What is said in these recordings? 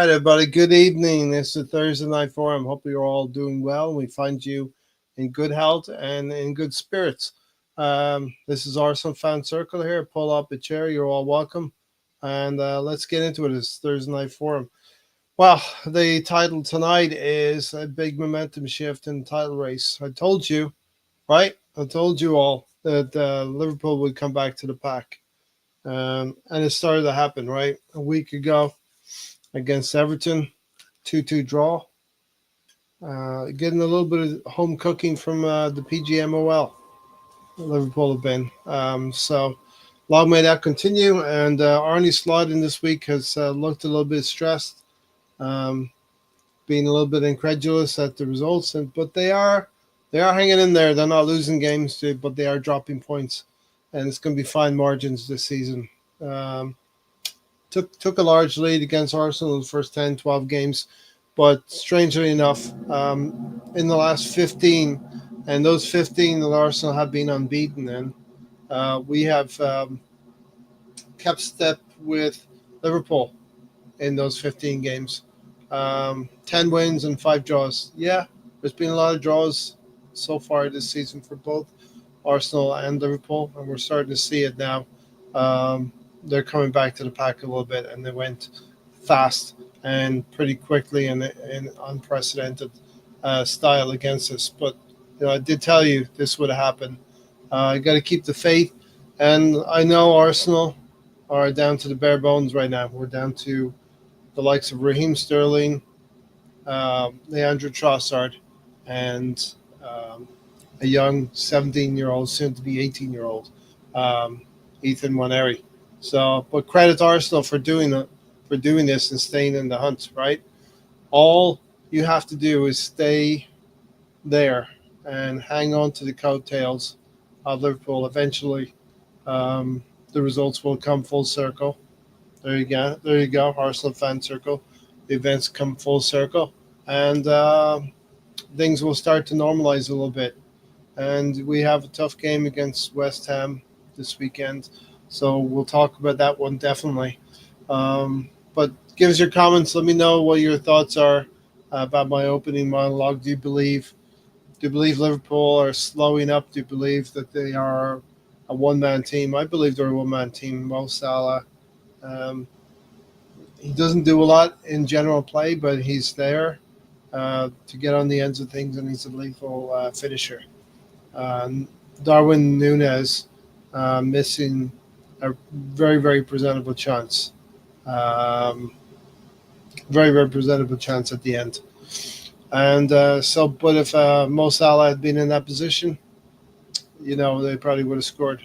right, everybody. Good evening. This is Thursday Night Forum. Hope you're all doing well. We find you in good health and in good spirits. This is Arsenal Fan Circle here. Pull up a chair. You're all welcome. And let's get into it. It's Thursday Night Forum. Well, the title tonight is a big momentum shift in the title race. I told you, right? I told you all that Liverpool would come back to the pack. And it started to happen, right? A week ago against Everton, 2-2 draw. Getting a little bit of home cooking from the PGMOL. Liverpool have been. So long may that continue. And Arnie Slot in this week has looked a little bit stressed, um, being a little bit incredulous at the results. But they are hanging in there. They're not losing games, but they are dropping points, and it's going to be fine margins this season. Um, took a large lead against Arsenal in the first 10, 12 games. But strangely enough, in the last 15, and those 15 that Arsenal have been unbeaten in, we have kept step with Liverpool in those 15 games. 10 wins and 5 draws. Yeah, there's been a lot of draws so far this season for both Arsenal and Liverpool, and we're starting to see it now. Um, they're coming back to the pack a little bit, and they went fast and pretty quickly in unprecedented style against us. But I did tell you this would happen. You got to keep the faith, and I know Arsenal are down to the bare bones right now. We're down to the likes of Raheem Sterling, Leandro Trossard, and a young 17-year-old, soon to be 18-year-old, um, Ethan Waneri. So, but credit to Arsenal for doing this and staying in the hunt. Right, all you have to do is stay there and hang on to the coattails of Liverpool. Eventually, um, the results will come full circle. There you go. There you go. Arsenal fan circle. The events come full circle, and things will start to normalize a little bit. And we have a tough game against West Ham this weekend, so we'll talk about that one definitely. But give us your comments. Let me know what your thoughts are about my opening monologue. Do you believe Liverpool are slowing up? Do you believe that they are a one-man team? I believe they're a one-man team. Mo Salah. Um, he doesn't do a lot in general play, but he's there to get on the ends of things, and he's a lethal finisher. Um, Darwin Nunez missing a very, very presentable chance. Um, very, very presentable chance at the end. And but if Mo Salah had been in that position, they probably would have scored.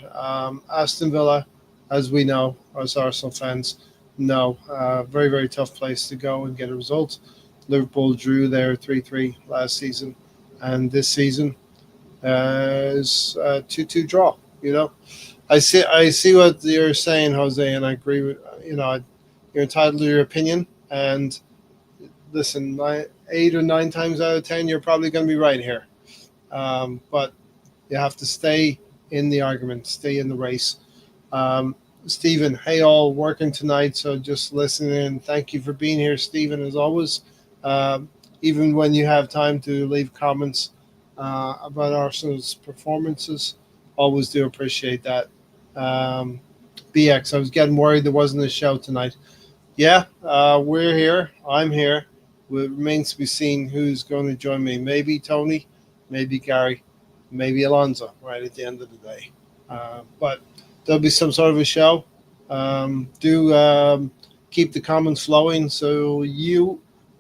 Aston Villa, as we know, as Arsenal fans, know, very, very tough place to go and get a result. Liverpool drew there 3-3 last season, and this season is a 2-2 draw. I see what you're saying, Jose, and I agree with you're entitled to your opinion. And listen, 8 or 9 times out of 10, you're probably going to be right here. But you have to stay in the argument, stay in the race. Stephen, hey all, working tonight, so just listening in. Thank you for being here, Stephen, as always. Um, Even when you have time to leave comments about Arsenal's performances, always do appreciate that. Um, BX, I was getting worried there wasn't a show tonight. Yeah, we're here. I'm here. It remains to be seen who's going to join me. Maybe Tony, maybe Gary, maybe Alonso, right at the end of the day. But there'll be some sort of a show. Do keep the comments flowing. So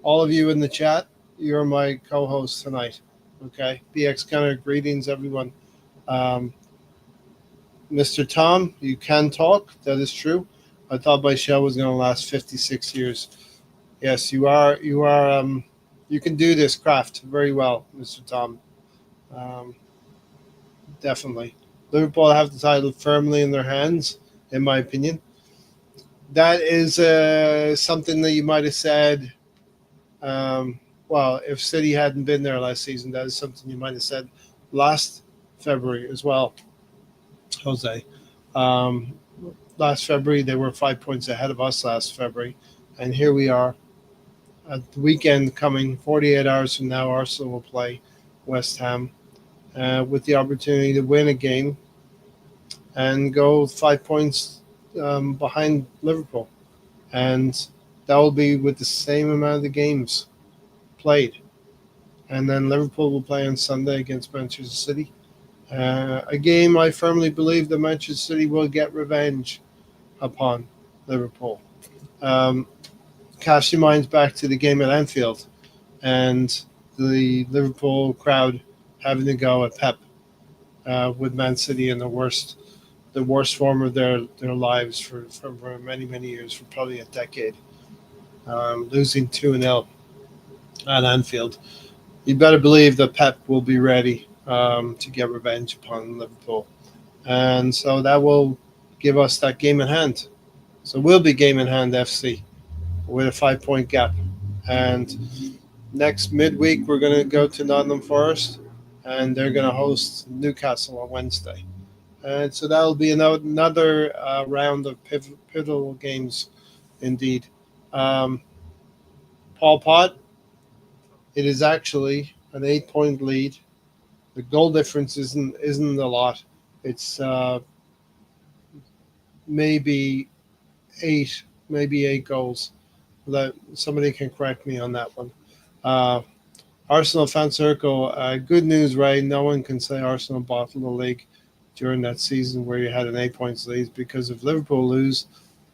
all of you in the chat, you're my co-host tonight. Okay, BX Gunner, greetings everyone. Um, Mr. Tom, you can talk. That is true. I thought my show was going to last 56 years. Yes, you are. You are. You can do this craft very well, Mr. Tom. Um, Definitely. Liverpool have the title firmly in their hands, in my opinion. That is something that you might have said. Um, well, if City hadn't been there last season, that is something you might have said last February as well, Jose. Um, Last February, they were 5 points ahead of us last February, and here we are. at the weekend coming, 48 hours from now, Arsenal will play West Ham with the opportunity to win a game and go 5 points behind Liverpool. And that will be with the same amount of games played. And then Liverpool will play on Sunday against Manchester City. A game I firmly believe that Manchester City will get revenge upon Liverpool. Um, Cast your minds back to the game at Anfield and the Liverpool crowd having to go at Pep with Man City in the worst form of their lives for many, many years, for probably a decade, losing 2-0 at Anfield. You better believe that Pep will be ready to get revenge upon Liverpool. And so that will give us that game in hand. So we'll be game in hand FC with a 5 point gap. And next midweek, we're going to go to Nottingham Forest and they're going to host Newcastle on Wednesday. And so that'll be another round of pivotal games indeed. Um, Paul Pot, it is actually an 8 point lead. The goal difference isn't a lot. It's maybe eight goals. That somebody can correct me on that one. Uh, Arsenal fan circle. Good news, Ray. No one can say Arsenal bottled the league during that season where you had an 8 points lead, because if Liverpool lose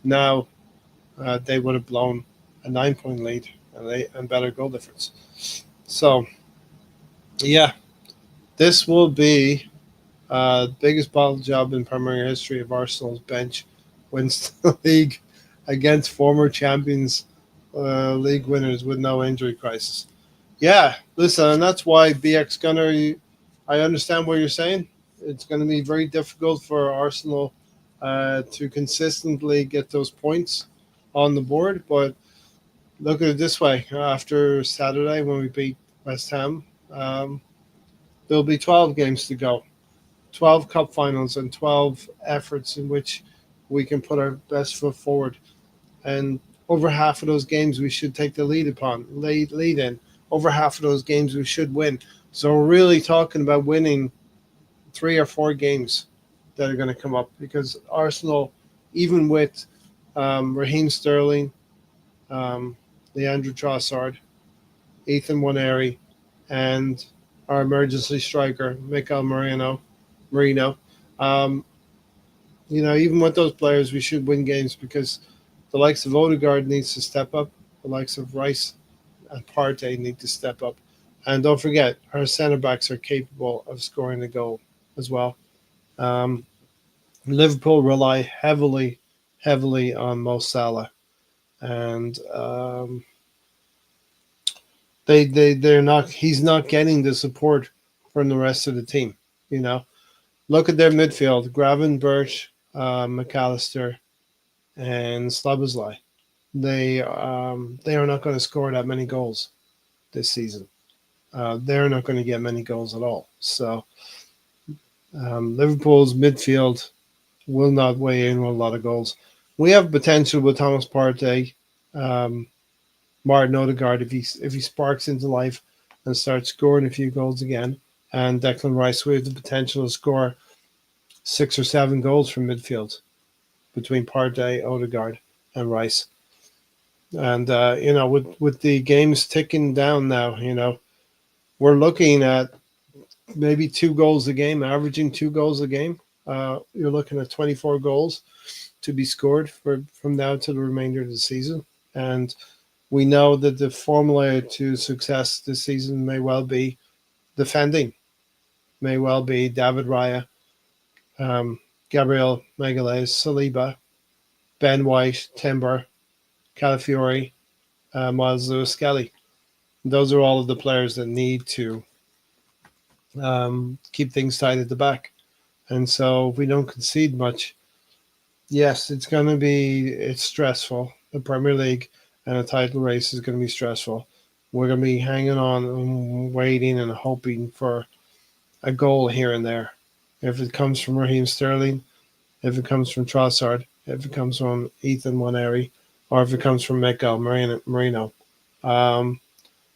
now, they would have blown a 9 point lead and better goal difference. So yeah, this will be biggest bottle job in Premier history of Arsenal's bench wins the league against former champions, league winners with no injury crisis. Yeah, listen, and that's why BX Gunner, I understand what you're saying. It's going to be very difficult for Arsenal to consistently get those points on the board. But look at it this way: after Saturday, when we beat West Ham, there'll be 12 games to go, 12 cup finals, and 12 efforts in which we can put our best foot forward. And over half of those games we should take the lead in. Over half of those games we should win. So we're really talking about winning 3 or 4 games that are going to come up, because Arsenal, even with Raheem Sterling, um, Leandro Trossard, Ethan Waneri, and our emergency striker Mikel Merino, um, even with those players, we should win games, because the likes of Odegaard needs to step up. The likes of Rice and Partey need to step up. And don't forget, our centre backs are capable of scoring a goal as well. Um, Liverpool rely heavily on Mo Salah, and they're not. He's not getting the support from the rest of the team. You know, look at their midfield: Gravenberch, McAllister, and Slabozlai. They are not going to score that many goals this season. They're not going to get many goals at all. So Liverpool's midfield will not weigh in with a lot of goals. We have potential with Thomas Partey, um, Martin Odegaard if he sparks into life and starts scoring a few goals again, and Declan Rice. We have the potential to score 6 or 7 goals from midfield between Partey, Odegaard, and Rice. And with the games ticking down now, we're looking at maybe 2 goals a game, averaging 2 goals a game. You're looking at 24 goals to be scored from now to the remainder of the season. And we know that the formula to success this season may well be defending, may well be David Raya, Gabriel Magalhaes, Saliba, Ben White, Timber, Calafiori, Miles Lewis Skelly. Those are all of the players that need to keep things tight at the back. And so if we don't concede much, yes, it's stressful. The Premier League and a title race is going to be stressful. We're going to be hanging on and waiting and hoping for a goal here and there. If it comes from Raheem Sterling, if it comes from Trossard, if it comes from Ethan Waneri, or if it comes from Mikel Merino. Um,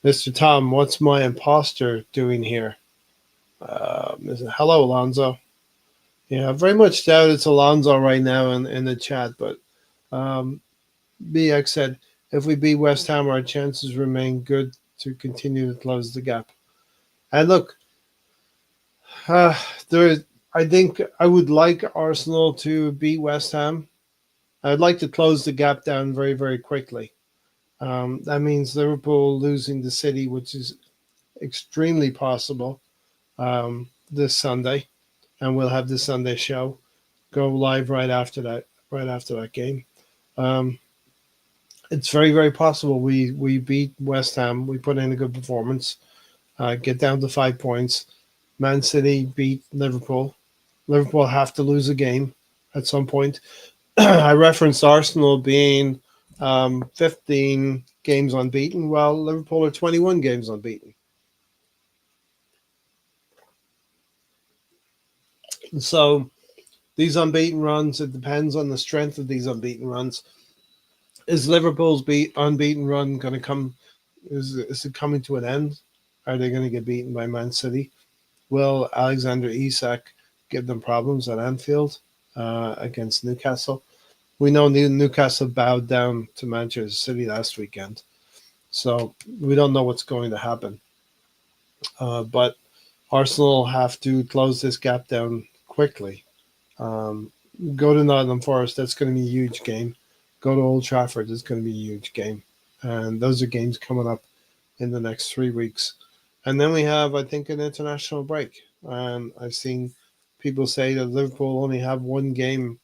Mr. Tom, what's my imposter doing here? Hello, Alonzo. Yeah, I very much doubt it's Alonzo right now in the chat, but um, BX said, if we beat West Ham, our chances remain good to continue to close the gap. And look, uh, there is, I think I would like Arsenal to beat West Ham. I'd like to close the gap down very, very quickly. That means Liverpool losing the City, which is extremely possible this Sunday, and we'll have the Sunday show go live right after that game. Um, it's very, very possible we beat West Ham. We put in a good performance, get down to 5 points. Man City beat Liverpool. Liverpool have to lose a game at some point. I referenced Arsenal being 15 games unbeaten, while Liverpool are 21 games unbeaten. So these unbeaten runs, it depends on the strength of these unbeaten runs. Is Liverpool's unbeaten run going to come? Is it coming to an end? Are they going to get beaten by Man City? Will Alexander Isak give them problems at Anfield against Newcastle? We know Newcastle bowed down to Manchester City last weekend, so we don't know what's going to happen. But Arsenal have to close this gap down quickly. Um, Go to Nottingham Forest. That's going to be a huge game. Go to Old Trafford. It's going to be a huge game. And those are games coming up in the next 3 weeks. And then we have, I think, an international break. And I've seen people say that Liverpool only have one game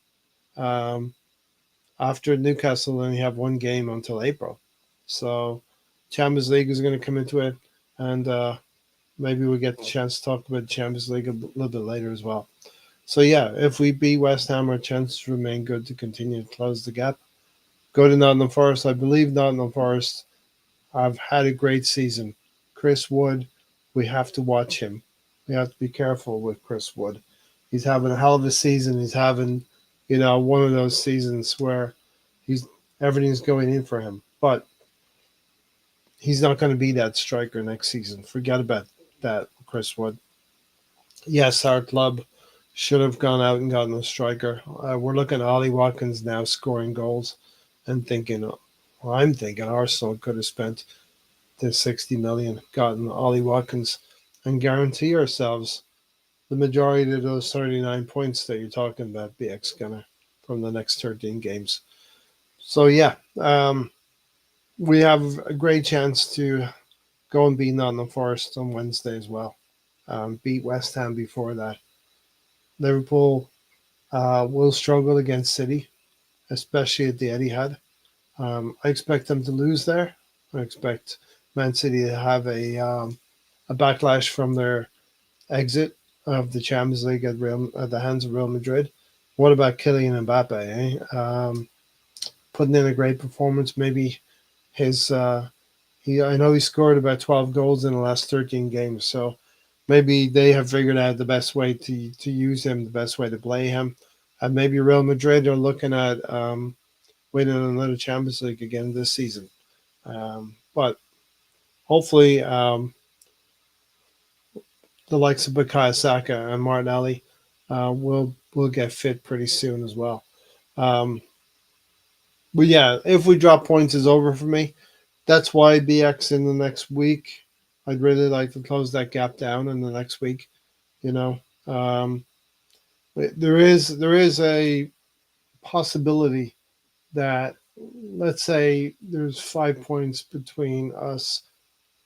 um, after Newcastle, only have one game until April. So Champions League is going to come into it. And maybe we'll get the chance to talk about Champions League a little bit later as well. So yeah, if we beat West Ham, our chances remain good to continue to close the gap. Go to Nottingham Forest. I believe Nottingham Forest have had a great season. Chris Wood, we have to watch him. We have to be careful with Chris Wood. He's having a hell of a season. He's having, one of those seasons where he's everything's going in for him. But he's not going to be that striker next season. Forget about that, Chris Wood. Yes, our club should have gone out and gotten a striker. We're looking at Ollie Watkins now scoring goals and thinking, well, I'm thinking Arsenal could have spent the 60 million, gotten Ollie Watkins, and guarantee ourselves the majority of those 39 points that you're talking about, BX Gunner, from the next 13 games. So, yeah, we have a great chance to go and beat Nottingham Forest on Wednesday as well. Beat West Ham before that. Liverpool will struggle against City, especially at the Etihad. I expect them to lose there. I expect Man City to have a backlash from their exit of the Champions League at the hands of Real Madrid. What about Kylian Mbappe? Putting in a great performance. Maybe his I know he scored about 12 goals in the last 13 games. So maybe they have figured out the best way to use him, the best way to play him. And maybe Real Madrid are looking at winning another Champions League again this season. But hopefully, the likes of Bukayo Saka and Martinelli will get fit pretty soon as well. Um, but yeah, if we drop points, is over for me. That's why BX in the next week. I'd really like to close that gap down in the next week. You know, um, there is a possibility that, let's say there's 5 points between us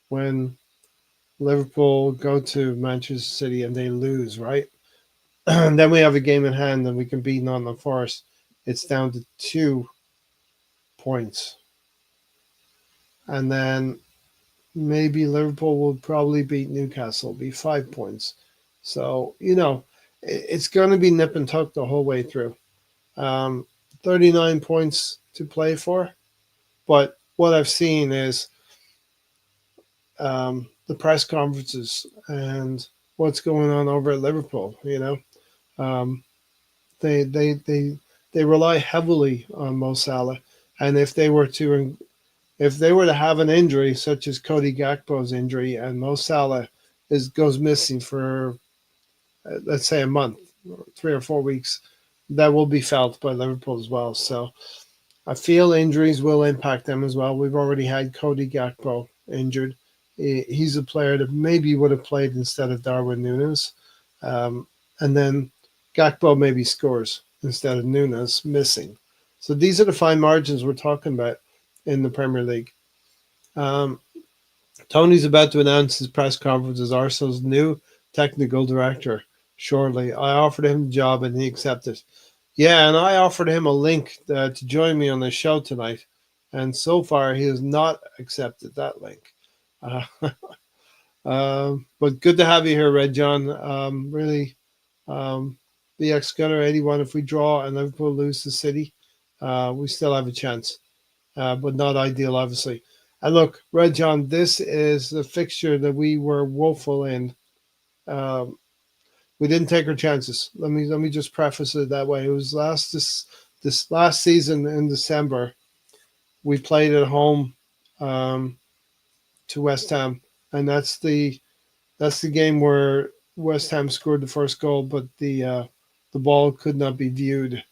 when Liverpool go to Manchester City and they lose, right? And then we have a game in hand and we can beat Nottingham Forest. It's down to 2 points. And then maybe Liverpool will probably beat Newcastle, be 5 points. So, it's going to be nip and tuck the whole way through. 39 points to play for. But what I've seen is the press conferences and what's going on over at Liverpool. Um, they they they they rely heavily on Mo Salah, and if they were to if they were to have an injury such as Cody Gakpo's injury and Mo Salah goes missing for let's say a month, 3 or 4 weeks, that will be felt by Liverpool as well. So I feel injuries will impact them as well. We've already had Cody Gakpo injured. He's a player that maybe would have played instead of Darwin Núñez. Um, and then Gakpo maybe scores instead of Núñez missing. So these are the fine margins we're talking about in the Premier League. Um, Tony's about to announce his press conference as Arsenal's new technical director shortly. I offered him the job and he accepted. Yeah, and I offered him a link to join me on the show tonight, and so far he has not accepted that link. Uh, but good to have you here, Red John. Really, um, the ex-Gunner 81. If we draw and Liverpool lose to City, we still have a chance, but not ideal, obviously. And look, Red John, this is the fixture that we were woeful in. Um, we didn't take our chances. Let me just preface it that way. It was this last season in December. We played at home um, to West Ham, and that's the game where West Ham scored the first goal, but the ball could not be viewed.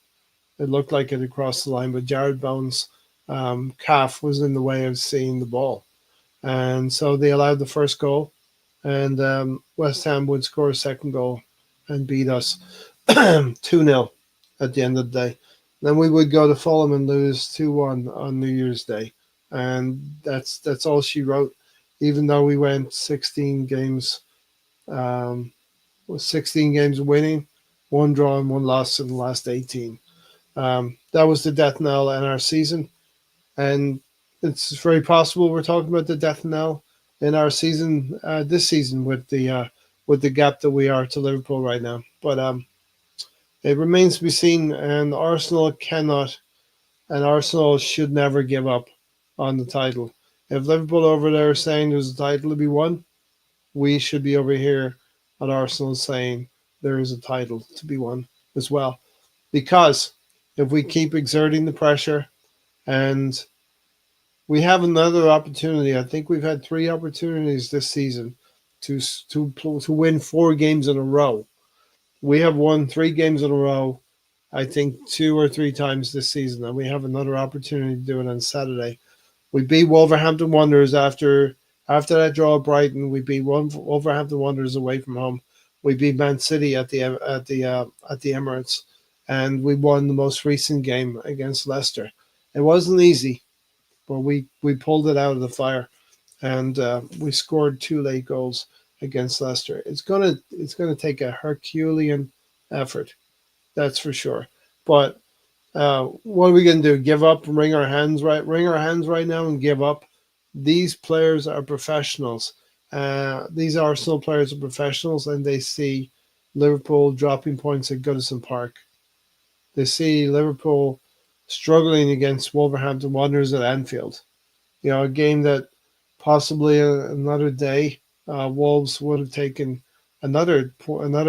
It looked like it had crossed the line, but Jared Bowen's calf was in the way of seeing the ball, and so they allowed the first goal, and West Ham would score a second goal and beat us 2-0 at the end of the day. Then we would go to Fulham and lose 2-1 on New Year's Day. And that's all she wrote, even though we went 16 games, um, 16 games winning, one draw and one loss in the last 18. That was the death knell in our season. And it's very possible we're talking about the death knell in our season this season with the gap that we are to Liverpool right now. But it remains to be seen, and Arsenal should never give up on the title. If Liverpool over there saying there's a title to be won, we should be over here at Arsenal saying there is a title to be won as well. Because if we keep exerting the pressure, and we have another opportunity, I think we've had 3 opportunities this season to win 4 games in a row. We have won 3 games in a row, I think 2 or 3 times this season, and we have another opportunity to do it on Saturday. We beat Wolverhampton Wanderers after that draw at Brighton. We beat Wolverhampton Wanderers away from home. We beat Man City at the Emirates, and we won the most recent game against Leicester. It wasn't easy, but we pulled it out of the fire, and we scored 2 late goals against Leicester. It's gonna take a Herculean effort, that's for sure. But what are we going to do? Give up and wring our hands right? Wring our hands right now and give up? These players are professionals. These Arsenal players are professionals, and they see Liverpool dropping points at Goodison Park. They see Liverpool struggling against Wolverhampton Wanderers at Anfield. A game that possibly another day Wolves would have taken another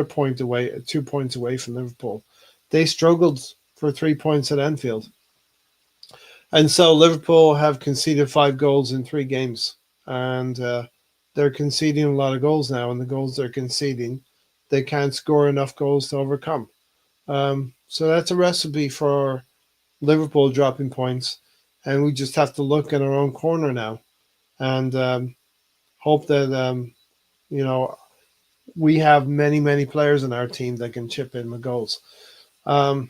point away, 2 points away from Liverpool. They struggled for 3 points at Anfield. And so Liverpool have conceded 5 goals in 3 games. And they're conceding a lot of goals now. And the goals they're conceding, they can't score enough goals to overcome. So that's a recipe for Liverpool dropping points. And we just have to look in our own corner now and hope that, you know, we have many, many players in our team that can chip in the goals. Um,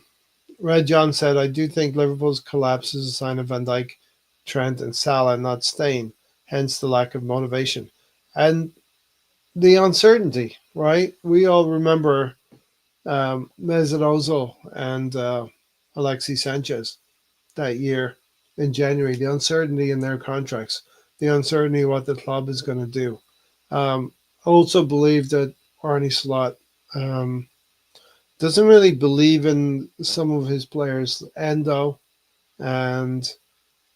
Red John said, I do think Liverpool's collapse is a sign of Van Dijk, Trent, and Salah not staying, hence the lack of motivation. And the uncertainty, right? We all remember Mesut Ozil and Alexis Sanchez that year in January, the uncertainty in their contracts, the uncertainty what the club is going to do. I also believe that Arne Slot doesn't really believe in some of his players, Endo and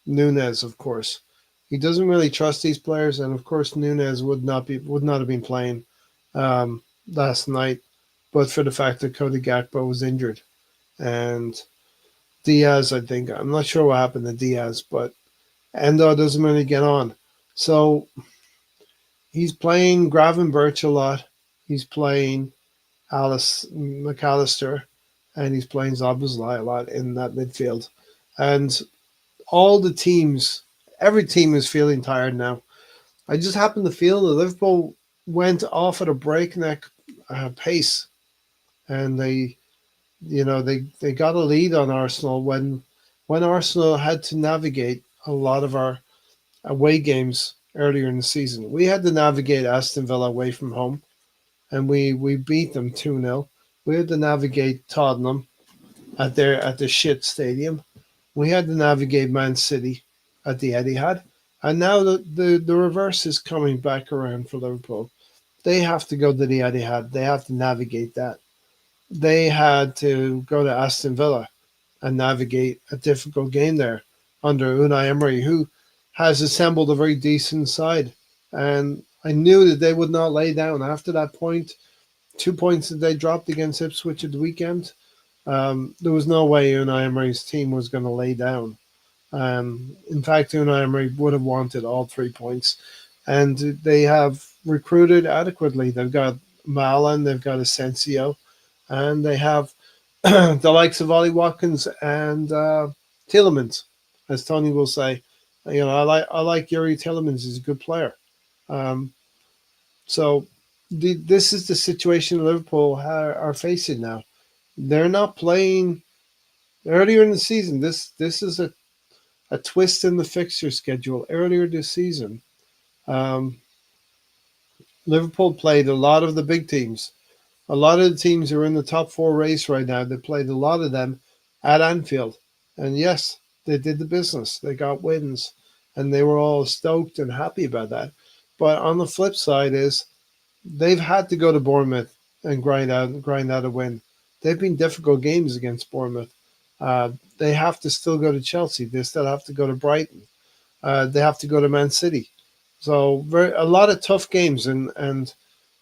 Nunez, of course. He doesn't really trust these players, and of course Nunez would not have been playing last night, but for the fact that Cody Gakpo was injured, and Diaz, I think I'm not sure what happened to Diaz, but Endo doesn't really get on. So he's playing Gravenberch a lot. He's playing Alice McAllister, and he's playing Zabuzlai a lot in that midfield. And all the teams, every team is feeling tired now. I just happen to feel that Liverpool went off at a breakneck pace, and they got a lead on Arsenal when Arsenal had to navigate a lot of our away games earlier in the season. We had to navigate Aston Villa away from home, and we beat them 2-0. We had to navigate Tottenham at the shit stadium. We had to navigate Man City at the Etihad. And now the reverse is coming back around for Liverpool. They have to go to the Etihad. They have to navigate that. They had to go to Aston Villa and navigate a difficult game there under Unai Emery, who has assembled a very decent side. And I knew that they would not lay down after that point. 2 points that they dropped against Ipswich at the weekend. There was no way Unai Emery's team was going to lay down. In fact, Unai Emery would have wanted all 3 points. And they have recruited adequately. They've got Malin, they've got Asensio, and they have the likes of Ollie Watkins and Tielemans, as Tony will say. I like Yuri Tielemans. He's a good player. Um, so this is the situation Liverpool are facing now. They're not playing earlier in the season. This is a twist in the fixture schedule. Earlier this season, um, Liverpool played a lot of the big teams. A lot of the teams who are in the top four race right now, they played a lot of them at Anfield. And yes, they did the business. They got wins, and they were all stoked and happy about that. But on the flip side is they've had to go to Bournemouth and grind out a win. They've been difficult games against Bournemouth. They have to still go to Chelsea. They still have to go to Brighton. They have to go to Man City. So a lot of tough games, and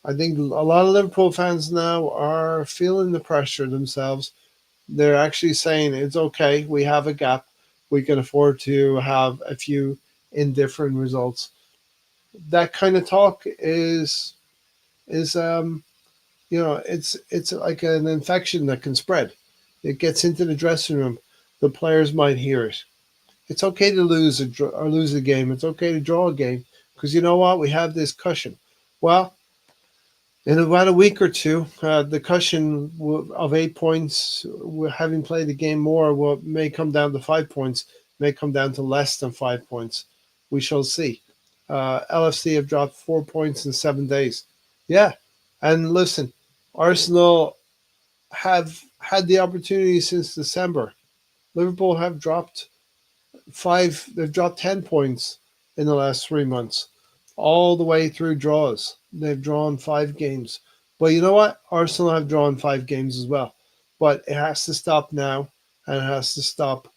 I think a lot of Liverpool fans now are feeling the pressure themselves. They're actually saying it's okay. We have a gap. We can afford to have a few indifferent results. That kind of talk is it's like an infection that can spread. It gets into the dressing room. The players might hear it. It's okay to lose a game. It's okay to draw a game because you know what? We have this cushion. Well, in about a week or two, the cushion of 8 points, having played the game more, may come down to 5 points, may come down to less than 5 points. We shall see. LFC have dropped 4 points in 7 days. Yeah, and listen, Arsenal have had the opportunity since December. Liverpool have dropped five. They've dropped 10 points in the last 3 months, all the way through draws. They've drawn 5 games. But you know what? Arsenal have drawn 5 games as well. But it has to stop now, and it has to stop.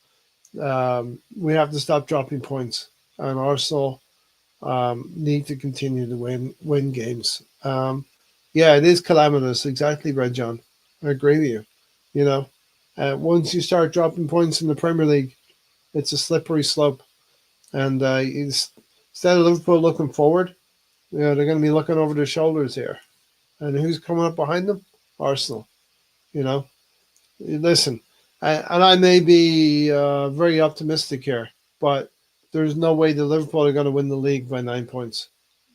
We have to stop dropping points, and Arsenal need to continue to win games. Yeah, it is calamitous. Exactly, Red John. I agree with you. You know, once you start dropping points in the Premier League, it's a slippery slope. And instead of Liverpool looking forward, they're going to be looking over their shoulders here. And who's coming up behind them? Arsenal. You know, listen, and I may be very optimistic here, but there's no way that Liverpool are going to win the league by 9 points.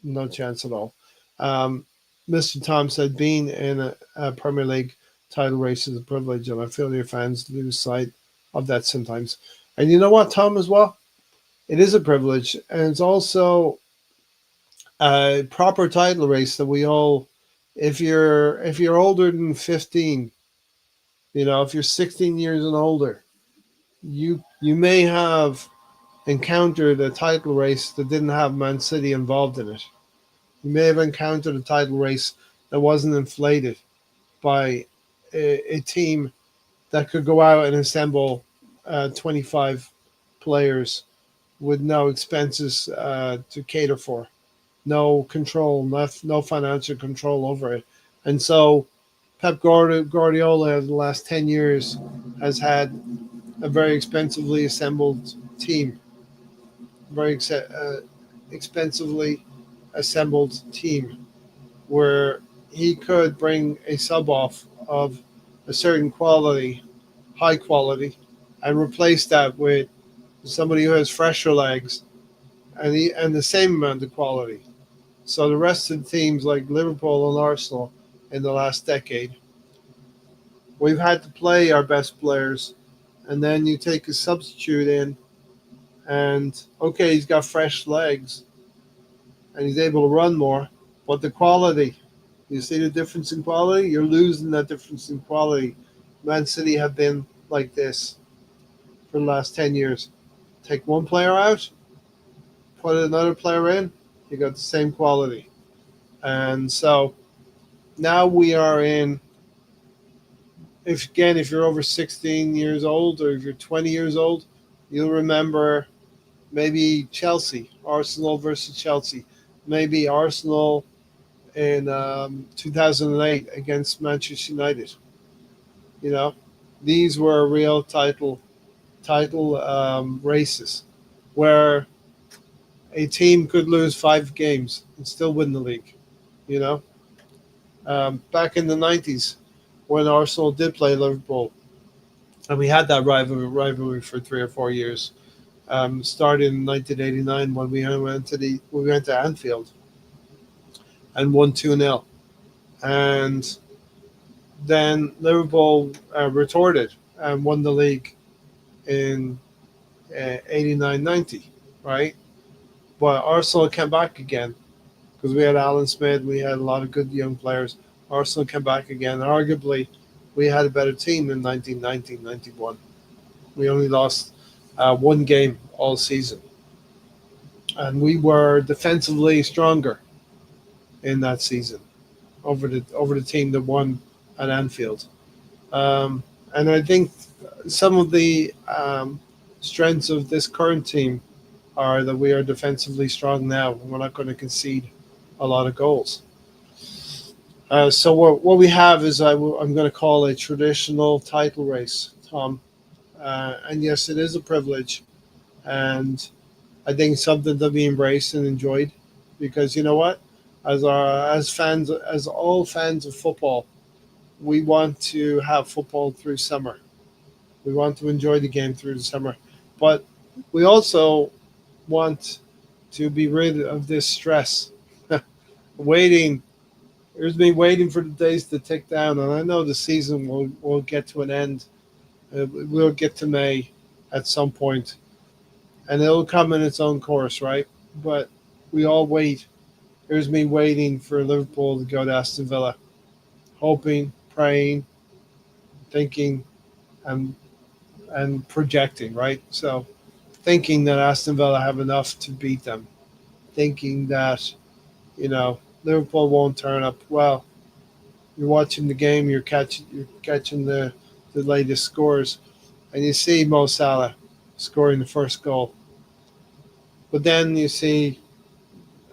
No chance at all. Um, Mr. Tom said being in a Premier League title race is a privilege, and I feel your fans lose sight of that sometimes. And you know what, Tom, as well? It is a privilege, and it's also a proper title race that we all, if you're older than 15, if you're 16 years and older, you may have encountered a title race that didn't have Man City involved in it. You may have encountered a title race that wasn't inflated by a team that could go out and assemble 25 players with no expenses to cater for, no control, no financial control over it. And so Pep Guardiola over the last 10 years has had a very expensively assembled team. very expensively assembled team where he could bring a sub off of a certain quality, high quality, and replace that with somebody who has fresher legs and the same amount of quality. So the rest of the teams like Liverpool and Arsenal in the last decade, we've had to play our best players, and then you take a substitute in, and okay, he's got fresh legs and he's able to run more, but the quality, you see the difference in quality? You're losing that difference in quality. Man City have been like this for the last 10 years. Take one player out, put another player in, you got the same quality. And so now we are in, if you're over 16 years old or if you're 20 years old, you'll remember maybe Chelsea, Arsenal versus Chelsea, maybe Arsenal in 2008 against Manchester United. You know, these were real title races where a team could lose 5 games and still win the league. You know, back in the 90s when Arsenal did play Liverpool, and we had that rivalry for 3 or 4 years. Started in 1989 when we went to Anfield and won 2-0, and then Liverpool retorted and won the league in 89-90, right? But Arsenal came back again because we had Alan Smith, we had a lot of good young players. Arsenal came back again. Arguably, we had a better team in 1990-91. We only lost 1 game all season, and we were defensively stronger in that season over the team that won at Anfield. And I think some of the strengths of this current team are that we are defensively strong now, and we're not going to concede a lot of goals. So what we have is I'm going to call a traditional title race, Tom. And yes, it is a privilege, and I think it's something to be embraced and enjoyed, because you know what, as all fans of football, we want to have football through summer. We want to enjoy the game through the summer, but we also want to be rid of this stress. waiting, there's me waiting for the days to tick down, and I know the season will get to an end. We'll get to May at some point, and it'll come in its own course, right? But we all wait. Here's me waiting for Liverpool to go to Aston Villa, hoping, praying, thinking, and projecting, right? So thinking that Aston Villa have enough to beat them, thinking that Liverpool won't turn up. Well, you're watching the game, you're catching the latest scores, and you see Mo Salah scoring the first goal, but then you see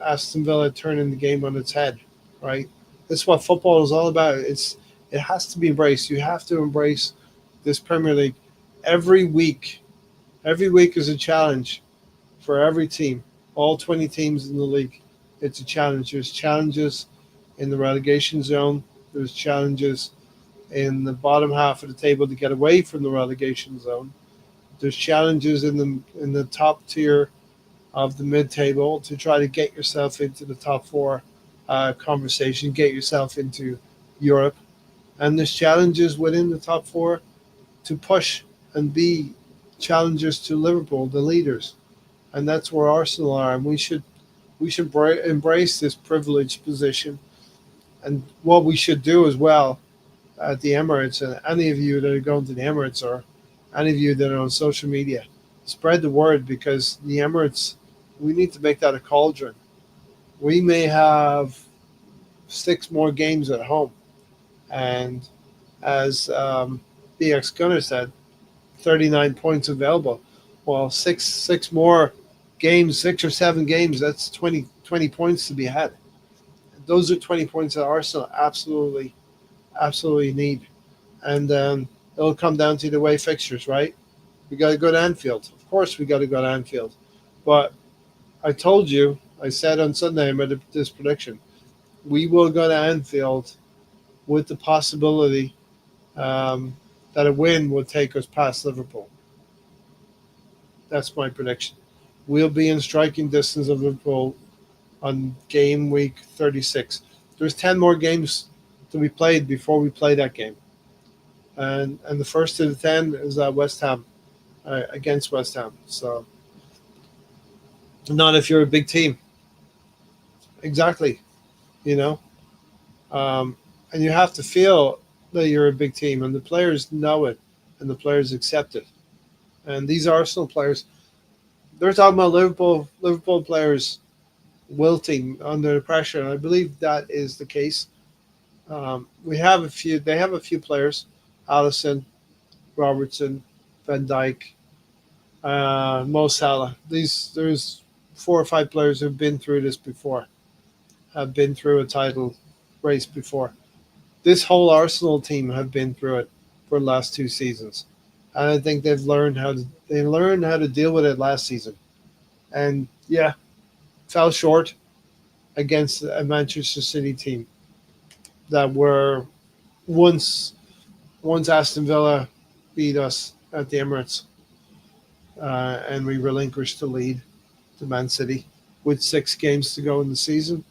Aston Villa turning the game on its head, right? That's what football is all about. It has to be embraced. You have to embrace this Premier League every week. Every week is a challenge for every team. All 20 teams in the league, it's a challenge. There's challenges in the relegation zone. There's challenges in the bottom half of the table to get away from the relegation zone. There's challenges in the top tier of the mid-table to try to get yourself into the top four conversation, get yourself into Europe. And there's challenges within the top four to push and be challengers to Liverpool, the leaders. And that's where Arsenal are. And we should embrace this privileged position. And what we should do as well at the Emirates, and any of you that are going to the Emirates or any of you that are on social media, spread the word, because the Emirates, we need to make that a cauldron. We may have 6 more games at home, and as BX Gunner said, 39 points available. Well, six more games, 6 or 7 games. That's 20 points to be had. Those are 20 points that Arsenal absolutely need, and it'll come down to the way fixtures, right? We got to go to Anfield. Of course, we got to go to Anfield, but I told you, I said on Sunday I made this prediction. We will go to Anfield with the possibility um, that a win will take us past Liverpool. That's my prediction. We'll be in striking distance of Liverpool on game week 36. There's 10 more games to be played before we play that game. And the first of the 10 is West Ham, against West Ham. So, not if you're a big team. Exactly. You know, um, and you have to feel that you're a big team, and the players know it, and the players accept it. And these Arsenal players, they're talking about Liverpool players wilting under pressure, and I believe that is the case. We have a few. They have a few players: Allison, Robertson, Van Dijk, Mo Salah. These there's 4 or 5 players who've been through this before, have been through a title race before. This whole Arsenal team have been through it for the last 2 seasons, and I think they learned how to deal with it last season. And yeah, fell short against a Manchester City team that were once once Aston Villa beat us at the Emirates, and we relinquished the lead to Man City with 6 games to go in the season.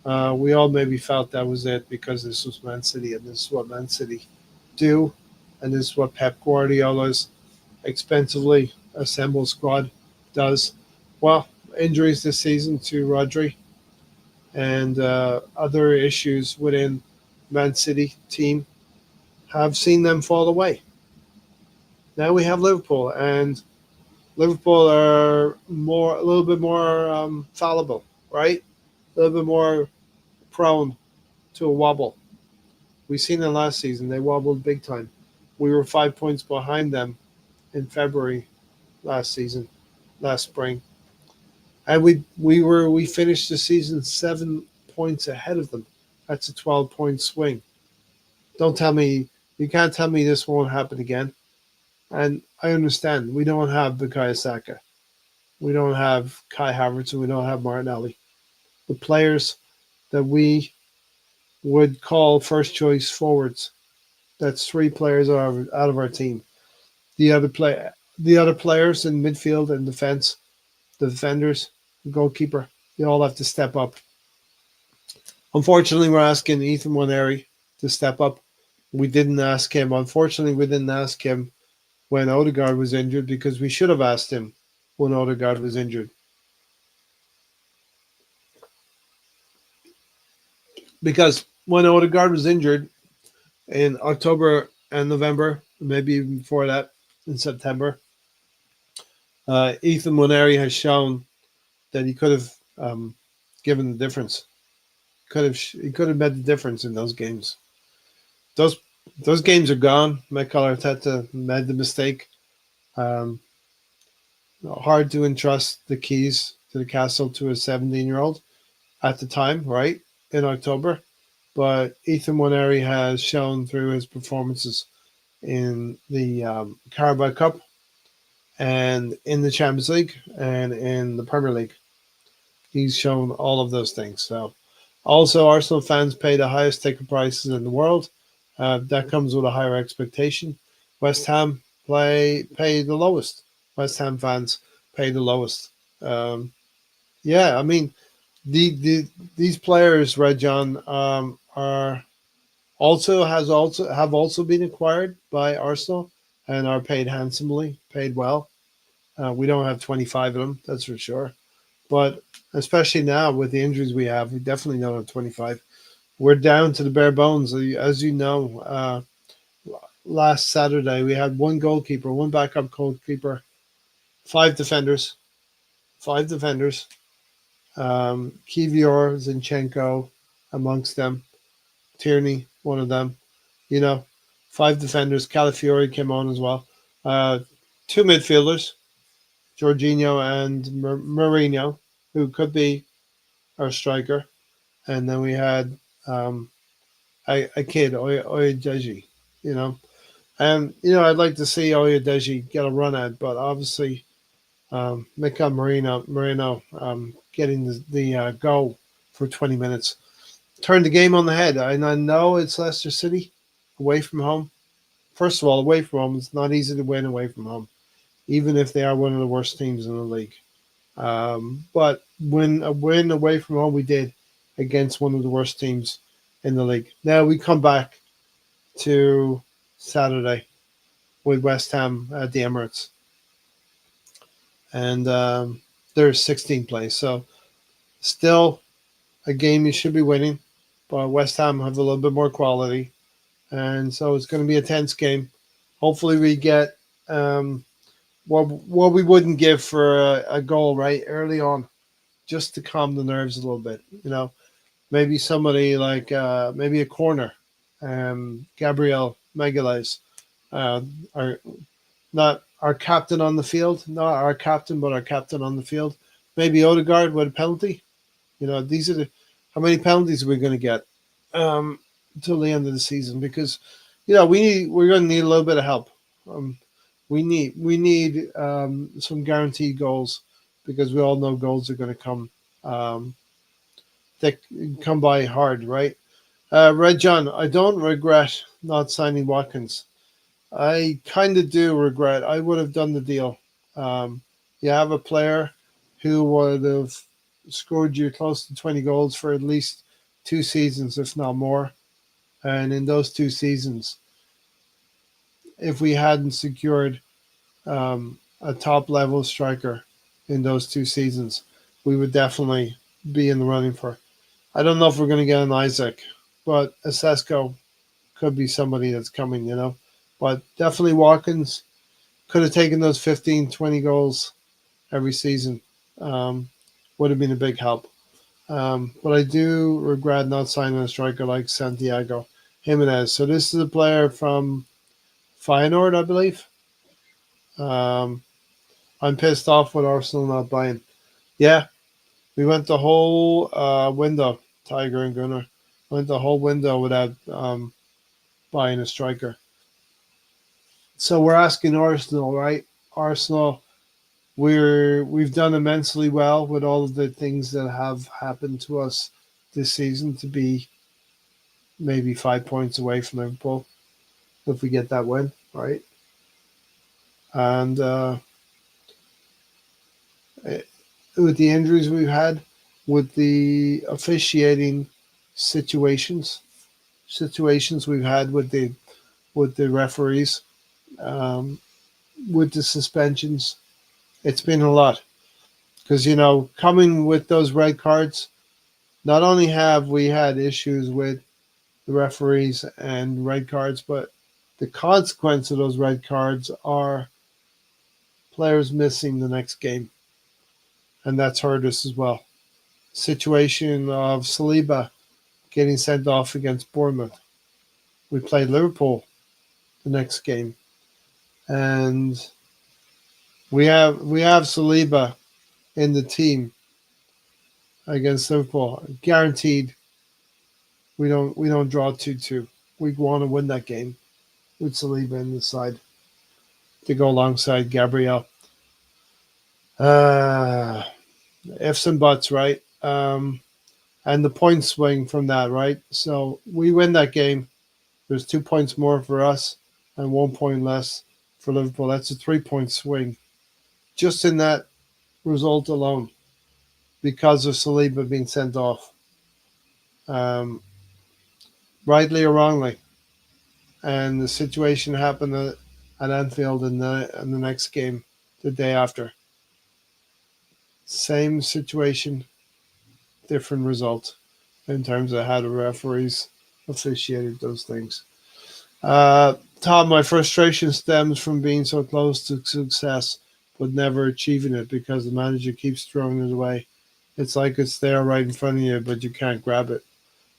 We all maybe felt that was it because this was Man City and this is what Man City do, and this is what Pep Guardiola's expensively assembled squad does. Well, injuries this season to Rodri and other issues within Man City team have seen them fall away. Now we have Liverpool, and Liverpool are a little bit more fallible, right? A little bit more prone to a wobble. We seen them last season; they wobbled big time. We were 5 points behind them in February last season, last spring, and we finished the season 7 points ahead of them. That's a 12-point swing. Don't tell me you can't tell me this won't happen again. And I understand we don't have Bukayo Saka, we don't have Kai Havertz, and we don't have Martinelli. The players that we would call first choice forwards. That's 3 players out of our team. The other the other players in midfield and defense, the defenders, the goalkeeper, they all have to step up. Unfortunately, we're asking Ethan Waneri to step up. We didn't ask him. Unfortunately, we didn't ask him when Odegaard was injured because we should have asked him when Odegaard was injured. Because when Odegaard was injured in October and November, maybe even before that, in September, Ethan Moneri has shown that he could have given the difference. He could have made the difference in those games. Those those games are gone. Mikel Arteta made the mistake. Um, Hard to entrust the keys to the castle to a 17-year-old at the time, right? In October. But Ethan Waneri has shown through his performances in the Carabao Cup and in the Champions League and in the Premier League. He's shown all of those things. So, also, Arsenal fans pay the highest ticket prices in the world. That comes with a higher expectation. West Ham pay the lowest. West Ham fans pay the lowest. Um, yeah, I mean, the these players, Red John, are also have also been acquired by Arsenal and are paid handsomely, paid well. We don't have 25 of them, that's for sure. But especially now with the injuries we have, we definitely don't have 25. We're down to the bare bones, as you know. Last Saturday we had one goalkeeper, one backup goalkeeper, 5 defenders, 5 defenders. Kivior, Zinchenko, amongst them. Tierney, one of them. You know, 5 defenders. Calafiori came on as well. 2 midfielders, Jorginho and Mourinho, who could be our striker. And then we had a kid, Oyedeji, you know. And, I'd like to see Oyedeji get a run at, but obviously Mikel Moreno getting the goal for 20 minutes. Turned the game on the head. And I know it's Leicester City away from home. First of all, away from home, it's not easy to win away from home, even if they are one of the worst teams in the league. But when a win away from home, we did against one of the worst teams in the league. Now we come back to Saturday with West Ham at the Emirates, and there's 16 plays. So still a game you should be winning, but West Ham have a little bit more quality, and so it's going to be a tense game. Hopefully, we get what we wouldn't give for a goal right early on, just to calm the nerves a little bit. Maybe somebody like maybe a corner, Gabriel Magalhaes, our not our captain on the field, not our captain, but our captain on the field. Maybe Odegaard with a penalty. These are how many penalties are we going to get until the end of the season? Because we're going to need a little bit of help. Um, we need some guaranteed goals because we all know goals are going to come thick, come by hard, right? Red John, I don't regret not signing Watkins. I kind of do regret. I would have done the deal. You have a player who would have scored you close to 20 goals for at least 2 seasons, if not more. And in those 2 seasons, if we hadn't secured a top level striker in those 2 seasons, we would definitely be in the running for. I don't know if we're going to get an Isaac, but a Sesko could be somebody that's coming. But definitely Watkins could have taken those 15, 20 goals every season. Um, would have been a big help. But I do regret not signing a striker like Santiago Jimenez. So this is a player from Feyenoord, I believe. Um, I'm pissed off with Arsenal not buying. Yeah, we went the whole window, Tiger and Gunnar. Went the whole window without buying a striker. So we're asking Arsenal, right? Arsenal, we've done immensely well with all of the things that have happened to us this season to be maybe 5 points away from Liverpool if we get that win, right? And with the injuries we've had, with the officiating situations we've had with the referees, um, with the suspensions, it's been a lot. Because coming with those red cards, not only have we had issues with the referees and red cards, but the consequence of those red cards are players missing the next game, and that's hurt us as well. Situation of Saliba getting sent off against Bournemouth. We played Liverpool the next game, and we have Saliba in the team against Liverpool. Guaranteed, we don't draw 2-2. We want to win that game with Saliba in the side to go alongside Gabriel. Uh, ifs and buts, right? And the point swing from that, right? So we win that game. There's 2 points more for us and 1 point less for Liverpool. That's a 3 point swing just in that result alone because of Saliba being sent off, um, rightly or wrongly. And the situation happened at Anfield in the next game, the day after. Same situation, different result in terms of how the referees officiated those things. Tom, my frustration stems from being so close to success but never achieving it because the manager keeps throwing it away. It's like it's there right in front of you, but you can't grab it.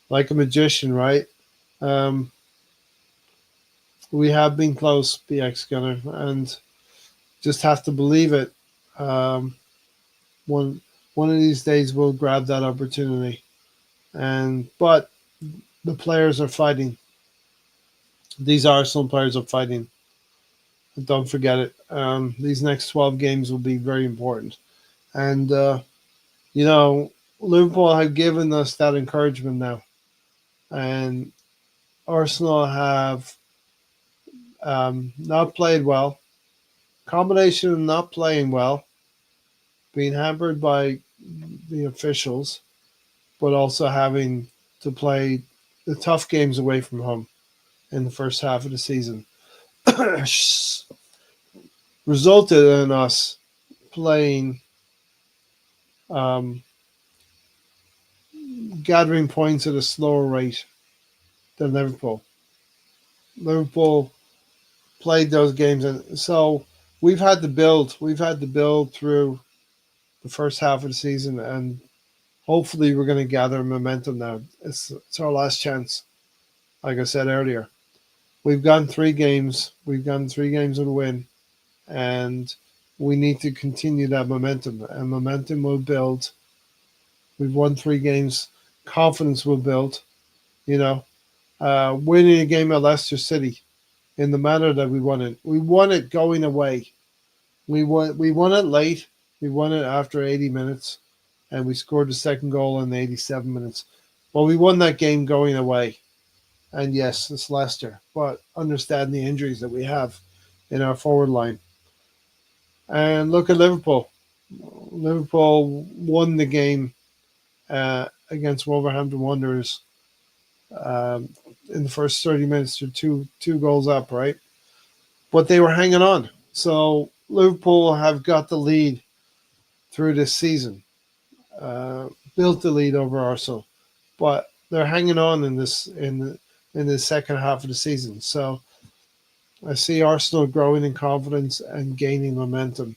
Like a magician, right? Um, we have been close, BX Gunner, and just have to believe it. Um, one one of these days we'll grab that opportunity. But the players are fighting. These Arsenal players are fighting. Don't forget it. These next 12 games will be very important. And, you know, Liverpool have given us that encouragement now. And Arsenal have not played well. Combination of not playing well, being hampered by the officials, but also having to play the tough games away from home in the first half of the season resulted in us playing, um, gathering points at a slower rate than Liverpool. Liverpool played those games, and so we've had to build through the first half of the season, and hopefully we're going to gather momentum now. It's our last chance. Like I said earlier, we've gone 3 games. We've gone 3 games with a win, and we need to continue that momentum. And momentum will build. We've won 3 games. Confidence will build. You know, winning a game at Leicester City in the manner that we won it. We won it going away. We won it late. We won it after 80 minutes, and we scored the second goal in 87 minutes. Well, we won that game going away. And yes, it's Leicester, but understand the injuries that we have in our forward line. And look at Liverpool. Liverpool won the game against Wolverhampton Wanderers in the first 30 minutes. They're two goals up, right? But they were hanging on. So Liverpool have got the lead through this season, uh, built the lead over Arsenal, but they're hanging on in the second half of the season. So I see Arsenal growing in confidence and gaining momentum,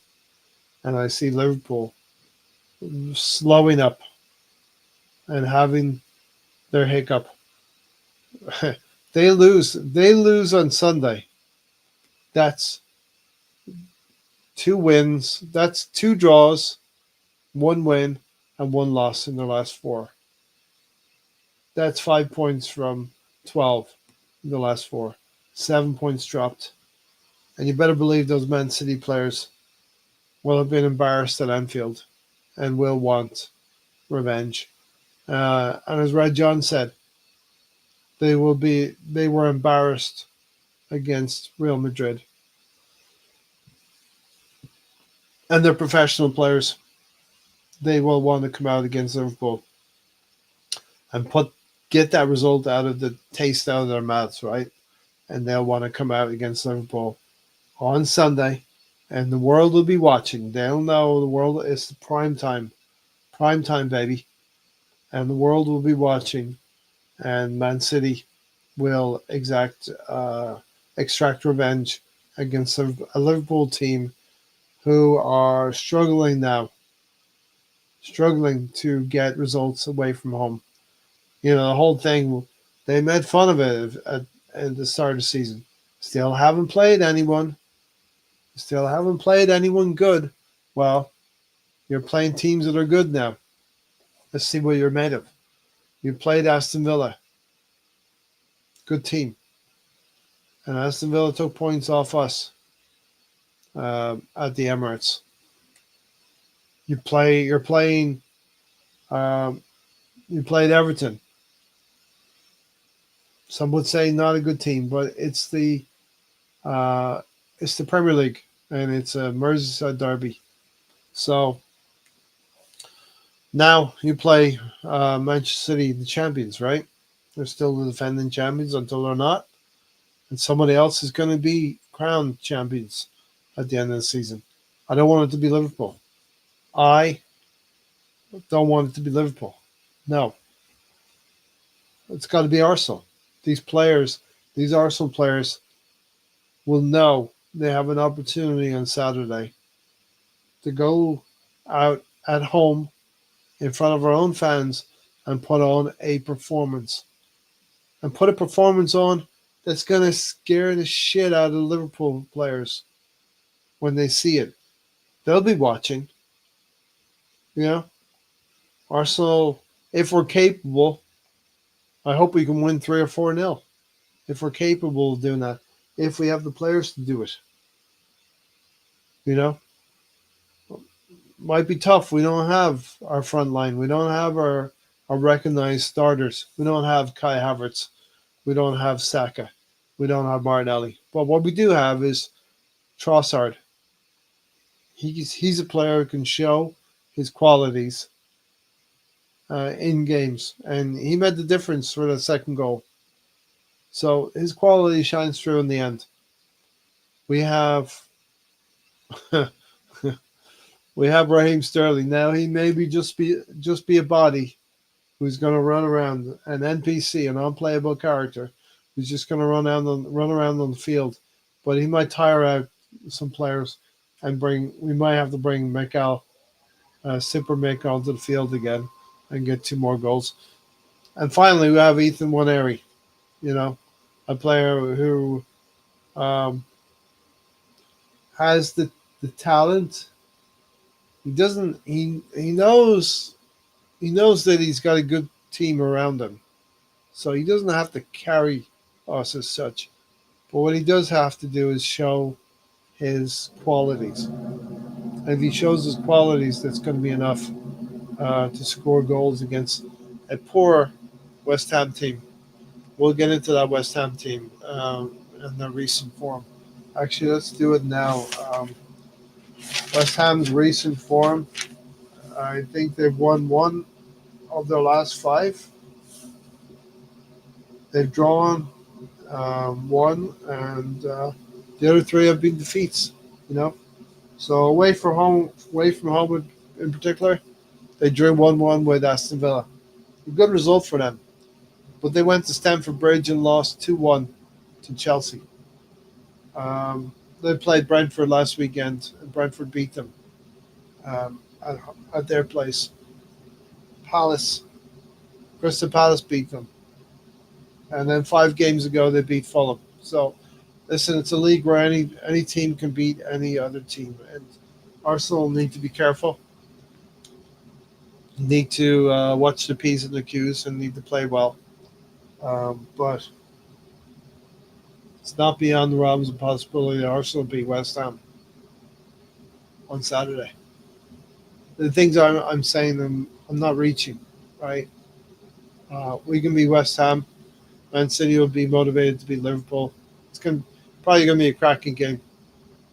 and I see Liverpool slowing up and having their hiccup. They lose on Sunday. That's 2 wins. That's 2 draws, 1 win, and 1 loss in their last 4. That's 5 points from 12 in the last 4. 7 points dropped. And you better believe those Man City players will have been embarrassed at Anfield and will want revenge. And as Red John said, they were embarrassed against Real Madrid. And they're professional players. They will want to come out against Liverpool and get that result out of the taste out of their mouths, right? And they'll want to come out against Liverpool on Sunday, and the world will be watching. They'll know the world is the prime time, baby, and the world will be watching. And Man City will extract revenge against a Liverpool team who are struggling now, struggling to get results away from home. You know, the whole thing, they made fun of it at the start of the season. Still haven't played anyone. Still haven't played anyone good. Well, you're playing teams that are good now. Let's see what you're made of. You played Aston Villa, good team, and Aston Villa took points off us at the Emirates. You're playing. Um, you played Everton. Some would say not a good team, but uh, it's the Premier League and it's a Merseyside derby. So now you play Manchester City, the champions, right? They're still the defending champions until they're not, and somebody else is going to be crowned champions at the end of the season. I don't want it to be Liverpool. I don't want it to be Liverpool. No, it's got to be Arsenal. These players, these Arsenal players, will know they have an opportunity on Saturday to go out at home in front of our own fans and put on a performance. And put a performance on that's going to scare the shit out of the Liverpool players when they see it. They'll be watching. You know, Arsenal, if we're capable, I hope we can win 3 or 4-0. If we're capable of doing that, if we have the players to do it. You know, might be tough. We don't have our front line. We don't have our recognized starters. We don't have Kai Havertz. We don't have Saka. We don't have Martinelli. But what we do have is Trossard. He's a player who can show his qualities in games, and he made the difference for the second goal. So his quality shines through in the end. We have we have Raheem Sterling now. He may be just be a body who's going to run around, an NPC, an unplayable character who's just going to run around on the field. But he might tire out some players, and bring we might have to bring Super Mick onto the field again, and get two more goals. And finally, we have Ethan Waneri. You know, a player who um, has the talent. He doesn't. He knows that he's got a good team around him, so he doesn't have to carry us as such. But what he does have to do is show his qualities. And if he shows his qualities, that's going to be enough to score goals against a poor West Ham team. We'll get into that West Ham team and their recent form. Actually, let's do it now. West Ham's recent form, I think they've won one of their last five. They've drawn one, and the other three have been defeats. You know, so away from home in particular, they drew 1-1 with Aston Villa. A good result for them, but they went to Stamford Bridge and lost 2-1 to Chelsea. They played Brentford last weekend, and Brentford beat them at their place. Palace, Crystal Palace beat them, and then 5 games ago they beat Fulham. So listen, it's a league where any team can beat any other team, and Arsenal need to be careful. Need to watch the p's and the q's, and need to play well. But it's not beyond the realms of possibility that Arsenal beat West Ham on Saturday. The things I'm saying, I'm not reaching, right? We can beat West Ham. Man City will be motivated to beat Liverpool. Probably going to be a cracking game.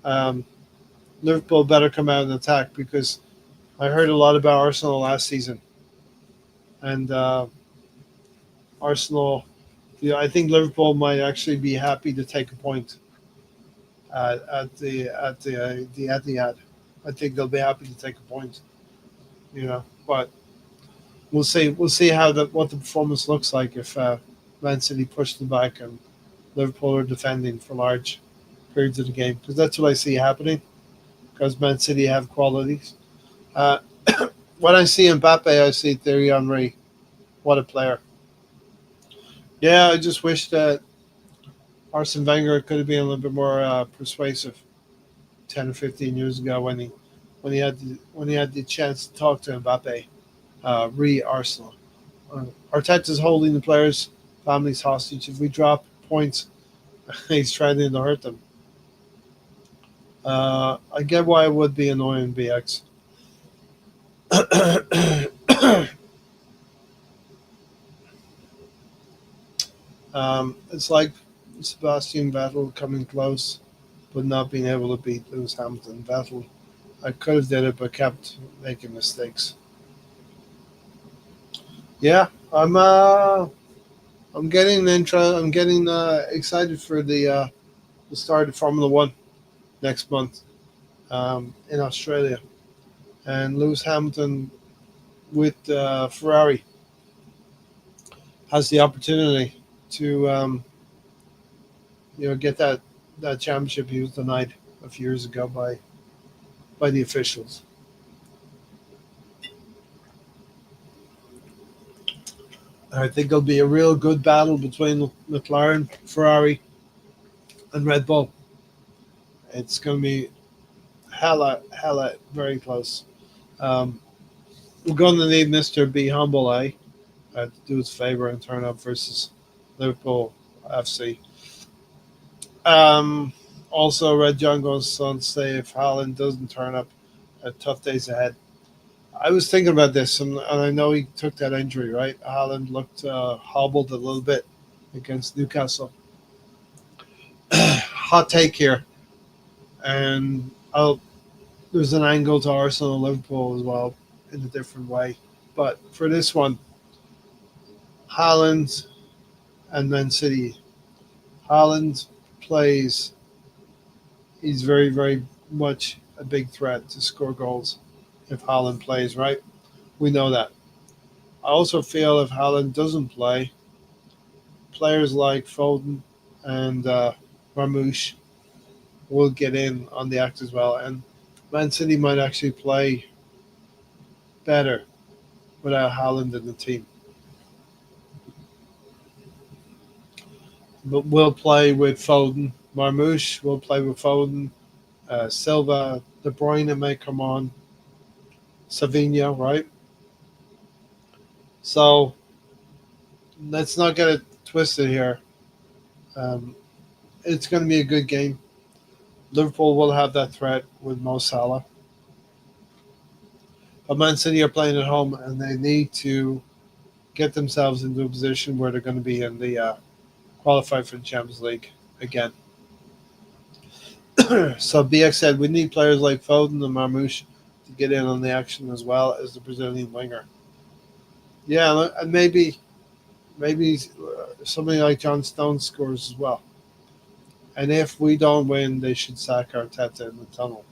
Um, Liverpool better come out and attack, because I heard a lot about Arsenal last season, and Arsenal. I think Liverpool might actually be happy to take a point at the Etihad. I think they'll be happy to take a point. But we'll see. We'll see what the performance looks like if Man City push them back and Liverpool are defending for large periods of the game, because that's what I see happening. Because Man City have qualities. Uh, when I see Mbappe, I see Thierry Henry. What a player! Yeah, I just wish that Arsene Wenger could have been a little bit more persuasive 10 or 15 years ago when he had the chance to talk to Mbappe, re Arsenal. Arteta's holding the players' families hostage. If we drop points, he's trying to hurt them. I get why it would be annoying, BX. It's like Sebastian Vettel coming close, but not being able to beat Lewis Hamilton. Vettel, I could have did it, but kept making mistakes. Yeah, I'm getting intro. I'm getting excited for the start of Formula One next month in Australia, and Lewis Hamilton with Ferrari has the opportunity to get that championship he was denied a few years ago by the officials. I think it'll be a real good battle between McLaren, Ferrari, and Red Bull. It's going to be hella very close. Um, we're going to need Mister B Humble, to do us a favor and turn up versus Liverpool FC. Um, Also, Red John goes on to say if Haaland doesn't turn up, tough days ahead. I was thinking about this, and I know he took that injury, right? Haaland looked hobbled a little bit against Newcastle. Hot take here, and there's an angle to Arsenal and Liverpool as well in a different way. But for this one, Haaland and Man City. Haaland plays. He's very, very much a big threat to score goals if Haaland plays, right? We know that. I also feel if Haaland doesn't play, players like Foden and Marmoush will get in on the act as well. And Man City might actually play better without Haaland in the team. But we'll play with Foden. Marmoush will play with Foden. Silva, De Bruyne may come on. Savinho, right? So let's not get it twisted here. Um, it's going to be a good game. Liverpool will have that threat with Mo Salah. But Man City are playing at home and they need to get themselves into a position where they're going to be in the qualify for the Champions League again. So BX said we need players like Foden and Marmoush to get in on the action as well as the Brazilian winger. Yeah, and maybe somebody like John Stone scores as well. And if we don't win, they should sack Arteta in the tunnel.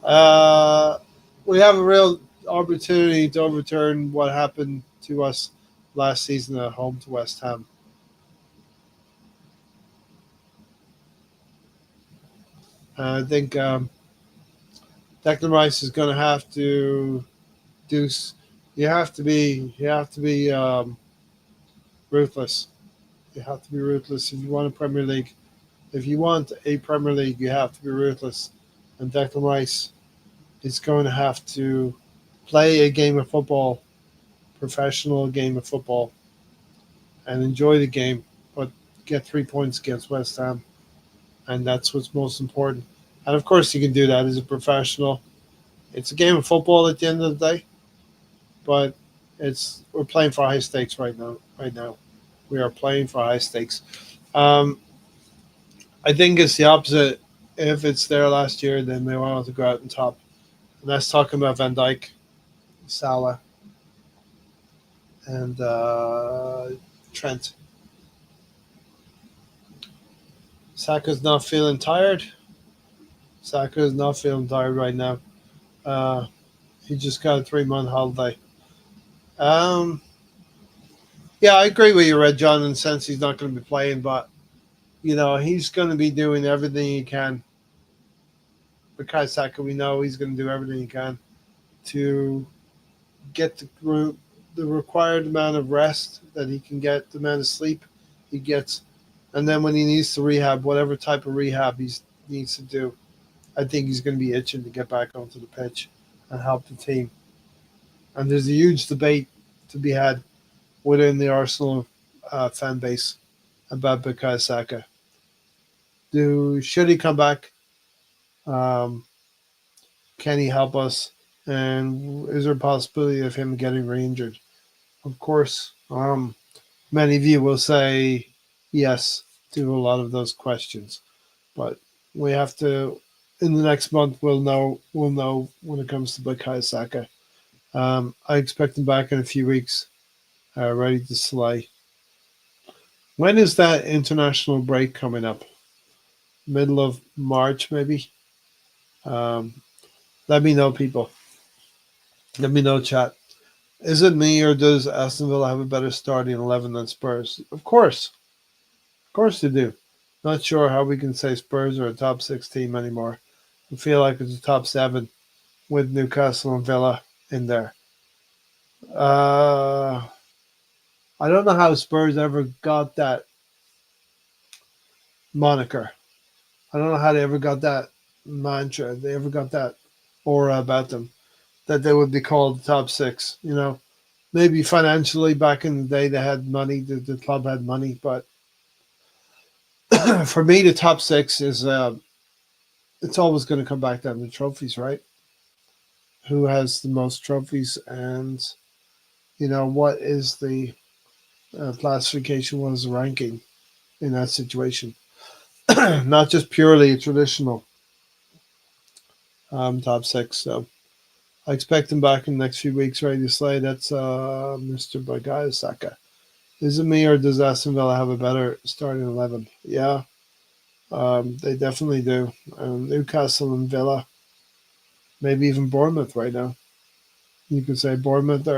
Uh, we have a real opportunity to overturn what happened to us last season at home to West Ham. I think Declan Rice is going to have to do. You have to be ruthless. You have to be ruthless if you want a Premier League. If you want a Premier League, you have to be ruthless. And Declan Rice is going to have to play a game of football, professional game of football, and enjoy the game, but get 3 points against West Ham, and that's what's most important. And of course, you can do that as a professional. It's a game of football at the end of the day, but we're playing for high stakes right now. Right now, we are playing for high stakes. Um, I think it's the opposite. If it's there last year, then they want to go out on top. And that's talking about Van Dijk, Salah, and Trent. Saka's not feeling tired. Saka is not feeling tired right now. Uh, he just got a 3 month holiday. Um, yeah, I agree with you, Red John, in the sense he's not going to be playing, but he's going to be doing everything he can. Because Saka, we know he's going to do everything he can to get the required amount of rest that he can get, the amount of sleep he gets, and then when he needs to rehab, whatever type of rehab he needs to do, I think he's going to be itching to get back onto the pitch and help the team. And there's a huge debate to be had within the Arsenal fan base about Bukayo Saka. Should he come back? Um, can he help us? And is there a possibility of him getting re-injured? Of course, many of you will say yes to a lot of those questions, but we have to. In the next month, we'll know. We'll know when it comes to Bukayo Saka. I expect him back in a few weeks, ready to slay. When is that international break coming up? Middle of March, maybe. Um, let me know, people. Let me know, chat. Is it me or does Aston Villa have a better starting 11 than Spurs? Of course they do. Not sure how we can say Spurs are a top six team anymore. I feel like it's a top seven with Newcastle and Villa in there. Uh, I don't know how Spurs ever got that moniker. I don't know how they ever got that mantra. They ever got that aura about them that they would be called the top six. Maybe financially back in the day they had money. The club had money, but For me, the top six is it's always going to come back down to trophies, right? Who has the most trophies, and what is the classification? What is the ranking in that situation? Not just purely a traditional top six. So I expect him back in the next few weeks, ready to slay. That's Mr. Bagaya Saka. Is it me or does Aston Villa have a better starting 11? Yeah, they definitely do. Newcastle and Villa, maybe even Bournemouth right now. You could say Bournemouth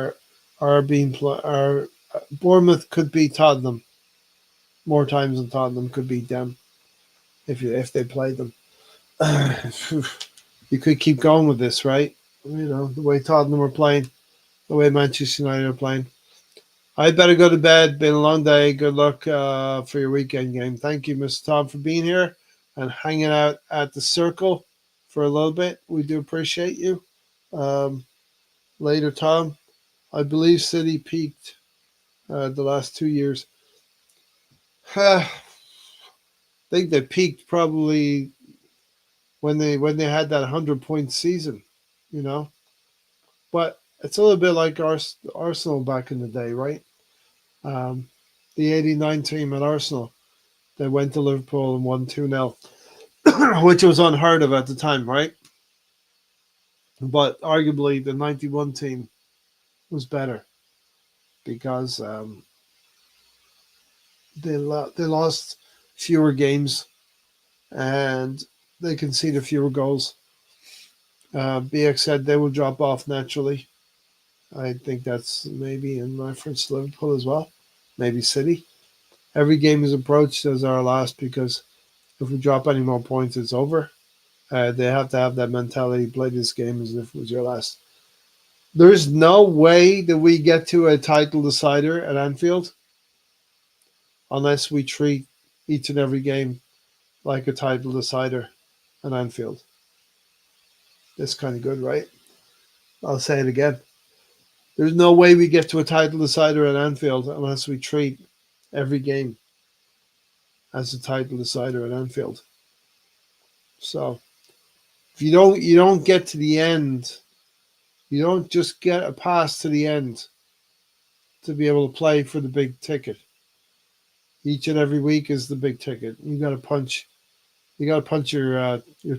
are being are Bournemouth could beat Tottenham more times than Tottenham could beat them if they played them. You could keep going with this, right? The way Tottenham are playing, the way Manchester United are playing. I better go to bed. Been a long day. Good luck for your weekend game. Thank you, Mr. Tom, for being here and hanging out at the circle for a little bit. We do appreciate you. Um, Later, Tom. I believe City peaked the last 2 years. I think they peaked probably when they had that 100-point season, you know. But it's a little bit like Arsenal back in the day, right? Um, the '89 team at Arsenal, they went to Liverpool and won 2-0, which was unheard of at the time, right? But arguably the '91 team was better because they lost fewer games and they conceded fewer goals. BX said they will drop off naturally. I think that's maybe in reference to Liverpool as well, maybe City. Every game is approached as our last because if we drop any more points, it's over. They have to have that mentality, play this game as if it was your last. There's no way that we get to a title decider at Anfield unless we treat each and every game like a title decider at Anfield. That's kind of good, right? I'll say it again. There's no way we get to a title decider at Anfield unless we treat every game as a title decider at Anfield. So if you don't get to the end, you don't just get a pass to the end to be able to play for the big ticket. Each and every week is the big ticket. You got to punch your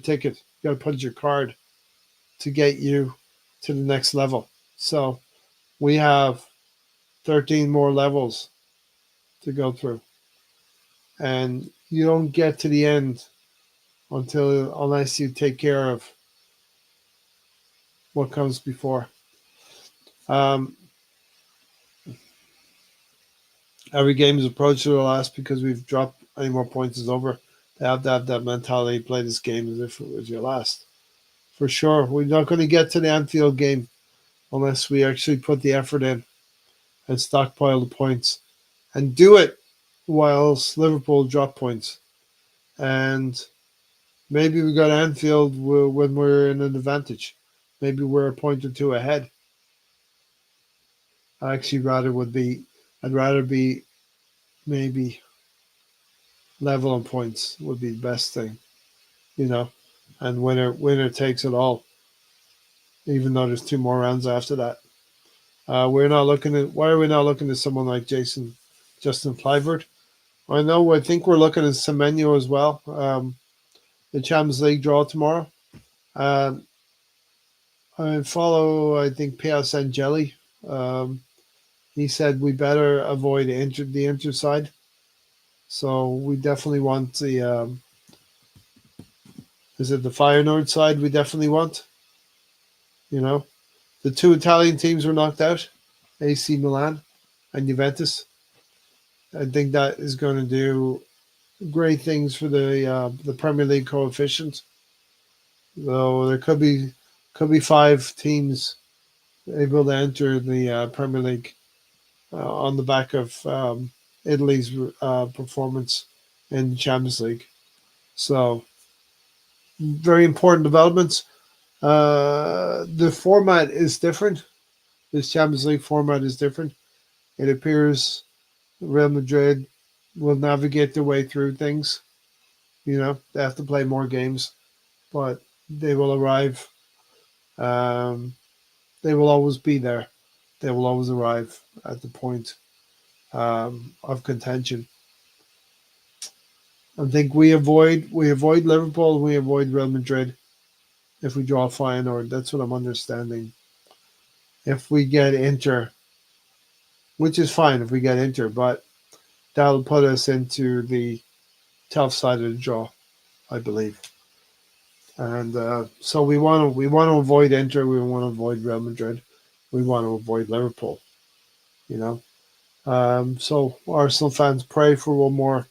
ticket. You got to punch your card to get you to the next level. So we have 13 more levels to go through, and you don't get to the end unless you take care of what comes before. Um, every game is approached to the last because we've dropped any more points is over. They have to have that mentality, play this game as if it was your last. For sure, we're not going to get to the Anfield game unless we actually put the effort in and stockpile the points and do it whilst Liverpool drop points. And maybe we got Anfield when we're in an advantage. Maybe we're a point or two ahead. I actually I'd rather be maybe level on points would be the best thing, you know. And winner takes it all. Even though there's two more rounds after that. We're not looking at why are we not looking at someone like Justin Clivert? I think we're looking at Semenyo as well. The Champions League draw tomorrow. Um, I follow I think PSN Jelly. Um, he said we better avoid the inter side. So we definitely want the is it the Feyenoord side we definitely want? You know, the two Italian teams were knocked out, AC Milan and Juventus. I think that is going to do great things for the Premier League coefficient. Though there could be five teams able to enter the Premier League on the back of Italy's performance in the Champions League. So very important developments. The format is different. This Champions League format is different. It appears Real Madrid, will navigate their way through things. They have to play more games, but they will arrive. Um, they will always be there. They will always arrive at the point of contention. I think we avoid Liverpool, we avoid Real Madrid if we draw Feyenoord. That's what I'm understanding. If we get Inter, which is fine if we get Inter, but that'll put us into the tough side of the draw, I believe. And so we want to avoid Inter, we want to avoid Real Madrid, we want to avoid Liverpool. You know, so Arsenal fans, pray for one more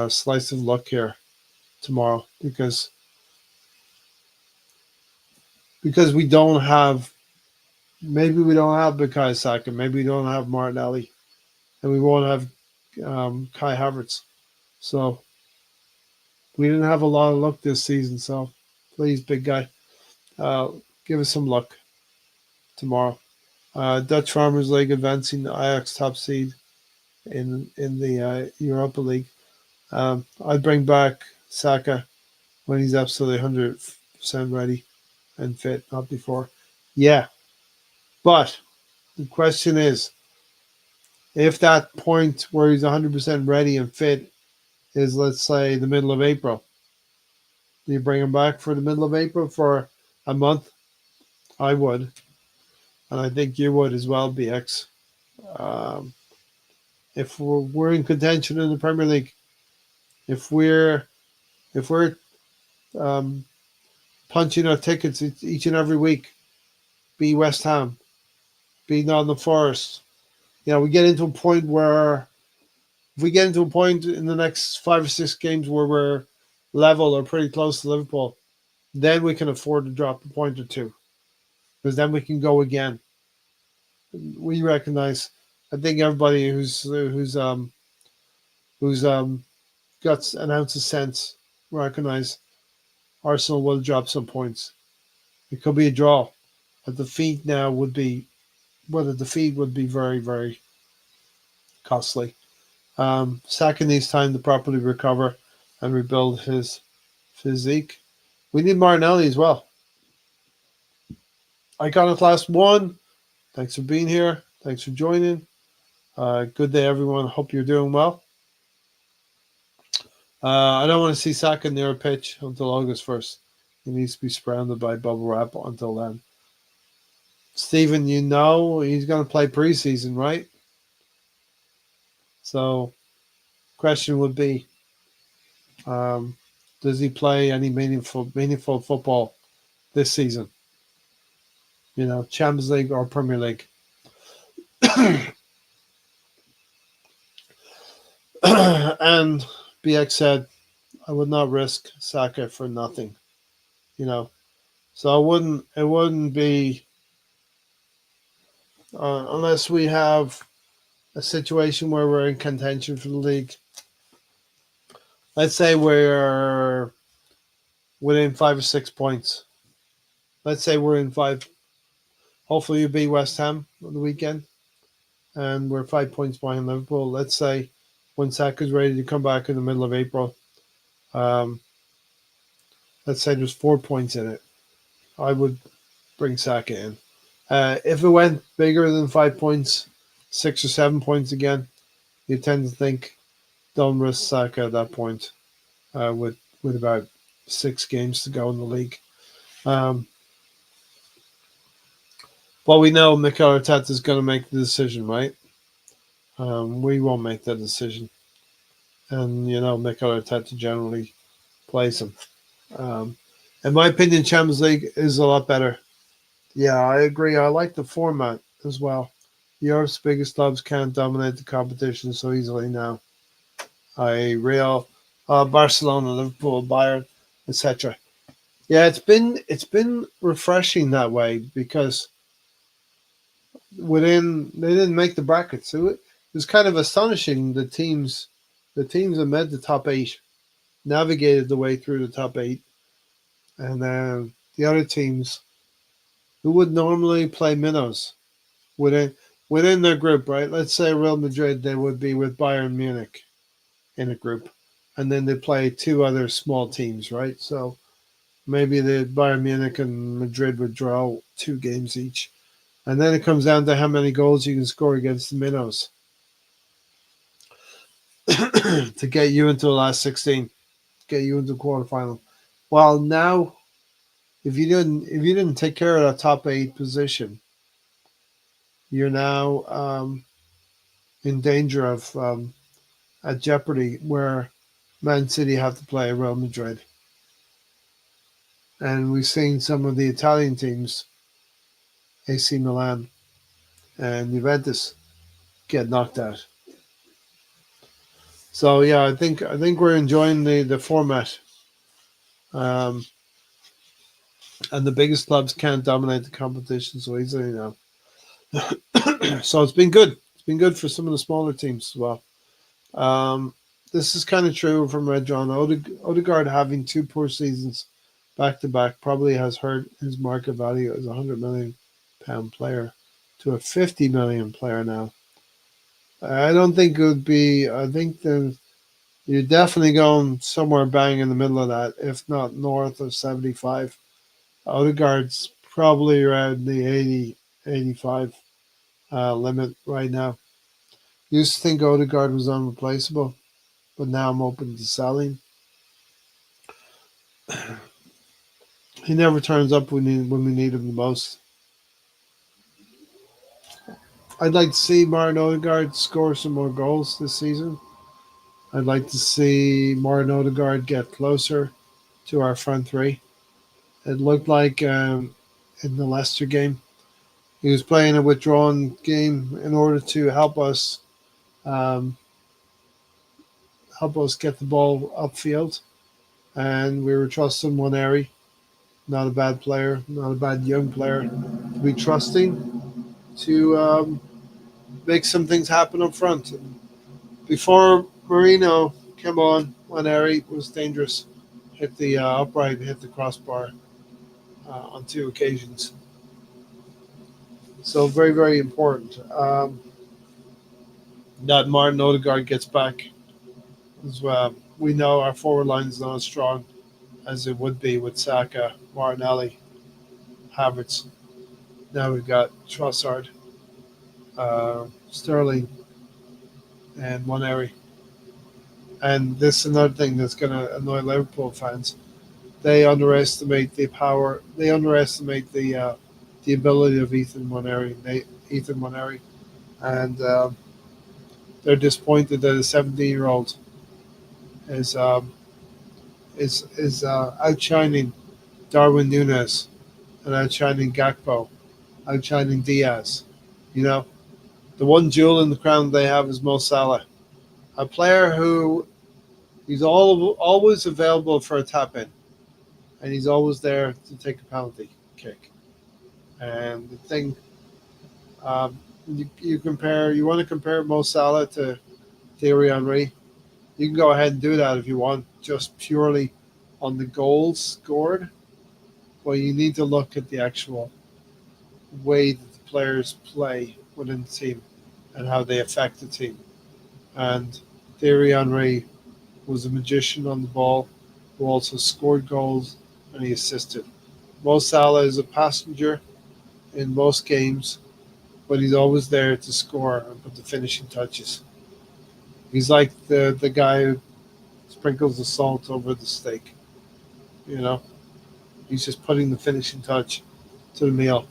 slice of luck here tomorrow because we don't have maybe we don't have Bukayo Saka, maybe we don't have Martinelli, and we won't have Kai Havertz. So we didn't have a lot of luck this season. So please, big guy, uh, give us some luck tomorrow. Dutch Farmers League advancing Ajax top seed in the Europa League. I'd bring back Saka when he's absolutely 100% ready and fit, not before. Yeah, but the question is, if that point where he's 100% ready and fit is, let's say, the middle of April, do you bring him back for the middle of April for a month? I would, and I think you would as well, BX. Um, if we're in contention in the Premier League, if we're um, punching our tickets each and every week, be West Ham, be Nottingham Forest. We get into a point where if we get into a point in the next 5 or 6 games where we're level or pretty close to Liverpool, then we can afford to drop a point or two because then we can go again. We recognize. I think everybody who's got an ounce of sense recognize Arsenal will drop some points. It could be a draw. A defeat now would be, well, a defeat would be very, very costly. Saka needs time to properly recover and rebuild his physique. We need Martinelli as well. Iconoclast 1, thanks for being here. Thanks for joining. Good day, everyone. Hope you're doing well. I don't want to see Saka near a pitch until August 1st. He needs to be surrounded by bubble wrap until then. Stephen, he's going to play preseason, right? So, question would be, does he play any meaningful football this season? Champions League or Premier League. And BX said, I would not risk Saka for nothing. So it wouldn't be unless we have a situation where we're in contention for the league. Let's say we're within 5 or 6 points. Let's say we're in 5. Hopefully you beat West Ham on the weekend. And we're 5 points behind Liverpool. Let's say when Saka's ready to come back in the middle of April, um, let's say there's 4 points in it. I would bring Saka in. If it went bigger than 5 points, 6 or 7 points again, you tend to think don't risk Saka at that point with about 6 games to go in the league. But we know Mikel Arteta is going to make the decision, right? We won't make that decision. And, Mikel Arteta generally plays him. In my opinion, Champions League is a lot better. Yeah, I agree. I like the format as well. Europe's biggest clubs can't dominate the competition so easily now. Real, Barcelona, Liverpool, Bayern, etc. Yeah, it's been refreshing that way because they didn't make the brackets. So it was kind of astonishing the teams that made the top 8 navigated the way through the top 8, and then the other teams who would normally play minnows within within their group, right? Let's say Real Madrid, they would be with Bayern Munich. in a group, and then they play two other small teams, right? So maybe the Bayern Munich and Madrid would draw 2 games each, and then it comes down to how many goals you can score against the minnows to get you into the last 16, get you into the quarterfinal. Well, now if you didn't take care of that top 8 position, you're now in danger of at jeopardy where Man City have to play Real Madrid, and we've seen some of the Italian teams, AC Milan and Juventus, get knocked out. So yeah, I think we're enjoying the format, um, and the biggest clubs can't dominate the competition so easily now. So it's been good. It's been good for some of the smaller teams as well. Um, this is kind of true from Red John. Odegaard having 2 poor seasons back to back probably has hurt his market value as a £100 million player to a 50 million player now. I don't think it would be. I think you're definitely going somewhere bang in the middle of that, if not north of 75. Odegaard's probably around the 80, 85 limit right now. Used to think Odegaard was unreplaceable, but now I'm open to selling. He never turns up when we need him the most. I'd like to see Martin Odegaard score some more goals this season. I'd like to see Martin Odegaard get closer to our front three. It looked like in the Leicester game, he was playing a withdrawn game in order to um, help us get the ball upfield, and we were trusting Waneri, not a bad player, not a bad young player, to be trusting to make some things happen up front. And before Marino came on, Waneri was dangerous, hit the upright, hit the crossbar on 2 occasions. So very, very important that Martin Odegaard gets back as well. We know our forward line is not as strong as it would be with Saka, Martinelli, Havertz. Now we've got Trossard, Sterling, and Moneri. And this is another thing that's going to annoy Liverpool fans. They underestimate the power. They underestimate the ability of Ethan Moneri, and they're disappointed that a 17-year-old is outshining Darwin Nunes and outshining Gakpo, outshining Diaz. You know, the one jewel in the crown they have is Mo Salah, a player who he's always available for a tap in, and he's always there to take a penalty kick. And the thing, you want to compare Mo Salah to Thierry Henry, you can go ahead and do that if you want, just purely on the goals scored. Well, you need to look at the actual way that the players play within the team and how they affect the team. And Thierry Henry was a magician on the ball who also scored goals and he assisted. Mo Salah is a passenger in most games, but he's always there to score and put the finishing touches. He's like the guy who sprinkles the salt over the steak. You know, he's just putting the finishing touch to the meal.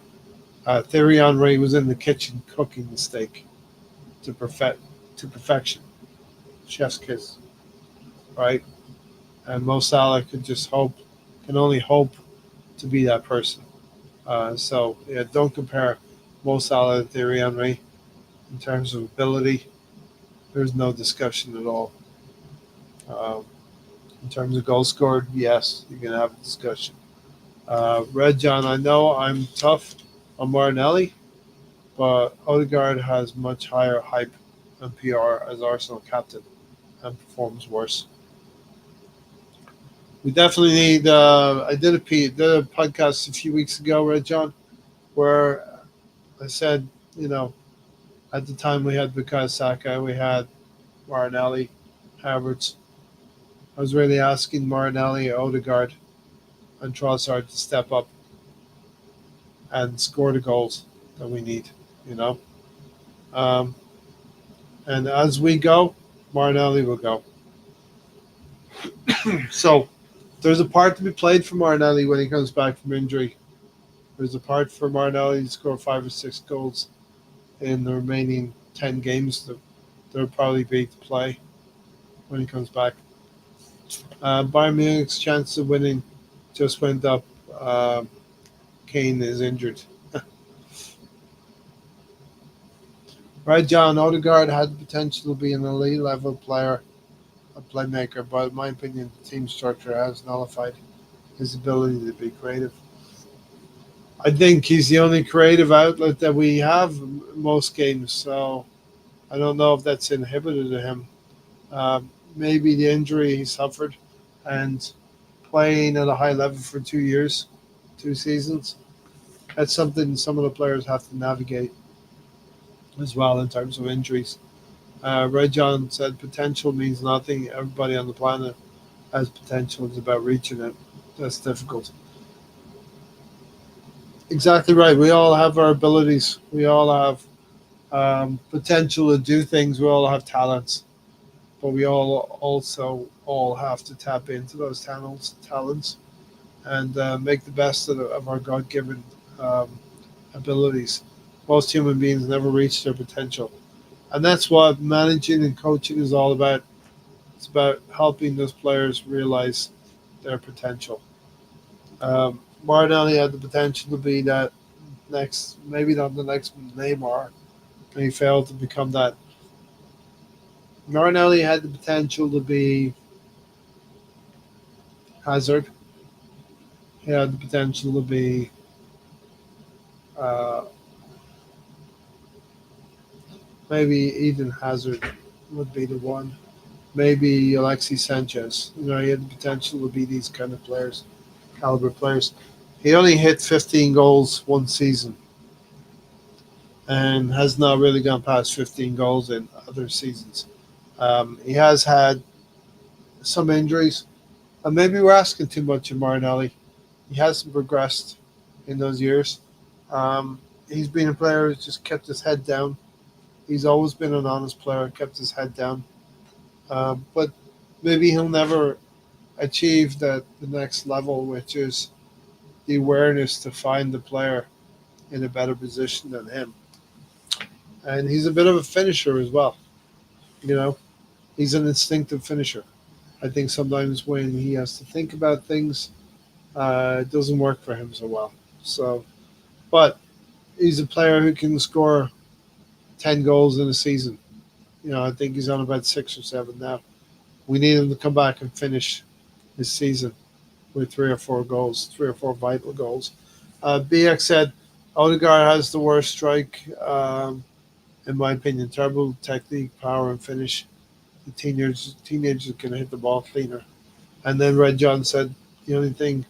Thierry Henry was in the kitchen cooking the steak to perfection, chef's kiss, right? And Mo Salah can only hope to be that person. So yeah, don't compare Mo Salah to Thierry Henry in terms of ability. There's no discussion at all. Um, in terms of goals scored, yes, you can have a discussion. Red John, I know I'm tough on Martinelli, but Odegaard has much higher hype and PR as Arsenal captain and performs worse. We definitely need. Did a podcast a few weeks ago, Red John, where I said, you know, at the time we had Bukayo Saka, we had Martinelli, Havertz. I was really asking Martinelli, Odegaard, and Trossard to step up and score the goals that we need, you know. Um, and as we go, Martinelli will go. So there's a part to be played for Martinelli when he comes back from injury. There's a part for Martinelli to score 5 or 6 goals in the remaining 10 games that there'll probably be to play when he comes back. Bayern Munich's chance of winning just went up. Uh, Kane is injured. Right, John Odegaard had the potential to be an elite level player, a playmaker, but in my opinion, the team structure has nullified his ability to be creative. I think he's the only creative outlet that we have in most games, so I don't know if that's inhibited him. Maybe the injury he suffered and playing at a high level for 2 years, 2 seasons. That's something some of the players have to navigate as well in terms of injuries. Red John said potential means nothing. Everybody on the planet has potential. It's about reaching it. That's difficult. Exactly right. We all have our abilities. We all have potential to do things. We all have talents, but we all also all have to tap into those talents, and make the best of our God-given um, abilities. Most human beings never reach their potential, and that's what managing and coaching is all about. It's about helping those players realize their potential. Martinelli had the potential to be that next, maybe not the next Neymar, and he failed to become that. Martinelli had the potential to be Hazard. He had the potential to be uh, maybe Eden Hazard would be the one. Maybe Alexis Sanchez. He had the potential to be these kind of players, caliber players. He only hit 15 goals one season and has not really gone past 15 goals in other seasons. He has had some injuries, and maybe we're asking too much of Martinelli. He hasn't progressed in those years. He's been a player who's just kept his head down. He's always been an honest player, kept his head down. But maybe he'll never achieve the next level, which is the awareness to find the player in a better position than him. And he's a bit of a finisher as well. You know, he's an instinctive finisher. I think sometimes when he has to think about things, it doesn't work for him so well. So, but he's a player who can score 10 goals in a season. I think he's on about 6 or 7 now. We need him to come back and finish his season with 3 or 4 goals, 3 or 4 vital goals. BX said Odegaard has the worst strike, in my opinion. Terrible technique, power, and finish. The teenagers can hit the ball cleaner. And then Red John said the only thing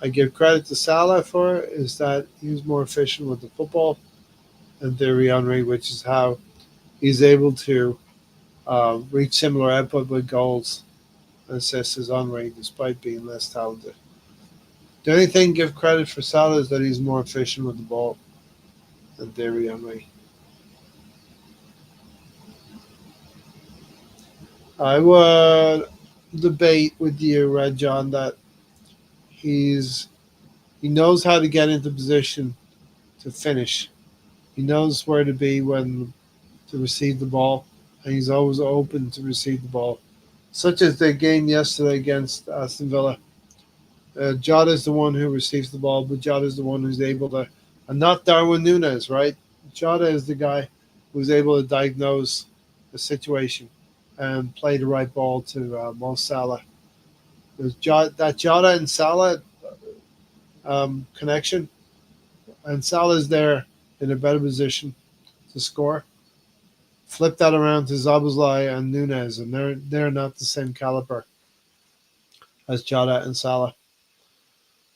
I give credit to Salah for is that he was more efficient with the football than Thierry Henry, which is how he's able to reach similar output with goals and assists as Henry, despite being less talented. The only thing give credit for Salah is that he's more efficient with the ball than Thierry Henry. I would debate with you, Red John, that he's he knows how to get into position to finish. He knows where to be when to receive the ball, and he's always open to receive the ball. Such as the game yesterday against Aston Villa. Jota is the one who receives the ball, but Jota is the one who's able to, and not Darwin Nunes, right? Jota is the guy who's able to diagnose the situation and play the right ball to Mo Salah. That Jota and Salah connection, and Salah's there in a better position to score. Flip that around to Zabuzlai and Nunes, and they're not the same caliber as Jota and Salah.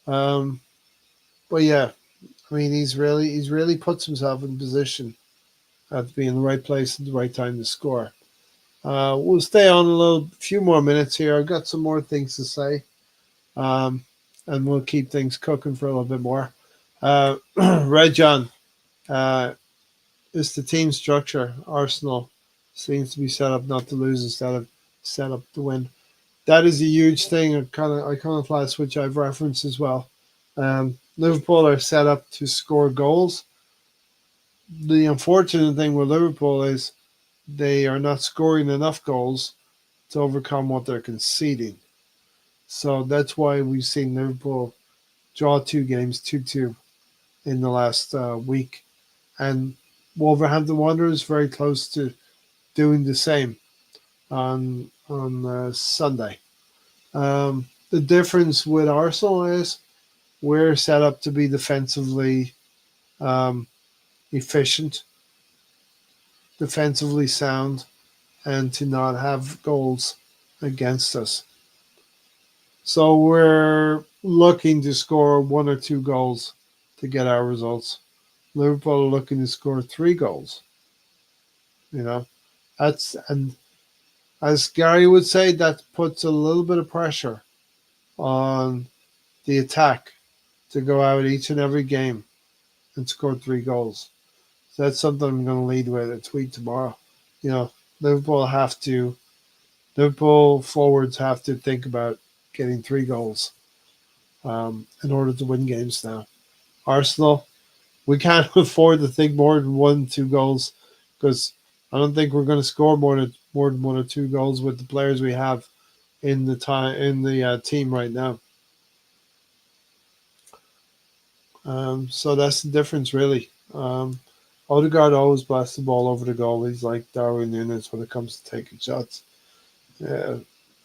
Um, but yeah, I mean he's really puts himself in position to be in the right place at the right time to score. We'll stay on a few more minutes here. I've got some more things to say, um, and we'll keep things cooking for a little bit more. Red John, uh, is the team structure. Arsenal seems to be set up not to lose instead of set up to win. That is a huge thing, a kind of iconoclast, which I've referenced as well. Liverpool are set up to score goals. The unfortunate thing with Liverpool is they are not scoring enough goals to overcome what they're conceding. So that's why we've seen Liverpool draw 2 games 2-2 in the last week. And Wolverhampton Wanderers very close to doing the same on Sunday. The difference with Arsenal is we're set up to be defensively um, efficient, defensively sound, and to not have goals against us. So we're looking to score 1 or 2 goals to get our results. Liverpool are looking to score 3 goals. You know, and as Gary would say, that puts a little bit of pressure on the attack to go out each and every game and score 3 goals. So that's something I'm going to lead with a tweet tomorrow. You know, Liverpool have to, Liverpool forwards have to think about getting 3 goals in order to win games now. Arsenal, we can't afford to think more than 1, 2 goals because I don't think we're going to score more than 1 or 2 goals with the players we have in the team right now. So that's the difference, really. Odegaard always blasts the ball over the goal. He's like Darwin Núñez when it comes to taking shots. Uh,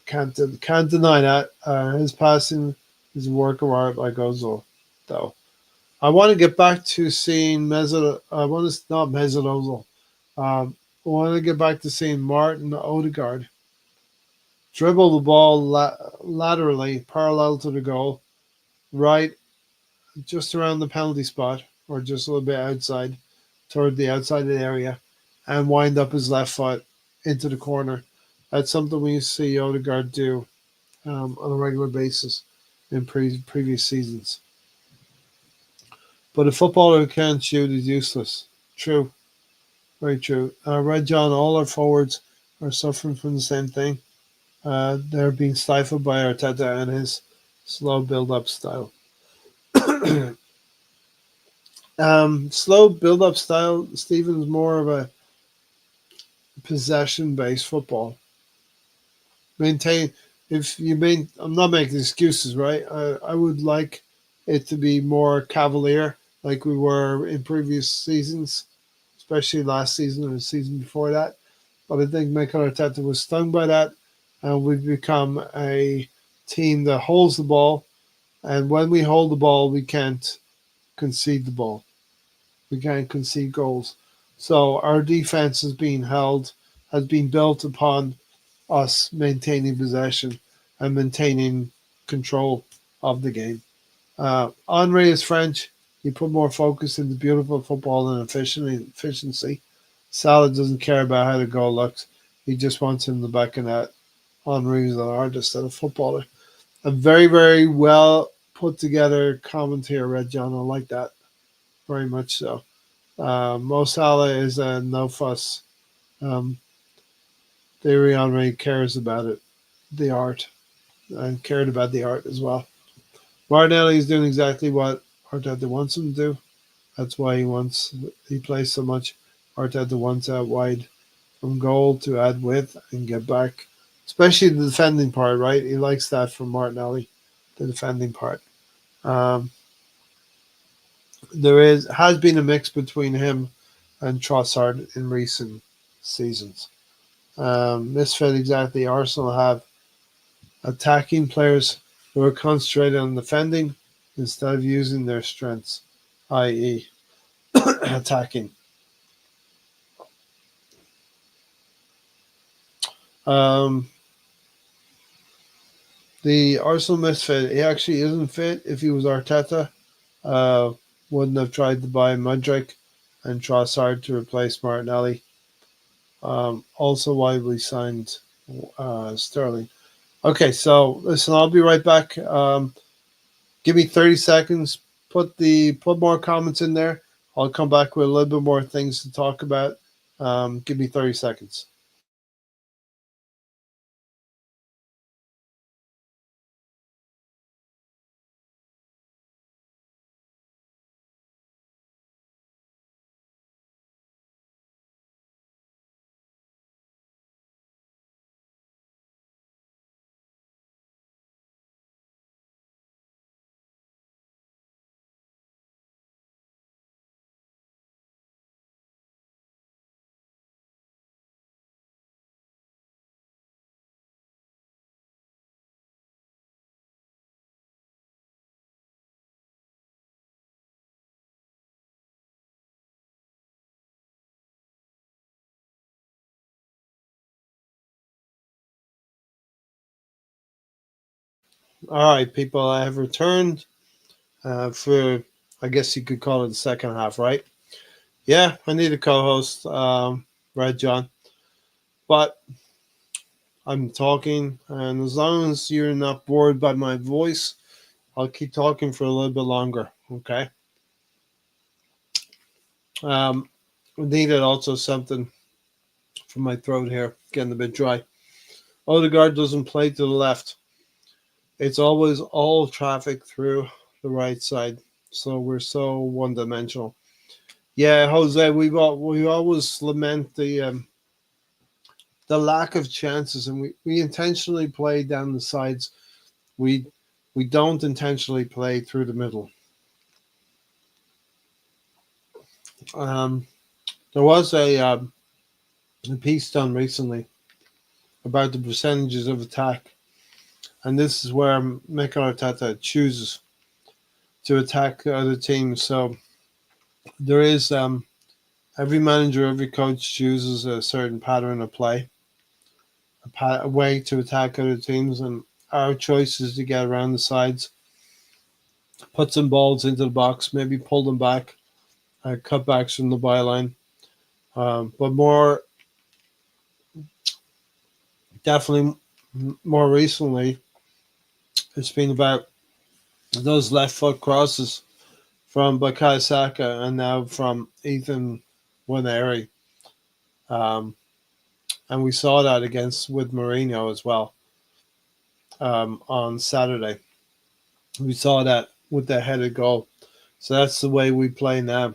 can't deny that. His passing is a work of art like Ozil, though. I want to get back to seeing Mesut. I want to not Mesut Ozil. I want to get back to seeing Martin Odegaard dribble the ball laterally, parallel to the goal, right just around the penalty spot, or just a little bit outside, toward the outside area, and wind up his left foot into the corner. That's something we see Odegaard do on a regular basis in previous seasons. But a footballer who can't shoot is useless. True, very true. Red John, all our forwards are suffering from the same thing. They're being stifled by Arteta and his slow build-up style. Slow build-up style. Stephen's more of a possession-based football. Maintain. If you main, I'm not making excuses, right? I would like it to be more cavalier, like we were in previous seasons, especially last season and the season before that. But I think Mikel Arteta was stung by that, and we've become a team that holds the ball. And when we hold the ball, we can't concede the ball. We can't concede goals. So our defense has been built upon us maintaining possession and maintaining control of the game. Henry is French. He put more focus into beautiful football and efficiency. Salah doesn't care about how the goal looks. He just wants him in the back of net. Henry is an artist and a footballer. A very, very well put together commentary, Red John. I like that very much so. Mo Salah is a no fuss. Um, Thierry Henry cares about it, the art, and cared about the art as well. Martinelli is doing exactly what Arteta wants him to do. That's why he plays so much. Arteta wants out wide from goal to add width and get back, especially the defending part. Right, he likes that from Martinelli, the defending part. Um, has been a mix between him and Trossard in recent seasons. Misfit exactly. Arsenal have attacking players who are concentrated on defending instead of using their strengths, i.e., attacking. Um, the Arsenal misfit, he actually isn't fit. If he was Arteta, uh, wouldn't have tried to buy Mudryk and Trossard to replace Martinelli. Also, why we signed Sterling. Okay, so listen, I'll be right back. Give me 30 seconds. Put more comments in there. I'll come back with a little bit more things to talk about. Give me 30 seconds. All right, people, I have returned for, I guess you could call it the second half, right? Yeah, I need a co-host, right, John? But I'm talking, and as long as you're not bored by my voice, I'll keep talking for a little bit longer. Okay. Um, Needed also something for my throat here, getting a bit dry. Odegaard doesn't play to the left. It's always all traffic through the right side, so we're so one-dimensional. Yeah, Jose, we always lament the lack of chances, and we intentionally play down the sides. We we don't intentionally play through the middle. Um, there was a piece done recently about the percentages of attack, and this is where Mikel Arteta chooses to attack other teams. So there is every manager, every coach chooses a certain pattern of play, a way to attack other teams, and our choice is to get around the sides, put some balls into the box, maybe pull them back, cutbacks from the byline. But definitely more recently, it's been about those left foot crosses from Bukayo Saka and now from Ethan Waneri. Um, and we saw that against with Mourinho as well on Saturday. We saw that with the headed goal. So that's the way we play now.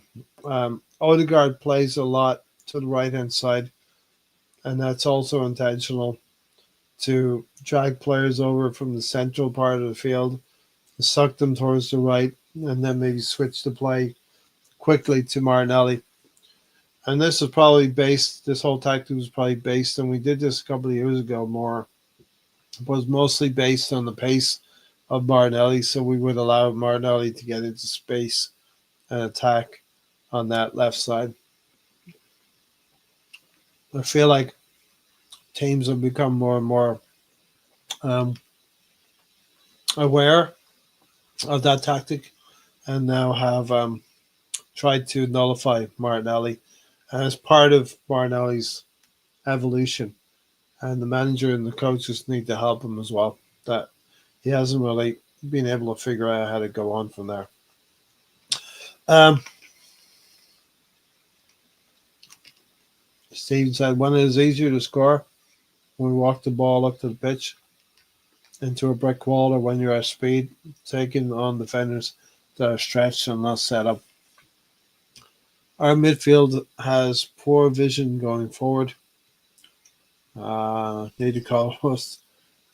Odegaard plays a lot to the right hand side, and that's also intentional to drag players over from the central part of the field, suck them towards the right, and then maybe switch the play quickly to Martinelli. And this is probably based, this whole tactic was probably based, and we did this a couple of years ago more, was mostly based on the pace of Martinelli. So we would allow Martinelli to get into space and attack on that left side. I feel like teams have become more and more um, aware of that tactic and now have tried to nullify Martinelli. And as part of Martinelli's evolution, and the manager and the coaches need to help him as well. That he hasn't really been able to figure out how to go on from there. Um, Steve said, when it is easier to score, when we walk the ball up to the pitch into a brick wall, or when you're at speed, taking on defenders that are stretched and not set up. Our midfield has poor vision going forward. Need to call us.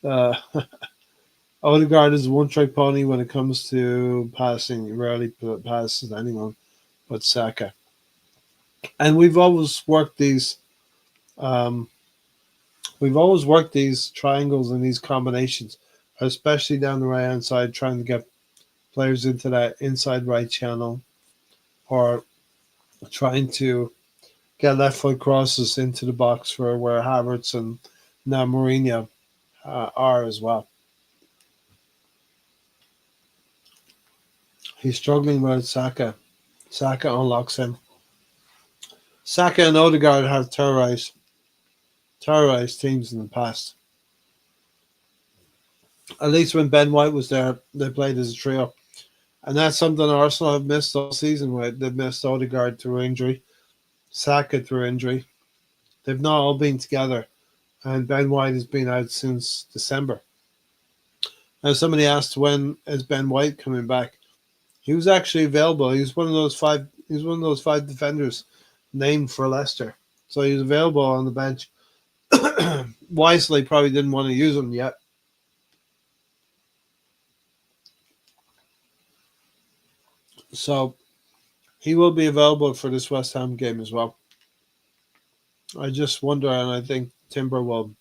Uh, Odegaard is a one-trick pony when it comes to passing. He rarely passes anyone but Saka. And um, we've always worked these triangles and these combinations, especially down the right hand side, trying to get players into that inside right channel, or trying to get left foot crosses into the box for where Havertz and now Mourinho are as well. He's struggling with Saka. Saka unlocks him. Saka and Odegaard have terrorized terrorized teams in the past. At least when Ben White was there, they played as a trio. And that's something Arsenal have missed all season. With they've missed Odegaard through injury, Saka through injury. They've not all been together, and Ben White has been out since December. Now, somebody asked when is Ben White coming back. He was actually available. He was one of those five. He was one of those five defenders named for Leicester, so he was available on the bench. Wisely, probably didn't want to use him yet. So he will be available for this West Ham game as well. I just wonder, and I think Timber will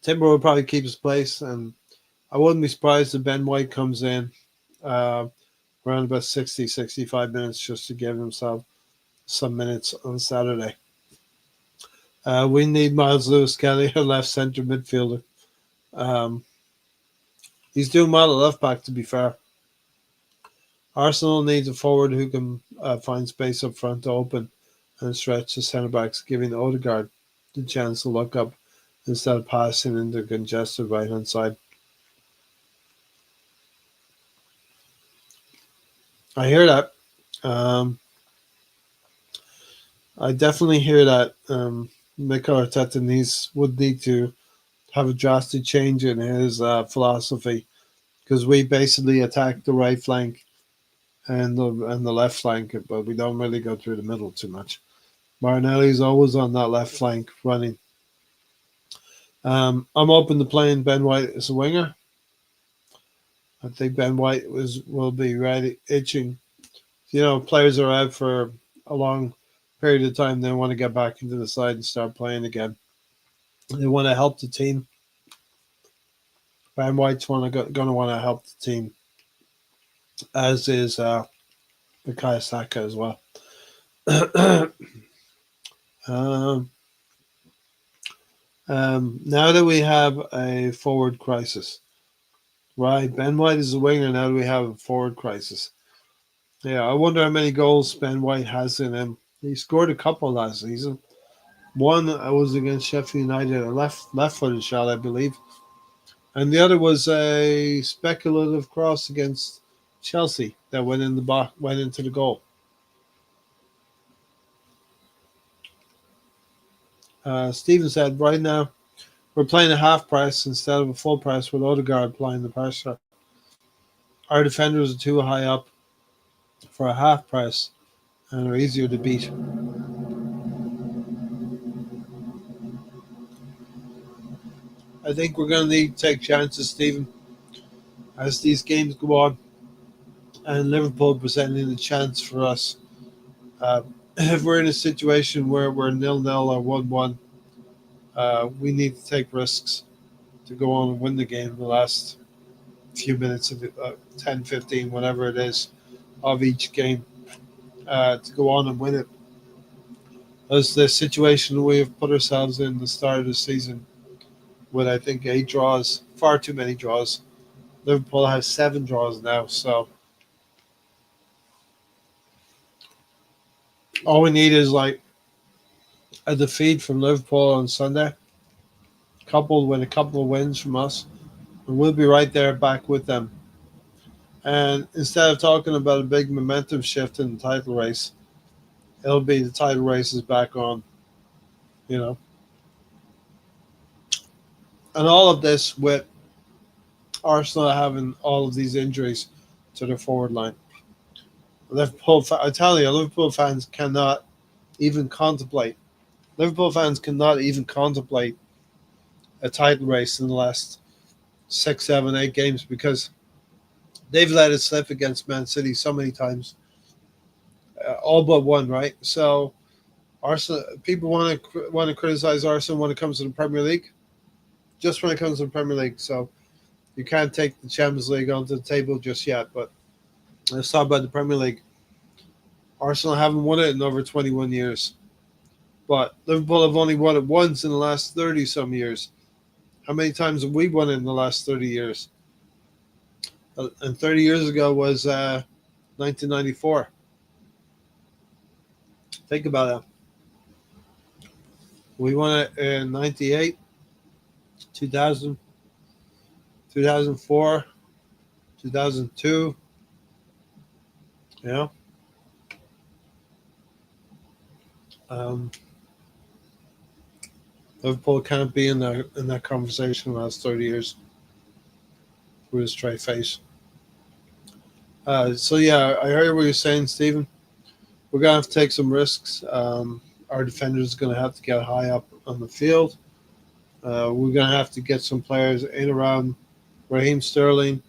probably keep his place, and I wouldn't be surprised if Ben White comes in uh, around about 60, 65 minutes just to give himself some minutes on Saturday. We need Miles Lewis Kelly, a left centre midfielder. Um, he's doing well at left back, to be fair. Arsenal needs a forward who can find space up front to open and stretch the centre backs, giving Odegaard the chance to look up instead of passing into congested right hand side. I hear that. Um, I definitely hear that. Mikel Arteta would need to have a drastic change in his philosophy because we basically attack the right flank and the left flank, but we don't really go through the middle too much. Martinelli's always on that left flank running. I'm open to playing Ben White as a winger. I think Ben White will be ready, itching. Players are out for a long period of time. They want to get back into the side and start playing again. They want to help the team. Ben White's going to want to help the team, as is Bukayo Saka as well. um, now that we have a forward crisis, right? Ben White is a winger. Now that we have a forward crisis, yeah, I wonder how many goals Ben White has in him. He scored a couple last season. One was against Sheffield United, a left-footed shot, I believe, and the other was a speculative cross against Chelsea that went into the goal. Steven said, right now we're playing a half price instead of a full price with Odegaard applying the pressure. Our defenders are too high up for a half price and are easier to beat. I think we're going to need to take chances, Stephen, as these games go on, and Liverpool presenting a chance for us. Uh, if we're in a situation where we're 0-0 or 1-1, we need to take risks to go on and win the game in the last few minutes of 10, 15, whatever it is, of each game, to go on and win it. As the situation we have put ourselves in the start of the season, with I think 8 draws, far too many draws. Liverpool has 7 draws now, so all we need is like a defeat from Liverpool on Sunday, coupled with a couple of wins from us, and we'll be right there back with them. And instead of talking about a big momentum shift in the title race, it'll be the title race is back on, you know. And all of this with Arsenal having all of these injuries to their forward line. I tell you, Liverpool fans cannot even contemplate. Liverpool fans cannot even contemplate a title race in the last 6, 7, 8 games because they've let it slip against Man City so many times, all but one, right? So Arsenal people want to criticize Arsenal when it comes to the Premier League, just when it comes to the Premier League. So you can't take the Champions League onto the table just yet. But let's talk about the Premier League. Arsenal haven't won it in over 21 years, but Liverpool have only won it once in the last 30 some years. How many times have we won it in the last 30 years? And 30 years ago was 1994. Think about that. We won it in 98, 2000, 2004, 2002. You know, um, Liverpool can't be in that conversation the last 30 years with a straight face. So yeah, I heard what you're saying, Stephen. We're gonna have to take some risks. Our defenders are gonna have to get high up on the field. We're gonna have to get some players in around Raheem Sterling,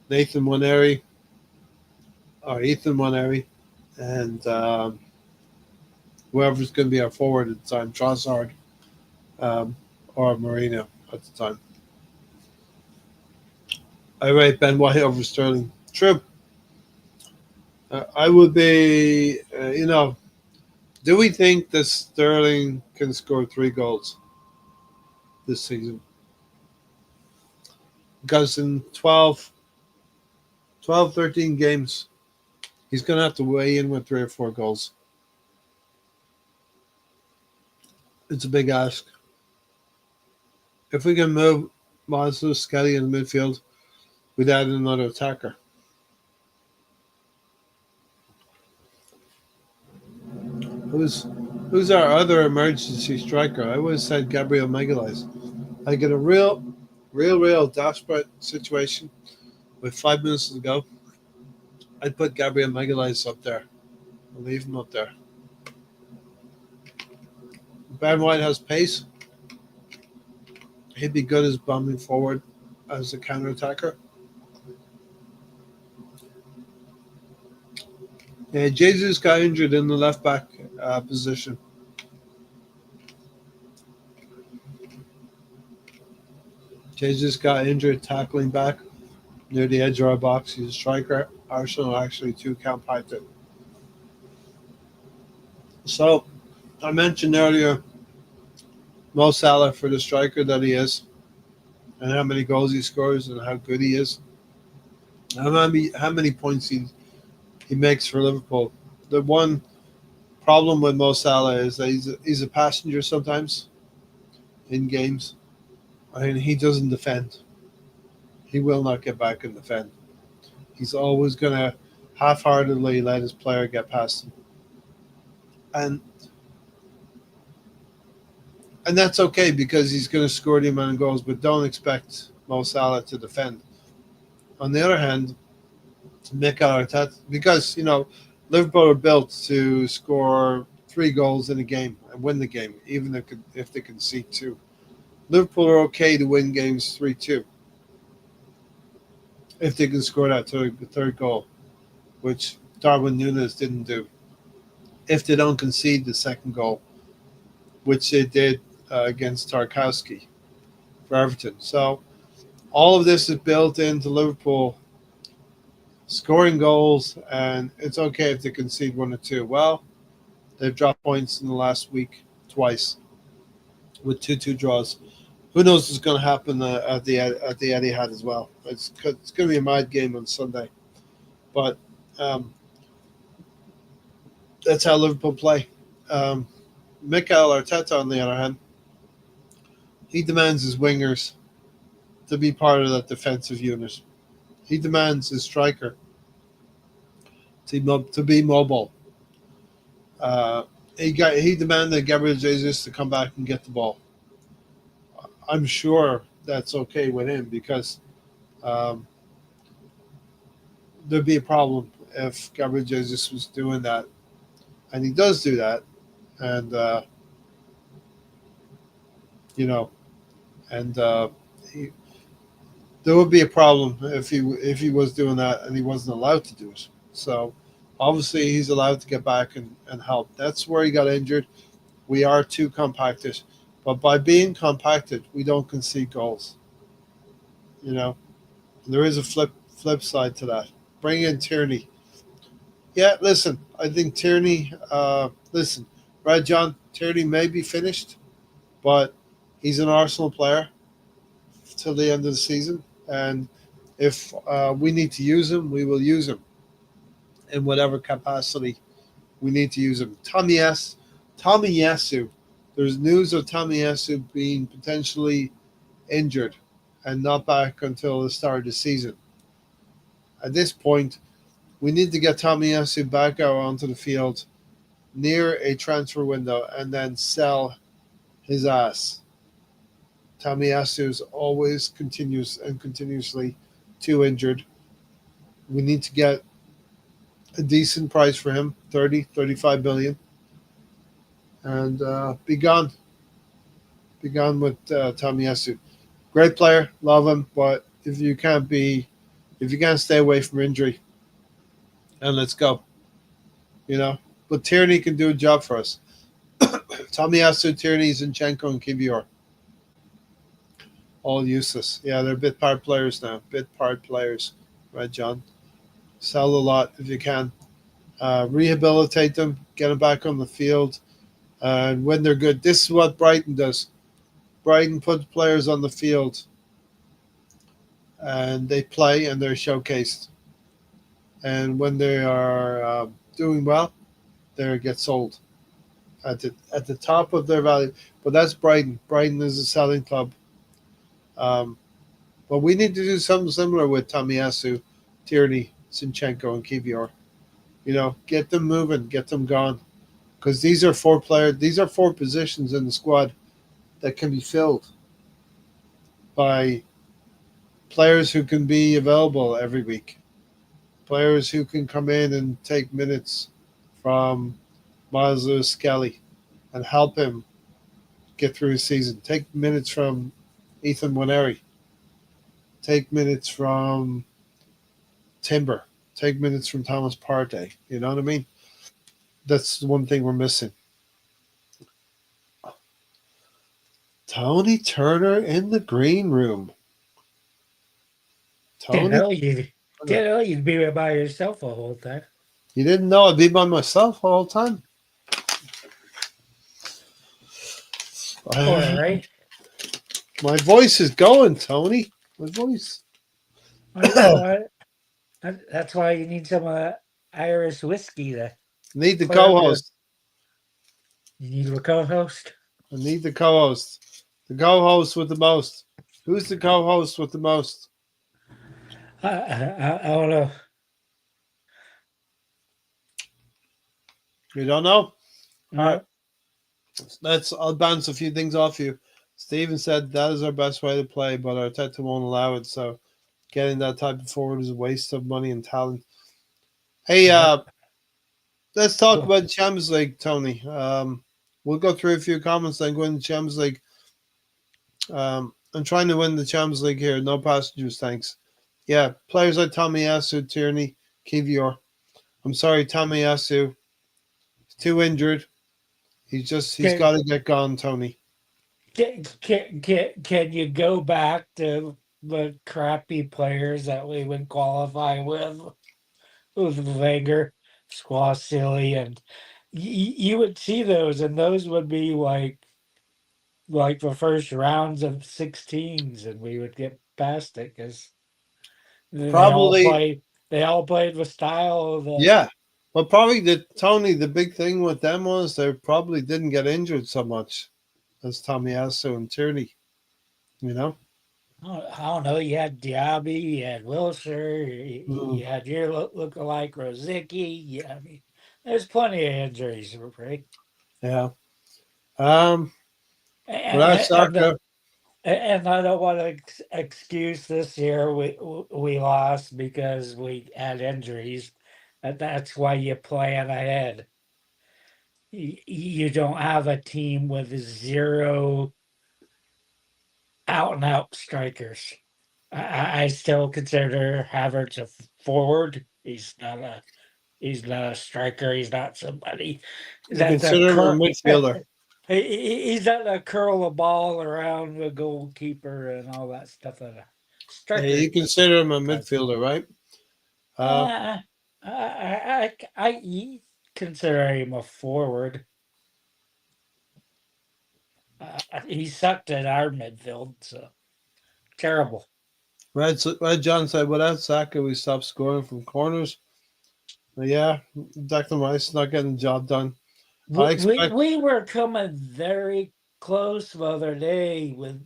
Nathan Waneri, or Ethan Waneri, and whoever's going to be our forward at the time, Trossard, um, or Marino at the time. I rate Ben White over Sterling. True. I would be, do we think that Sterling can score 3 goals this season? Because in 12, 13 games, he's going to have to weigh in with 3 or 4 goals. It's a big ask. If we can move Monster Skelly in the midfield, we'd add another attacker. Who's who's our other emergency striker? I would have said Gabriel Magalhaes. Like in a real desperate situation with 5 minutes to go, I'd put Gabriel Magalhaes up there. I'll leave him up there. Ben White has pace. He'd be good as bombing forward as a counter attacker. Yeah, Jesus got injured in the left back position. Jesus got injured tackling back near the edge of our box. He's a striker. Arsenal actually too compacted. So I mentioned earlier Mo Salah for the striker that he is, and how many goals he scores and how good he is. How many points he makes for Liverpool. The one problem with Mo Salah is that he's a passenger sometimes in games, and he doesn't defend. He will not get back and defend. He's always going to half-heartedly let his player get past him, and and that's okay because he's going to score the amount of goals. But don't expect Mo Salah to defend. On the other hand, Mikel Arteta, because Liverpool are built to score 3 goals in a game and win the game, even if they concede 2. Liverpool are okay to win games 3-2 if they can score that third goal, which Darwin Núñez didn't do. If they don't concede the second goal, which they did against Tarkowski for Everton. So all of this is built into Liverpool scoring goals, and it's okay if they concede 1 or 2. Well, they've dropped points in the last week twice with 2-2 draws. Who knows what's going to happen at the Etihad as well? It's going to be a mad game on Sunday, but that's how Liverpool play. Mikel Arteta, on the other hand, he demands his wingers to be part of that defensive unit. He demands his striker to be mobile. He demanded Gabriel Jesus to come back and get the ball. I'm sure that's okay with him because um, there'd be a problem if Gabriel Jesus was doing that, and he does do that, and you know, and there would be a problem if he was doing that and he wasn't allowed to do it. So obviously he's allowed to get back and help. That's where he got injured. We are too compacted, but by being compacted, we don't concede goals. You know, and there is a flip side to that. Bring in Tierney. Yeah, listen, I think Tierney. Listen, right, John. Tierney may be finished, but he's an Arsenal player till the end of the season, and if we need to use him, we will use him in whatever capacity we need to use him. Tommy Yasu, There's news of Tomiyasu being potentially injured and not back until the start of the season. At this point, we need to get Tomiyasu back out onto the field near a transfer window and then sell his ass. Tomiyasu is always continuous and continuously too injured. We need to get a decent price for him, 30, 35 million, and be gone. Be gone with Tomiyasu. Great player, love him, but if you can't stay away from injury, and let's go, you know. But Tierney can do a job for us. Tomiyasu, Tierney, Zinchenko, and Kivior, all useless. Yeah, they're bit part players now. Bit part players, right, John? Sell a lot if you can. Rehabilitate them, get them back on the field, and when they're good, this is what Brighton does. Brighton puts players on the field, and they play, and they're showcased. And when they are doing well, they get sold at the top of their value. But that's Brighton. Brighton is a selling club. Um, but we need to do something similar with Tomiyasu, Tierney, Sinchenko, and Kivior. You know, get them moving, get them gone. Because these are four players. These are four positions in the squad that can be filled by players who can be available every week. Players who can come in and take minutes from Miles Lewis Skelly and help him get through his season. Take minutes from Ethan Waneri. Take minutes from Timber. Take minutes from Thomas Partey. You know what I mean? That's the one thing we're missing. Tony Turner in the green room. Didn't Tony know you Turner. didn't know you'd be by yourself the whole time. You didn't know I'd be by myself all the time. All right. My voice is going, Tony. My voice. That's why that's why you need some Irish whiskey to Need the clear up your. co-host. You need a co-host. I need the co-host. The co-host with the most. Who's the co-host with the most? I don't know. You don't know? All right. No. I'll bounce a few things off you. Steven said that is our best way to play, but Arteta won't allow it. So getting that type of forward is a waste of money and talent. Hey, Yep. let's talk Well, about the Champions League, Tony. We'll go through a few comments then go into the Champions League. I'm trying to win the Champions League here. No passengers, thanks. Yeah, players like Tomiyasu, Tierney, Kivior. I'm sorry, Tomiyasu. He's too injured. He's can, got to get gone, Tony. can you go back to the crappy players that we would qualify with Wenger, Squassilly, and you would see those, and those would be like the first rounds of 16s, and we would get past it because they all Probably, played. They all played the style of the. yeah. But probably the big thing with them was they probably didn't get injured so much as Tomiyasu and Tierney. You know. I don't know. You had Diaby, you had Wilshire, Mm, you had your look-alike Rosicky. Yeah, I mean, there's plenty of injuries, right? yeah. Um. Without And Saka, and I don't want to excuse this year. We lost because we had injuries, and that's why you plan ahead. You don't have a team with zero out and out strikers. I still consider Havertz a forward. He's not a striker. He's not somebody you that's a consider him a midfielder. he's not a curl a ball around the goalkeeper and all that stuff that a Yeah, striker you consider him a does. midfielder, right? Uh, Uh, I consider him a forward. He sucked at our midfield, so terrible. Red John said, without Saka, we stopped scoring from corners. But yeah, Declan Rice is not getting the job done. I expect We were coming very close the other day with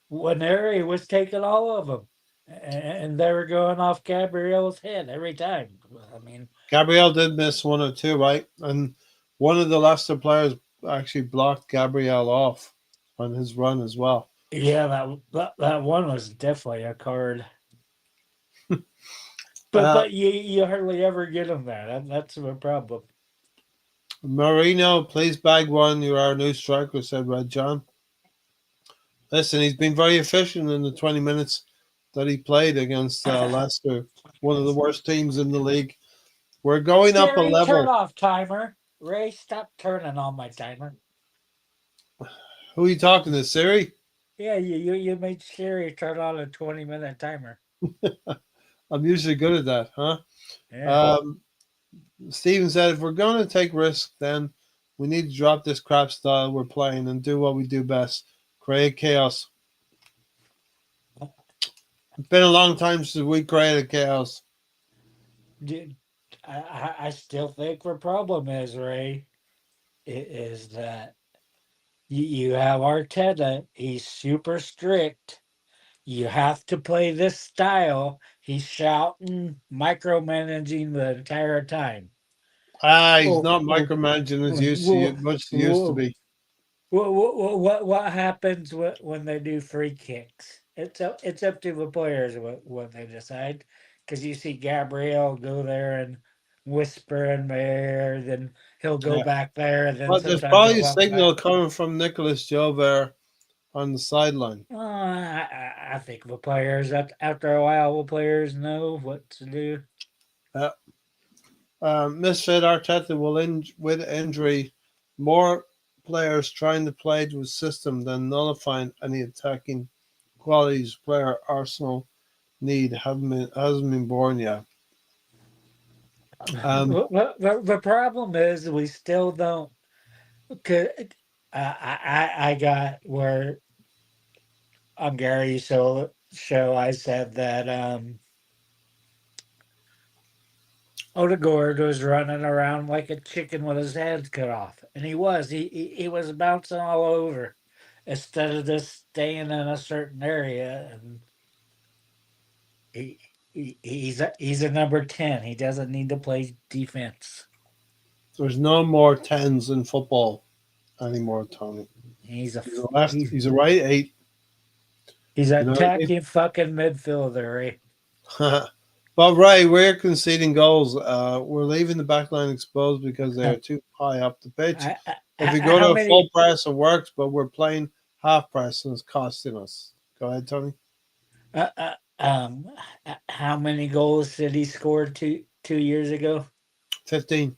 when Harry was taking all of them, and they were going off Gabrielle's head every time. I mean, Gabriel did miss one or two, right? And one of the Leicester players actually blocked Gabriel off on his run as well. yeah, that one was definitely a card. Uh, But you hardly ever get them there. That's the problem. Marino, please bag one. You're our new striker, said Red John. Listen, he's been very efficient in the 20 minutes that he played against Leicester, one of the worst teams in the league. We're going up a Siri, turn level. off timer. Ray, stop turning on my timer. Who are you talking to, Siri? Yeah, you made Siri turn on a 20-minute timer. I'm usually good at that, huh? Yeah. Um, Steven said, if we're going to take risks, then we need to drop this crap style we're playing and do what we do best, create chaos. It's been a long time since we created chaos. Dude, I still think the problem is, Ray, is that you have Arteta. He's super strict. You have to play this style. He's shouting, micromanaging the entire time. He's Well, not well, micromanaging as used to well, much as he used to well, be. what happens when they do free kicks? It's up to the players what they decide. Because you see Gabriel go there and whisper in my ear, then he'll go Yeah. back there, and then But there's sometimes he'll probably a come back. signal coming from Nicholas Jover on the sideline. I think the players after a while, the players know what to do. Uh, Misfit Arteta will, with injury, more players trying to play to his system than nullifying any attacking qualities player Arsenal need hasn't been born yet. Um, The problem is we still don't. Cause I got where on Gary's show I said that Odegaard was running around like a chicken with his head cut off, and he was bouncing all over instead of just staying in a certain area. And he, he's a number 10. He doesn't need to play defense. there's no more tens in football anymore, Tony. He's a He's a left. he's He's a right eight. he's a You know what I attacking fucking midfielder. Eh? mean? But Ray, we're conceding goals. We're leaving the back line exposed because they're too high up the pitch. If we go How to a full many press, it works, but we're playing half press and it's costing us. Go ahead, Tony. uh, uh, um how many goals did he score 2 years ago? 15.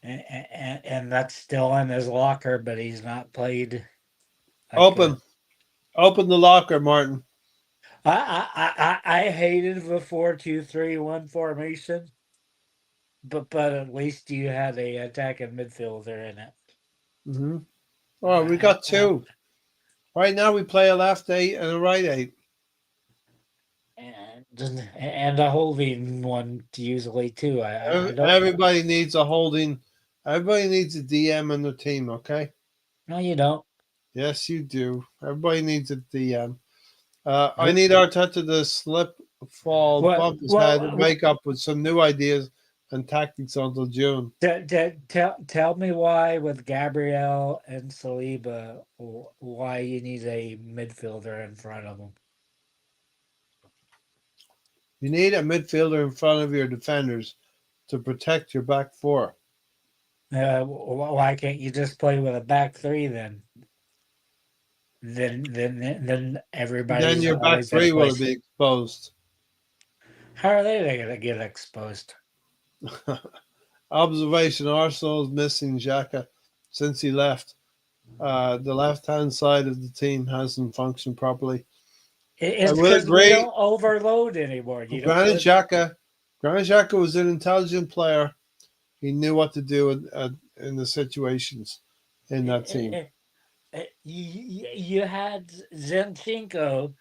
And that's still in his locker, but he's not played like a. Open. Open the locker, Martin. I hated the 4-2-3-1 formation, but at least you had a attacking midfielder in it. Mm-hmm. Oh, we I, got I, two. Right now, we play a left eight and a right eight. and a holding one usually too. I don't. Everybody needs a holding. Everybody needs a DM in their team, okay? No, you don't. Yes, you do. Everybody needs a DM. I Who? need Arteta to slip, fall, What? bump his head, and Well, wake up with some new ideas and tactics until June. tell me why with Gabriel and Saliba, why you need a midfielder in front of them. You need a midfielder in front of your defenders to protect your back four. Why can't you just play with a back three then? Then Then everybody's your back always going to three play. will be exposed. How are they going to get exposed? Observation: Arsenal is missing Xhaka since he left. The left-hand side of the team hasn't functioned properly. I It's will because we agree. don't overload anymore. You don't Granit put. Xhaka, Granit Xhaka was an intelligent player. He knew what to do in the situations in that team. You had Zinchenko.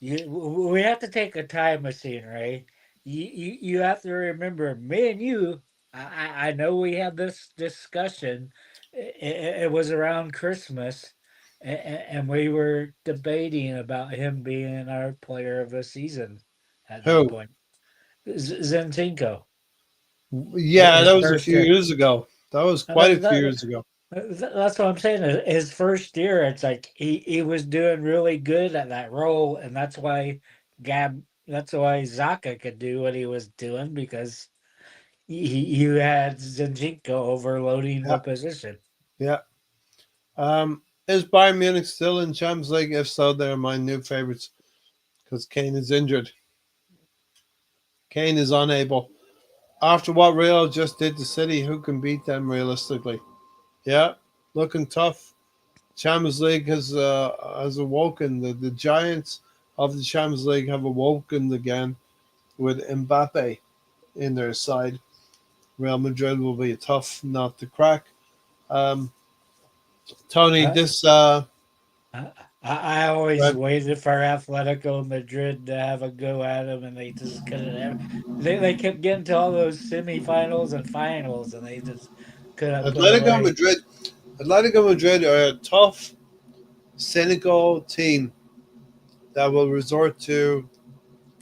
We have to take a time machine, right? You have to remember, me and you I know we had this discussion. It was around Christmas, and we were debating about him being our player of the season at that Who? point. Zinchenko, Yeah, his that was a first few year. years ago. That was quite a That, few that, years ago. that's what I'm saying. His first year, it's like he was doing really good at that role, and that's why That's why Zaka could do what he was doing because you had Zinchenko overloading Yeah, the position. yeah. Is Bayern Munich still in Champions League? If so, they're my new favourites because Kane is injured. Kane is unable. After what Real just did to City, who can beat them realistically? Yeah, looking tough. Champions League has awoken. The giants of the Champions League have awoken again with Mbappe in their side. Real Madrid will be a tough nut to crack. Um, Tony, I, this I, I always Red waited for Atletico Madrid to have a go at him, and they just couldn't have. They kept getting to all those semifinals and finals, and they just couldn't put Atletico away. Madrid, Atletico Madrid are a tough, cynical team that will resort to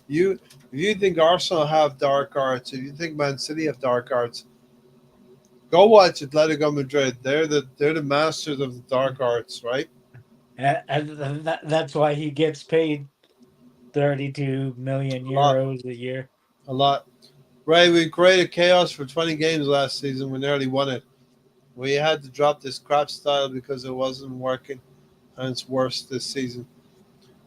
you. If you think Arsenal have dark arts, if you think Man City have dark arts, go watch Atletico Madrid. They're the masters of the dark arts, right? And that's why he gets paid 32 million A lot, euros a year. a lot. Ray, we created chaos for 20 games last season. We nearly won it. We had to drop this crap style because it wasn't working, and it's worse this season.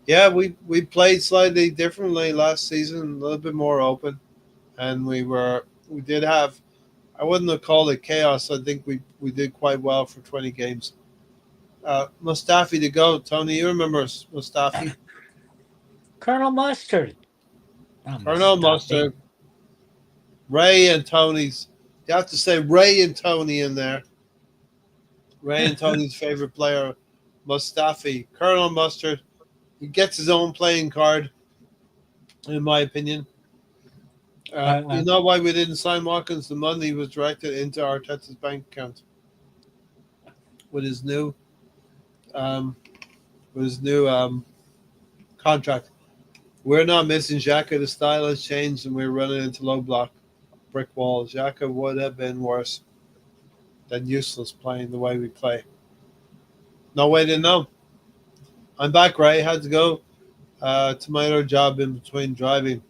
Yeah, we played slightly differently last season, a little bit more open, and we did have. I wouldn't have called it chaos. I think we did quite well for 20 games. Mustafi to go. Tony, you remember Mustafi? Colonel Mustard. Not Colonel Mustafi. Mustard, Ray and Tony's. You have to say Ray and Tony in there. Ray and Tony's favorite player, Mustafi. Colonel Mustard. He gets his own playing card, in my opinion. You I, know why we didn't sign Watkins? The money was directed into Arteta's bank account with his new um, contract. We're not missing Xhaka. The style has changed, and we're running into low block brick walls. Xhaka would have been worse than useless playing the way we play. No way to know. I'm back, Ray. Had to go to my other job in between driving.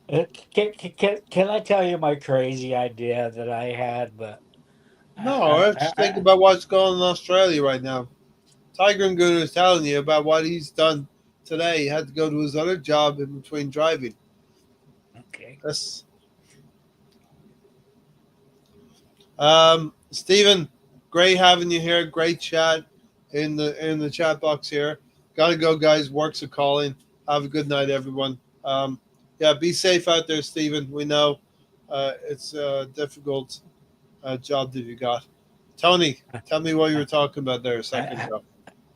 can I tell you my crazy idea that I had? But No, let's think I about what's going on in Australia right now. Tiger and Gunnar is telling you about what he's done today. He had to go to his other job in between driving. okay. That's Stephen, great having you here. Great chat in the chat box here. Gotta go, guys. Works are calling. Have a good night, everyone. Yeah, be safe out there, Stephen. We know it's a difficult job that you got. Tony, tell me what you were talking about there a second I ago.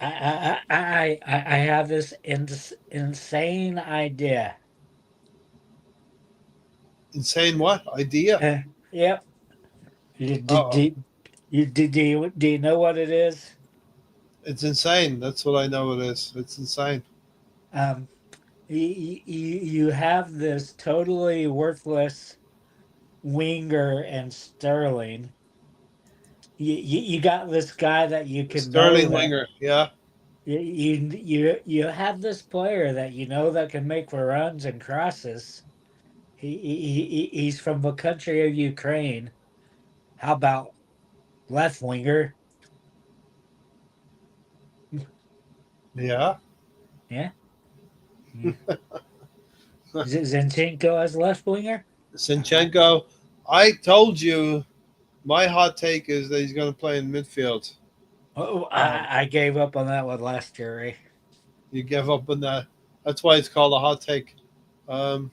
I have this insane idea. Insane what idea? Yep. You, Oh, do you know what it is? it's insane. That's what I know it is. It's insane. Um, you have this totally worthless Winger and Sterling. You got this guy that you can know Sterling that winger, yeah, you have this player that you know that can make for runs and crosses. He's from the country of Ukraine. How about left winger? yeah. Yeah, yeah. Zinchenko as left winger. Sinchenko. I told you my hot take is that he's going to play in midfield. Um, I gave up on that one last year. Eh? you give up on that. That's why it's called a hot take. Um,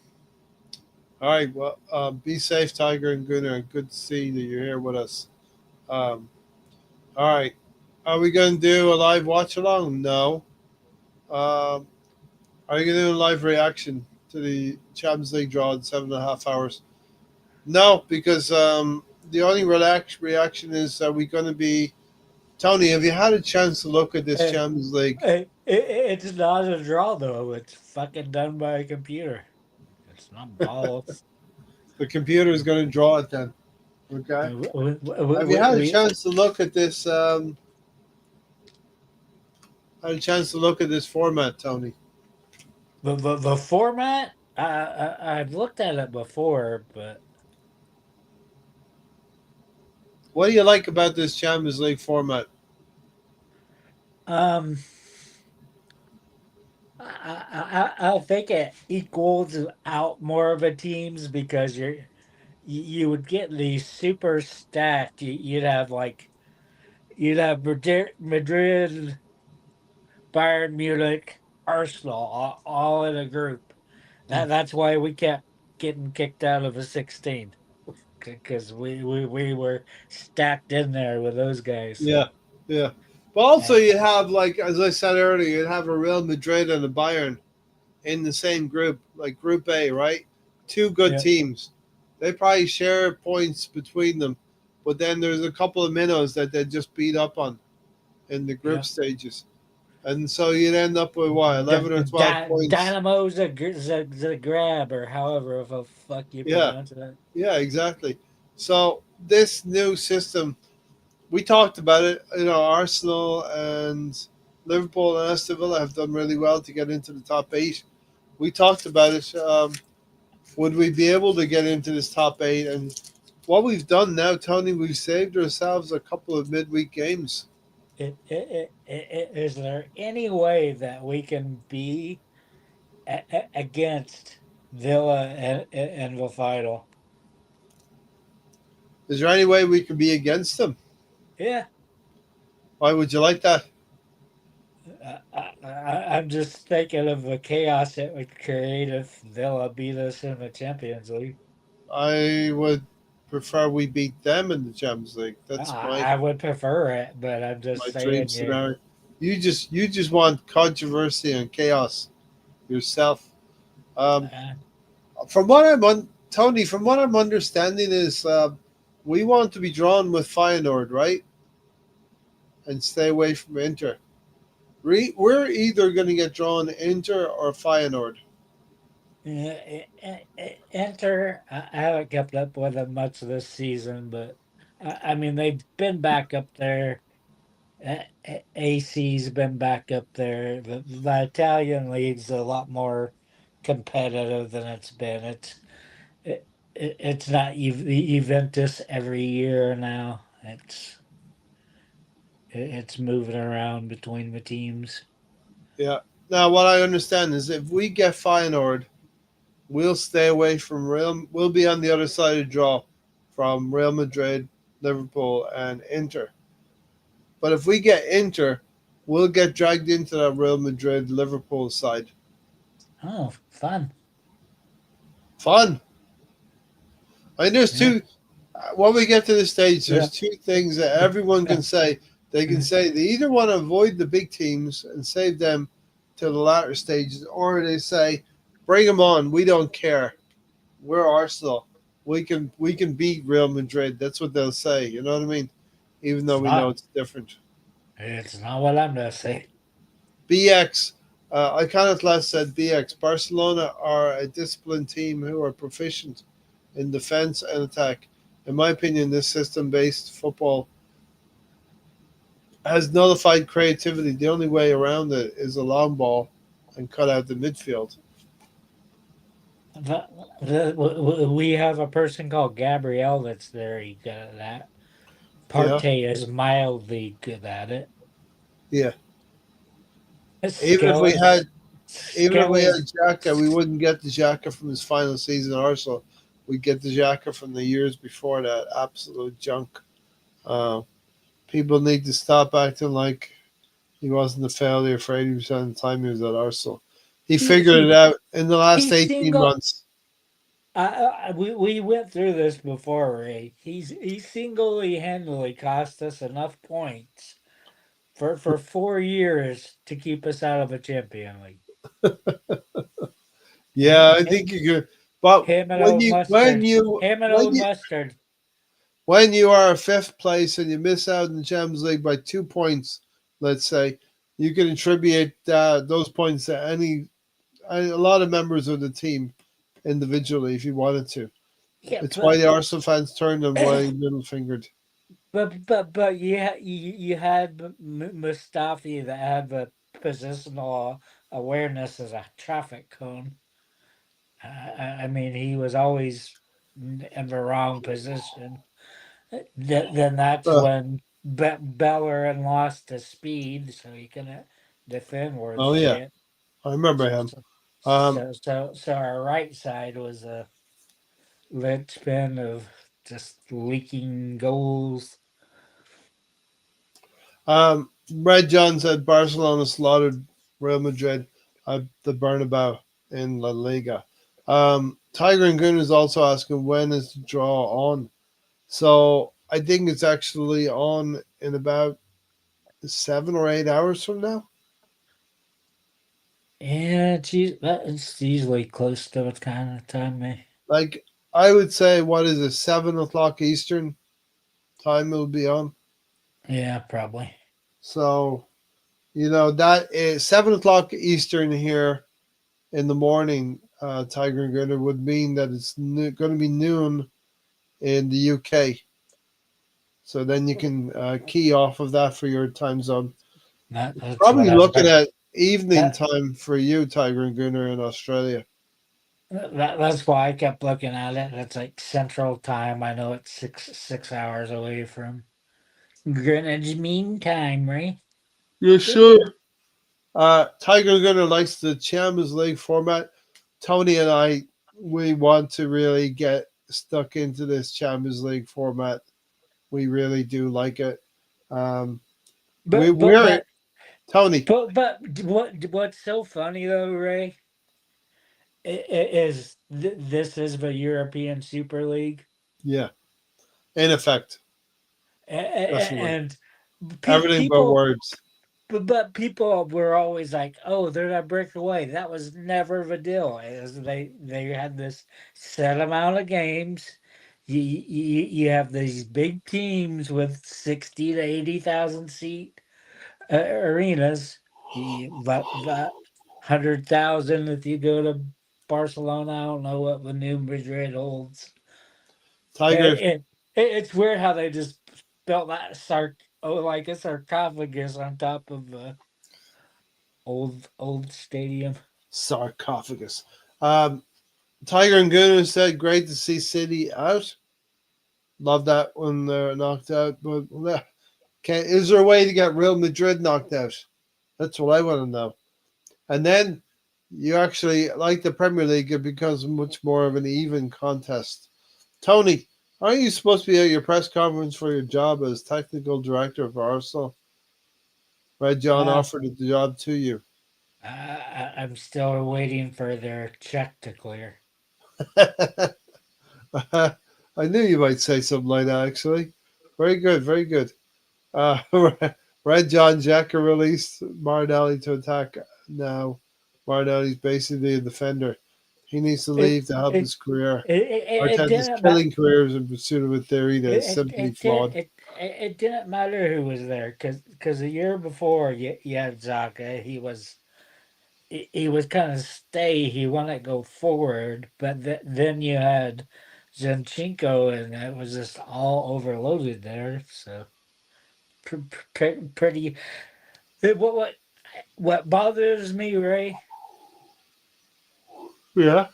all right. Well, be safe, Tiger and Gunnar. Good to see that you're here with us. Um, all right. Are we going to do a live watch along? No. Um, are you going to do a live reaction to the Champions League draw in 7.5 hours? No, because the only reaction is, are we going to be. Tony, have you had a chance to look at this Eh, Champions League? it's not a draw though. It's fucking done by a computer. It's not balls. The computer is going to draw it then. Okay. Have you had a We chance to look at this? Had a chance to look at this format, Tony? the format. I've looked at it before, but What do you like about this Champions League format? um, I think it equals out more of a teams because you would get these super stacked. You'd have like you'd have Madrid, Bayern Munich, Arsenal, all in a group. That's why we kept getting kicked out of the 16 because we were stacked in there with those guys. Yeah, yeah. But also, And, you have, like as I said earlier, you'd have a Real Madrid and a Bayern in the same group, like Group A, right? Two good yeah, teams. They probably share points between them, but then there's a couple of minnows that they just beat up on in the group yeah. stages, and so you'd end up with what, 11 or 12 points. Dynamo Zagreb or however the fuck you Yeah, pronounce it. yeah, exactly. So this new system, we talked about it. You know, Arsenal and Liverpool and Aston Villa have done really well to get into the top eight. We talked about it. Would we be able to get into this top eight? And what we've done now, Tony, we've saved ourselves a couple of midweek games. Is there any way that we can be against Villa and the final? Is there any way we could be against them? Yeah, Why would you like that? I'm just thinking of the chaos it would create if Villa beat us in the Champions League. I would prefer we beat them in the Champions League. That's I would prefer it, but I'm my just dream saying scenario. You just want controversy and chaos yourself. Um, uh, from what Tony, from what I'm understanding is, we want to be drawn with Feyenoord, right, and stay away from Inter. We're either going to get drawn Inter or Feyenoord. Enter. I haven't kept up with them much this season, but I mean they've been back up there. AC's been back up there. The Italian league's a lot more competitive than it's been. It's not Juventus every year now. It's moving around between the teams. Yeah. Now, what I understand is if we get Feyenoord, we'll stay away from Real. We'll be on the other side of draw from Real Madrid, Liverpool, and Inter. But if we get Inter, we'll get dragged into that Real Madrid Liverpool side. Oh, fun! Fun. I mean, there's Yeah, two. When we get to this stage, yeah. there's two things that everyone can say. They can say they either want to avoid the big teams and save them to the latter stages, or they say, "Bring them on. We don't care. We're Arsenal. We can beat Real Madrid." That's what they'll say. You know what I mean? Even though It's we know not. it's different. It's not what I'm gonna say. BX. I kind of last said BX. Barcelona are a disciplined team who are proficient in defense and attack. In my opinion, this system-based football has nullified creativity. The only way around it is a long ball and cut out the midfield. We have a person called Gabrielle that's very good at that. Yeah, Partey is mildly good at it. yeah. Even if we Skelly, had, even if we had Skelly's Xhaka, we wouldn't get the Xhaka from his final season at Arsenal. We'd get the Xhaka from the years before that. Absolute junk. Uh, People need to stop acting like he wasn't a failure for 80% of the time he was at Arsenal. He he figured it he out in the last he 18 single. months. We went through this before, Ray. He singly handedly cost us enough points for 4 years to keep us out of a champion league. Yeah, I think you could. But Him and old mustard. Him and when old you mustard. when you are fifth place and you miss out in the Champions League by 2 points, let's say, you can attribute those points to a lot of members of the team individually if you wanted to. Yeah, It's why the Arsenal fans turned and why he middle fingered. but you had Mustafi that had the positional awareness as a traffic cone. I mean, he was always in the wrong position. Then that's Uh, when Bellerin lost his speed, so he couldn't defend worth oh yeah, shit. I remember So him. so Um, so our right side was a linchpin of just leaking goals. Red John said Barcelona slaughtered Real Madrid at the Bernabeu in La Liga. Tiger and Goon is also asking when is the draw on. So I think it's actually on in about 7 or 8 hours from now. Yeah, it's usually close to the kind of time, me. Like I would say, what is it, 7 o'clock Eastern time? It'll be on. Yeah, probably. So that is 7 o'clock Eastern here in the morning. Tiger and Gunner would mean that it's going to be noon in the UK. So then you can key off of that for your time zone. That's Probably looking whatever. at evening That, time for you, Tiger and Gunner in Australia. that's why I kept looking at it. It's like Central Time. I know it's six hours away from Greenwich Mean Time, right? Yeah, sure. Tiger and Gunner likes the Champions League format. Tony and I, we want to really get stuck into this Champions League format. We really do like it. Um, we, But but we're but Tony. what's so funny though, Ray, is this is the European Super League, Yeah, in effect, definitely. and Everything but people. words. But people were always like, "Oh, they're not breaking away." That was never the deal. As they had this set amount of games. You have these big teams with 60 to 80,000 seat arenas. But 100,000 if you go to Barcelona. I don't know what the new Madrid holds. Tiger, It's weird how they just built that like a sarcophagus on top of the old stadium. sarcophagus. Um, Tiger and Gunner said, "Great to see City out. Love that when they're knocked out." But is there a way to get Real Madrid knocked out? That's what I want to know. And then you actually like the Premier League; it becomes much more of an even contest. Tony, aren't you supposed to be at your press conference for your job as technical director of Arsenal? Red John Uh, offered the job to you. I'm still waiting for their check to clear. I knew you might say something like that, actually. Very good, very good. Uh, Red John Jacker released Martinelli to attack now. Martinelli's basically a defender. He needs to It leave to help it his career. it Arteta is didn't matter. killing careers in pursuit of a theory that is simply flawed. It didn't matter who was there because the year before you had Zaka. He was kind of stay. He wanted to go forward, but then you had Zinchenko, and it was just all overloaded there. So pretty. What bothers me, Ray, Yeah,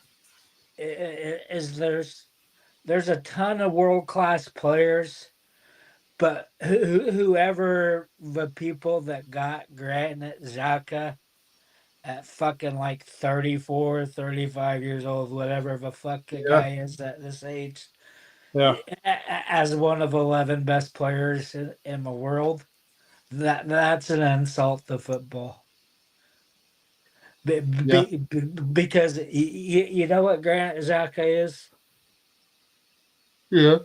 is there's a ton of world class players, but whoever the people that got Granit Xhaka at fucking like 34, 35 years old, whatever the fuck a yeah, guy is at this age, yeah, as one of 11 best players in the world, that's an insult to football. yeah, Because you know what Granit Xhaka is? yeah,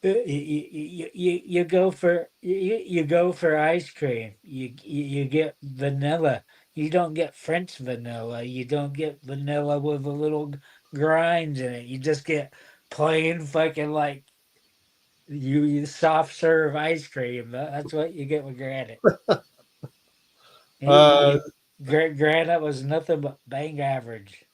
You go for you go for ice cream. You get vanilla. You don't get French vanilla. You don't get vanilla with a little grinds in it. You just get plain fucking like you soft serve ice cream. That's what you get with Granite. Uh, Granite was nothing but bang average.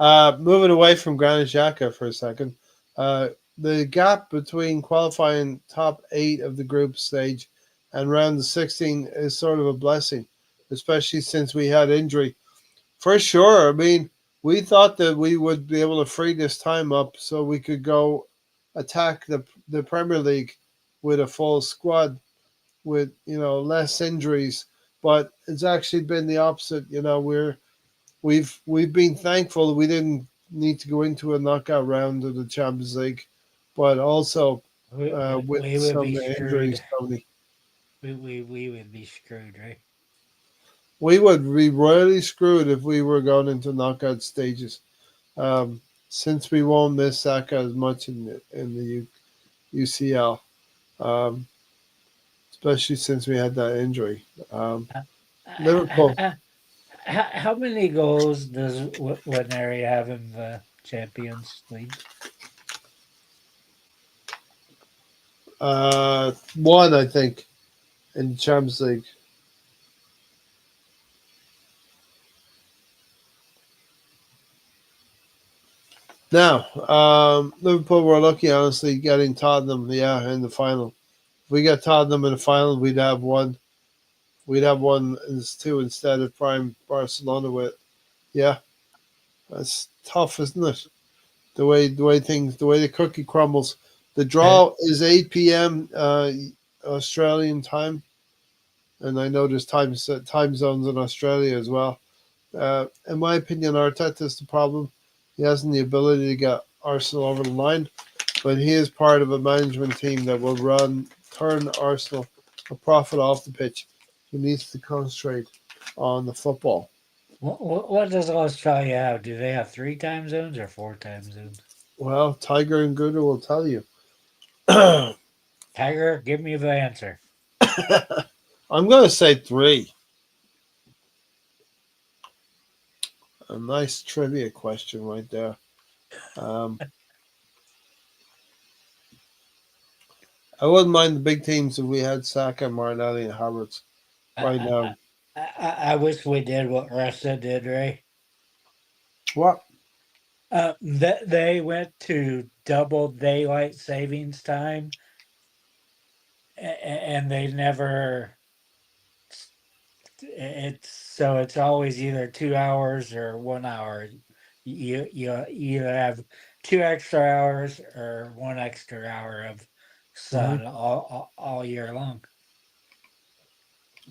Moving away from Granit Xhaka for a second, uh, the gap between qualifying top eight of the group stage and round of 16 is sort of a blessing, especially since we had injury. For sure, I mean, we thought that we would be able to free this time up so we could go attack the Premier League with a full squad with less injuries, but it's actually been the opposite. We've been thankful that we didn't need to go into a knockout round of the Champions League, but also with We would some be injuries, screwed. Tony, We would be screwed, right? we would be royally screwed if we were going into knockout stages. Um, since we won't miss Saka as much in the UCL, um, especially since we had that injury. Um, Liverpool, How many goals does Winary have in the Champions League? one I think in the Champions League. Now, Liverpool were lucky, honestly, getting Tottenham, yeah, in the final. If we get Tottenham in the final, we'd have one. We'd have one as two instead of prime Barcelona with. Yeah, that's tough, isn't it? The way the cookie crumbles. The Uh, draw is 8 p.m. Australian time, and I know there's time zones in Australia as well. In my opinion, Arteta's the problem. He hasn't the ability to get Arsenal over the line, but he is part of a management team that will turn Arsenal a profit off the pitch. He needs to concentrate on the football. what does Australia have? Do they have 3 time zones or 4 time zones? Well, Tiger and Gooder will tell you. I'm Tiger, give me the answer. going to say three. A nice trivia question right there. Um, I wouldn't mind the big teams if we had Saka, Martinelli, and Havertz right I, now. I wish we did what Russia did, Ray. What? That they went to double daylight savings time, and they never. It's always either 2 hours or 1 hour. You either have 2 extra hours or 1 extra hour of Hmm. sun all year long.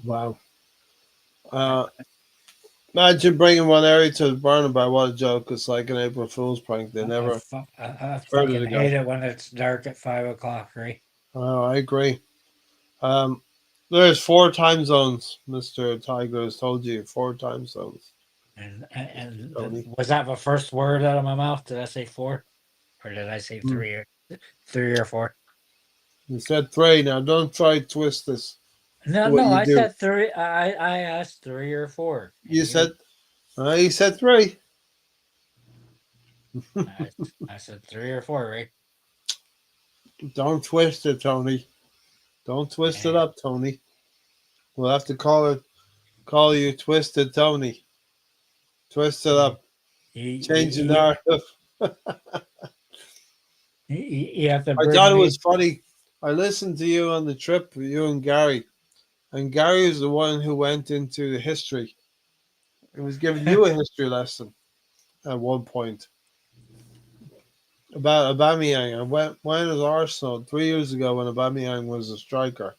Wow. Uh, Imagine bringing one area to the Barnaby. What a joke. It's like an April Fool's prank. They never I heard of fucking the guy. hate it when it's dark at 5 o'clock, right? Oh, I agree. Um, there's four time zones, Mr. Tiger has told you. Four time zones, Tony. Was that the first word out of my mouth? Did I say four, or did I say Hmm. three or four? You said three. Now, don't try to twist this No, the way no, you I do. said three. I asked 3 or 4, and You said, you said three. I, I said 3 or 4, right? Don't twist it, Tony. Don't twist it Yeah. up, Tony. We'll have to call you Twisted Tony. Twist it You, up. Change the you, narrative. you have to I bring thought it me. was funny. I listened to you on the trip, you and Gary is the one who went into the history. He was giving you a history lesson at one point about Aubameyang. And when was Arsenal 3 years ago when Aubameyang was a striker?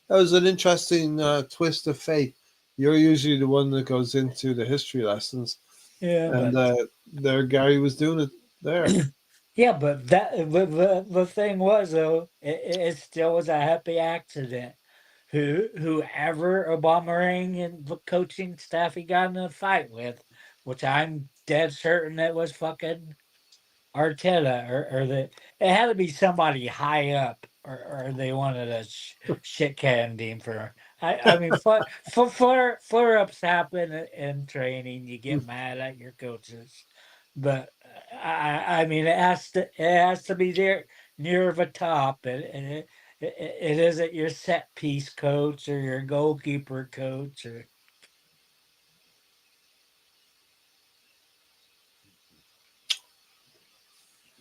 That was an interesting twist of fate. You're usually the one that goes into the history lessons, Yeah, and but there Gary was doing it there. yeah, but the thing was though, it still was a happy accident. Whoever Aubameyang and the coaching staff he got in a fight with, which I'm dead certain it was fucking Arteta, or the it had to be somebody high up, or they wanted a shit can him for I mean, flare ups happen in training. You get mad at your coaches, but I mean, it has to be there near the top, and it isn't your set piece coach or your goalkeeper coach or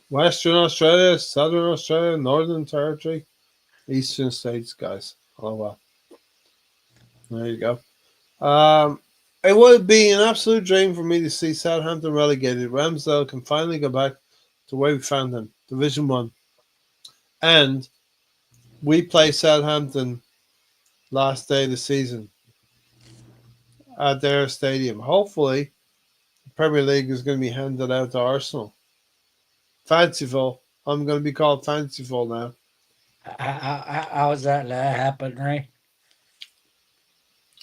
Western Australia, Southern Australia, Northern Territory, Eastern States, guys. Oh well, there you go. It would be an absolute dream for me to see Southampton relegated. Ramsdale can finally go back to where we found him, Division One, and we play Southampton last day of the season at their stadium. Hopefully, the Premier League is going to be handed out to Arsenal. Fanciful. I'm going to be called fanciful now. how's that happen, right?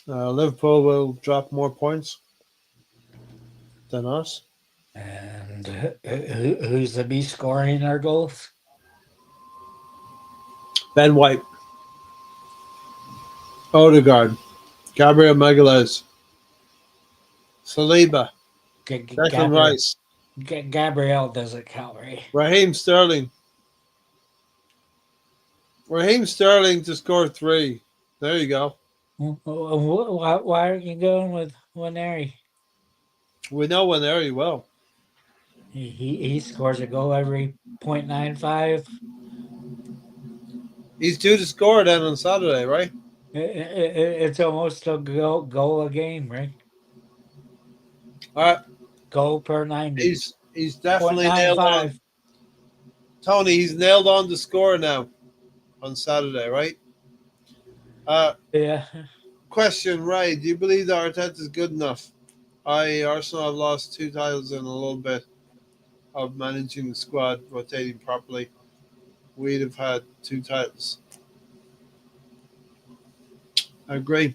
Liverpool will drop more points than us. And who's the be scoring our goals? Ben White, Odegaard, Gabriel Magalhaes, Saliba, Declan Gabriel Rice, Gabriel doesn't count, right? Raheem Sterling. Raheem Sterling to score three. There you go. Why aren't you going with Waneri? We know when very well. He scores a goal every 0.95. He's due to score then on Saturday, right? It's almost a goal a game, right? All right. Goal per 90. He's definitely nailed on. 0.95. Tony, he's nailed on the score now on Saturday, right? Yeah. Question, Ray, do you believe that Arteta is good enough? Arsenal have lost two titles in a little bit of managing the squad, rotating properly. We'd have had two titles. I agree.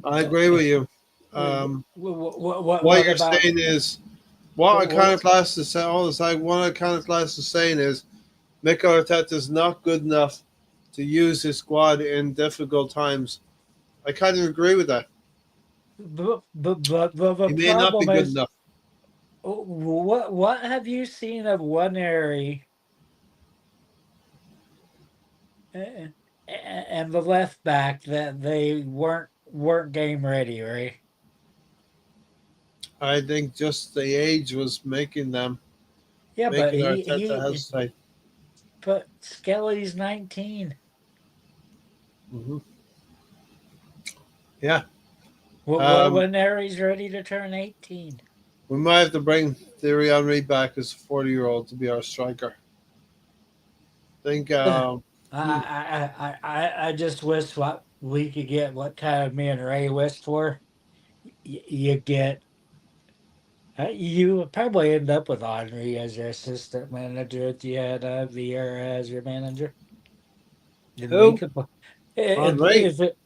I agree with you. What What you're about saying is, what what, Iconoclast is saying, all the time, what Iconoclast is saying is, Mikel Arteta is not good enough to use his squad in difficult times. I kind of agree with that. but the He may not be problem good is enough. what have you seen of one area and the left back that they weren't game ready, right? I think just the age was Yeah, but making he Arteta he hesitate. but Skelly's 19. Hmm. Yeah. Um, When Aries ready to turn 18. we might have to bring Thierry Henry back as a 40-year-old to be our striker. I think. I Hmm. I just wish what we could get what kind of me and Ray wished for. You get you would probably end up with Henri as your assistant manager if you had Vieira as your manager. And we Who? could Henry. if it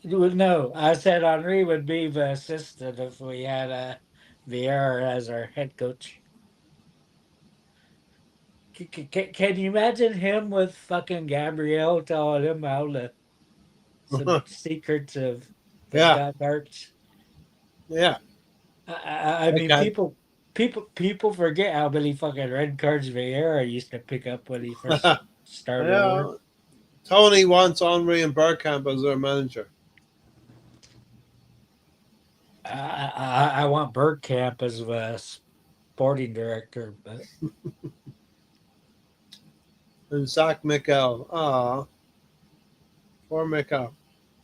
no, I said Henri would be the assistant if we had Vieira as our head coach. Can you imagine him with fucking Gabrielle telling him how to some secrets of the Yeah. gut arts? Yeah. I mean, Okay. people forget how many fucking red cards Vieira used to pick up when he first started Yeah. work. Tony wants Henry and Bergkamp as their manager. I want Bergkamp as the sporting director, but And Zach Mikel. Ah, poor Mikel.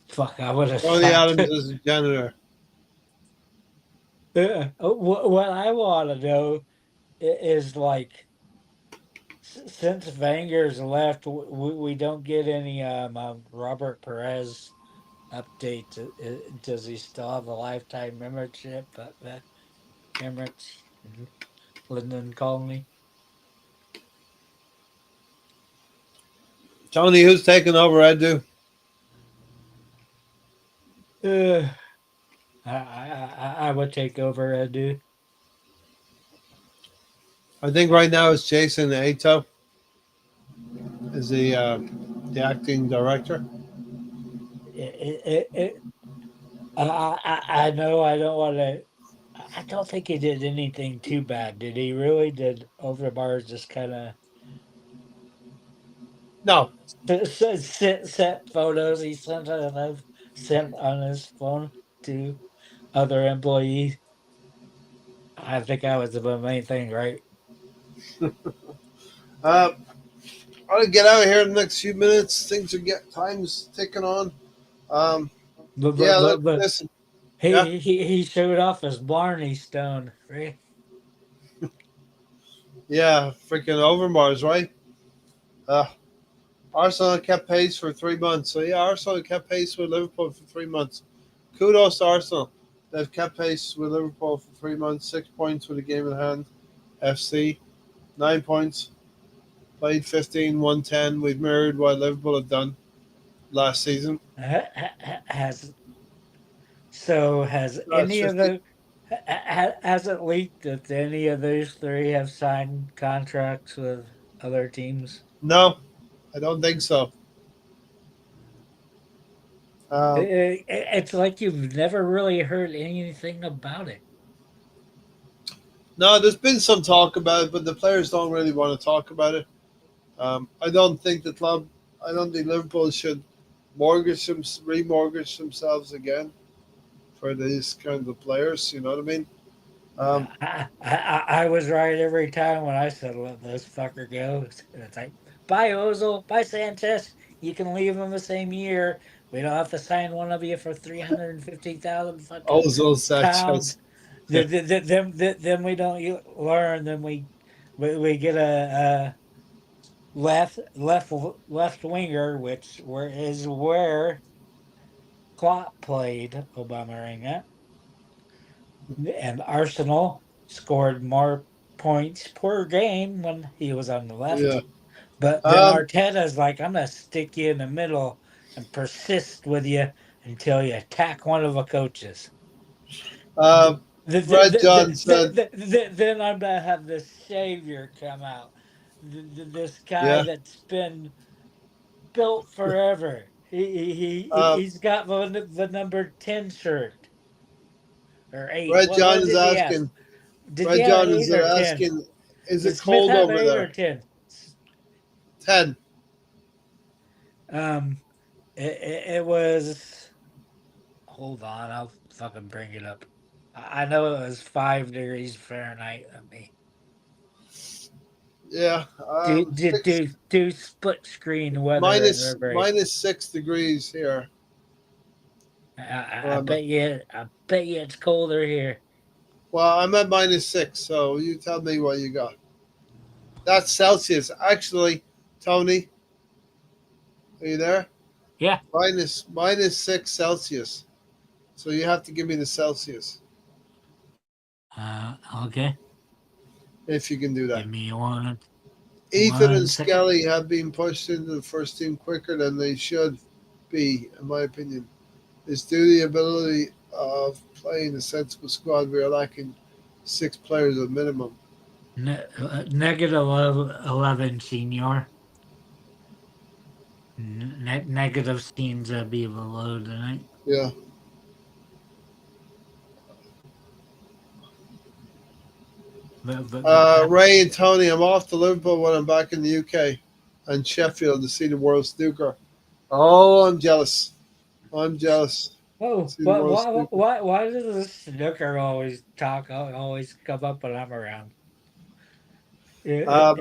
fuck, I would have Tony sacked. Adams is the janitor. What I want to know is like since Wenger's left, we don't get any Robert Perez update. Does he still have a lifetime membership at the Emirates London Colony? Tony, who's taking over Edu? Uh, I would take over Edu. I think right now it's Jason Ato is the acting director. it, I know I don't want to. I don't think he did anything too bad. Did he really? Did Overmars just kind of No, set photos he sent on his phone to other employees? I think that was the main thing, right? uh, I'm gonna get out of here in the next few minutes. Things are time's ticking on. Um, yeah, But listen, yeah, he showed off his Barney Stone, right? yeah, freaking Overmars, right? Uh, Arsenal kept pace for 3 months. So yeah, Arsenal kept pace with Liverpool for 3 months. Kudos to Arsenal. They've kept pace with Liverpool for 3 months. 6 points with a game in hand. FC 9 points. Played 15, won 10. We've mirrored what Liverpool have done last season. Has has That's any of 50. the has it leaked that any of those three have signed contracts with other teams? No, I don't think so. Um, It's like you've never really heard anything about it. no, there's been some talk about it, but the players don't really want to talk about it. I don't think the club, I don't think Liverpool should remortgage themselves again for these kinds of players. You know what I mean? Um, I was right every time when I said let this fucker go. It's like buy Ozil, buy Sanchez. You can leave them the same year. We don't have to sign one of you for 350,000 fucking Ozil, pounds. Sanchez. Then we don't learn. Then we get a left winger, which is where Klopp played Aubameyang at, and Arsenal scored more points per game when he was on the Yeah. left. But then Um, Arteta's like, I'm gonna stick you in the middle and persist with you until you attack one of the coaches. uh, Red John said, Then I'm gonna have the savior come out. This guy yeah. that's been built forever. Uh, He's got the number 10 shirt or 8. Red John What is did he have? asking, Did he Red have John is 8 or 10? asking, is Did it Smith cold have over 8 or there? 10? 10. Um, it was. Hold on, I'll fucking bring it up. I know it was 5 degrees Fahrenheit on me. Yeah. Do split screen weather in River. -6 degrees here. Where I'm at. I bet you it's colder here. Well, I'm at -6, so you tell me what you got. That's Celsius. Actually, Tony, are you there? Yeah. Minus -6 Celsius. So you have to give me the Celsius Okay. if you can do Give that. me Ethan and one second. Skelly have been pushed into the first team quicker than they should be, in my opinion. It's due to the ability of playing a sensible squad. We are lacking 6 players at minimum. Negative 11, senior. Negative seems to be below tonight. Yeah. But Ray and Tony, I'm off to Liverpool when I'm back in the UK and Sheffield to see the World Snooker. Oh, I'm jealous. I'm jealous. oh, See the World Snooker. why does this snooker always come up when I'm around? Um,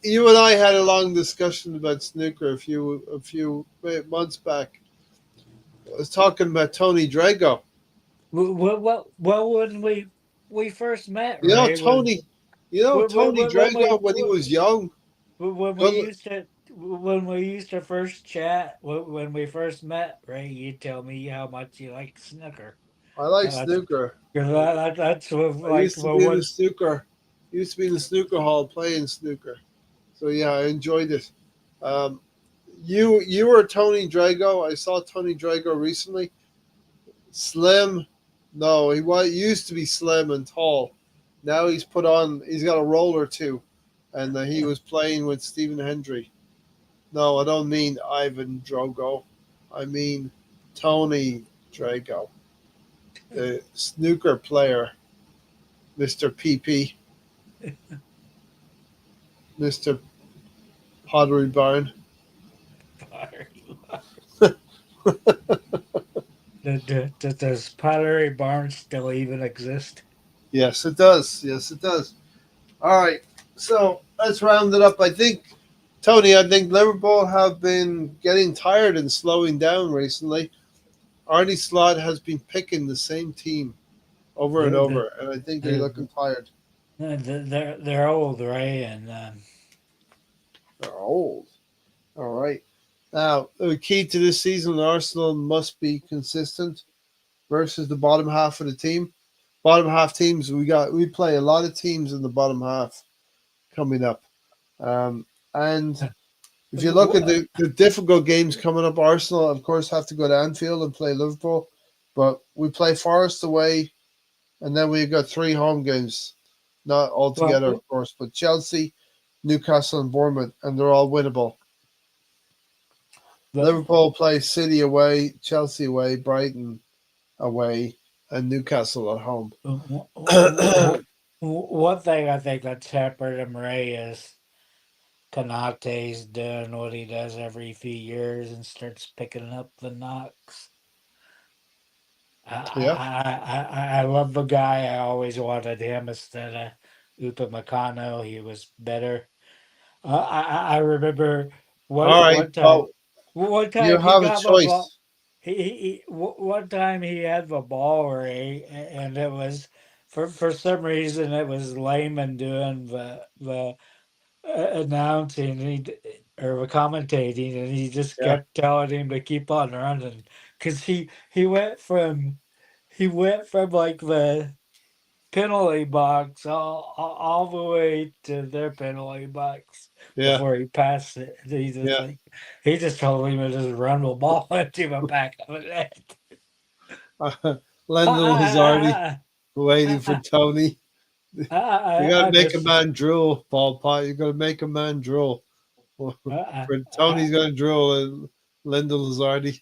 you and I had a long discussion about snooker a few months back. I was talking about Tony Drago. Well, when we first met, You know Ray, was Tony. You know Tony Drago when he was young. when we Well, used to first chat when we first met, Ray, you tell me how much you like snooker. I like That's snooker. that's I like used to be in the one. snooker. Used to be in the snooker hall playing snooker. So yeah, I enjoyed it. Um, you were Tony Drago. I saw Tony Drago recently. Slim. No, used to be slim and tall. Now he's put on. He's got a roll or two, and he was playing with Stephen Hendry. No, I don't mean Ivan Drogo. I mean Tony Drago, the snooker player, Mr. PP, Mr. Pottery Barn. Does Pottery Barn still even exist? Yes, it does. Yes, it does. All right. So let's round it up. I think, Tony, I think Liverpool have been getting tired and slowing down recently. Arnie Slot has been picking the same team over and The, over, and I think they're the, looking tired. they're old, right? And They're old. All right. Now, the key to this season, Arsenal must be consistent versus the bottom half of the team. Bottom half teams, we play a lot of teams in the bottom half coming up. Um, and if you look at the difficult games coming up, Arsenal, of course, have to go to Anfield and play Liverpool. But we play Forest away, and then we've got three home games. Not all well, together, of course, but Chelsea, Newcastle, and Bournemouth, and they're all winnable. but Liverpool play City away, Chelsea away, Brighton away, and Newcastle at home. one thing I think that tempered him, Ray, is Kanate's doing what he does every few years and starts picking up the knocks. Yeah. I love the guy. I always wanted him instead of Upamecano. He was better. I remember All right. one time. Well, One you time he have a got the ball. choice. One time he had the ball, Ray, and it was for some reason it was Layman doing the announcing or commentating, and he just Yeah. kept telling him to keep on running because he went from like the penalty box all the way to their penalty box Yeah. before he passed it. Yeah. He just told him to just run the ball into the back of the net. Lyndon Lazardi I, waiting for I, Tony. You got to I make a miss man drool, Paul Pot. You got to make a man drool. I, For I, Tony's going to drool and Lyndon Lazardi.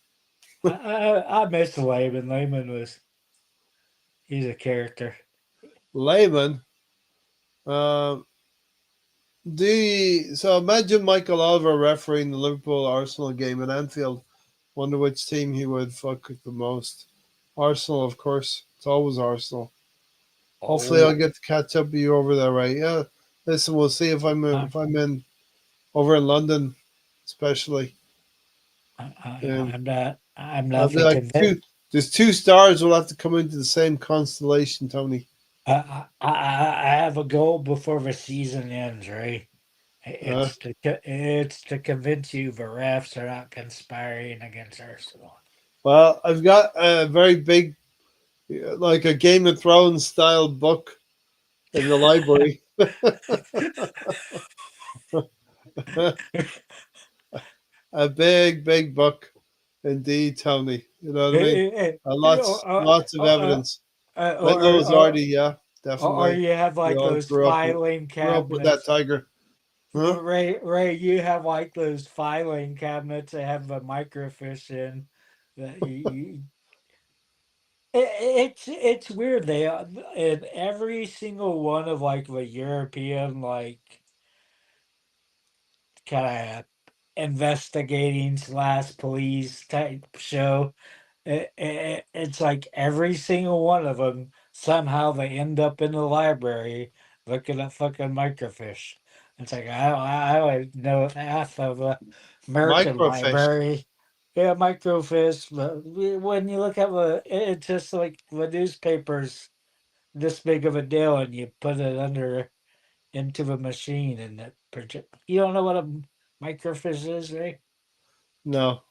I miss Layman. Layman was he's a character. Layman. Uh, so imagine Michael Oliver refereeing the Liverpool Arsenal game at Anfield. Wonder which team he would fuck with the most. Arsenal, of course. It's always Arsenal. Hopefully, I'll Oh, get to catch up with you over there, right? Yeah. Listen, we'll see I, if I'm in over in London, especially. Um, I'm I'll be nothing like convinced. two. There's two stars will have to come into the same constellation, Tony. I have a goal before the season ends, right? Uh, It's to convince you the refs are not conspiring against Arsenal. well, I've got a very big, like a Game of Thrones style book in the library. A big, big book, indeed, Tony. You know what I mean? Lots of or, evidence. Lyndon or, or, Lazardi, yeah, or definitely. you have We like all those filing grew up with that cabinets. tiger, huh? Ray, you have like those filing cabinets that have the microfiche in. That it's weird. In every single one of like the European like kind of investigating slash police type show. It's like every single one of them somehow they end up in the library looking at fucking microfiche. It's like I don't know half of a American Microfiche. library. Yeah, microfiche. But when you look at it's just like the newspapers this big of a deal, and you put it under into the machine, and it project. You don't know what a microfiche is, right? No,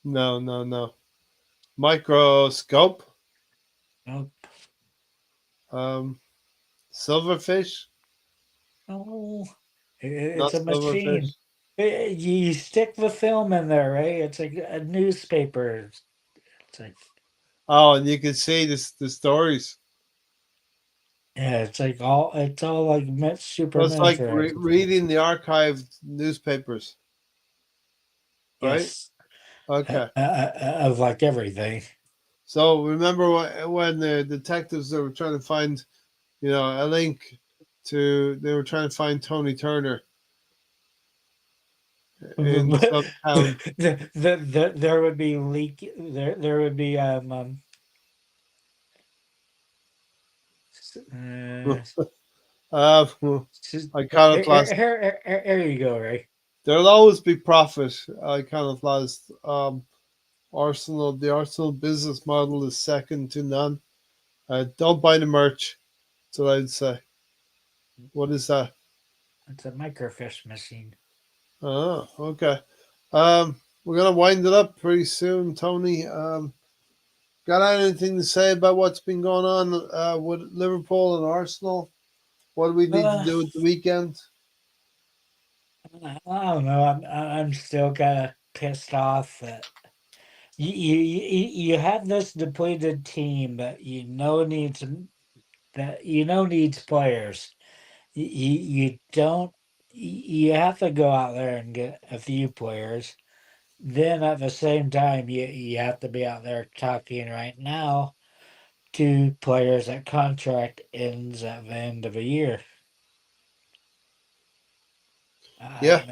no, no, no. Microscope. Nope. Um, silverfish. No, Not it's a machine. silverfish. You stick the film in there, right? It's like a newspaper. It's like Oh, and you can see the stories. yeah, it's all like super So it's like miniaturized. reading the archived newspapers. right? Yes, Okay. of like everything. So remember when the detectives they were trying to find, a link to they were trying to find Tony Turner in some town. There would be there would be Uh, Iconoclast. here you go, Ray. There'll always be profit. Iconoclast. Arsenal. The Arsenal business model is second to none. Don't buy the merch. That's what I'd say. What is that? It's a microfiche machine. Oh, okay. We're gonna wind it up pretty soon, Tony. Got anything to say about what's been going on with Liverpool and Arsenal? What do we need to Uh, do at the weekend? I don't know. I'm still kind of pissed off that you have this depleted team that you know needs players. You don't. You have to go out there and get a few players. Then at the same time, you have to be out there talking right now to players that contract ends at the end of a year. Yeah,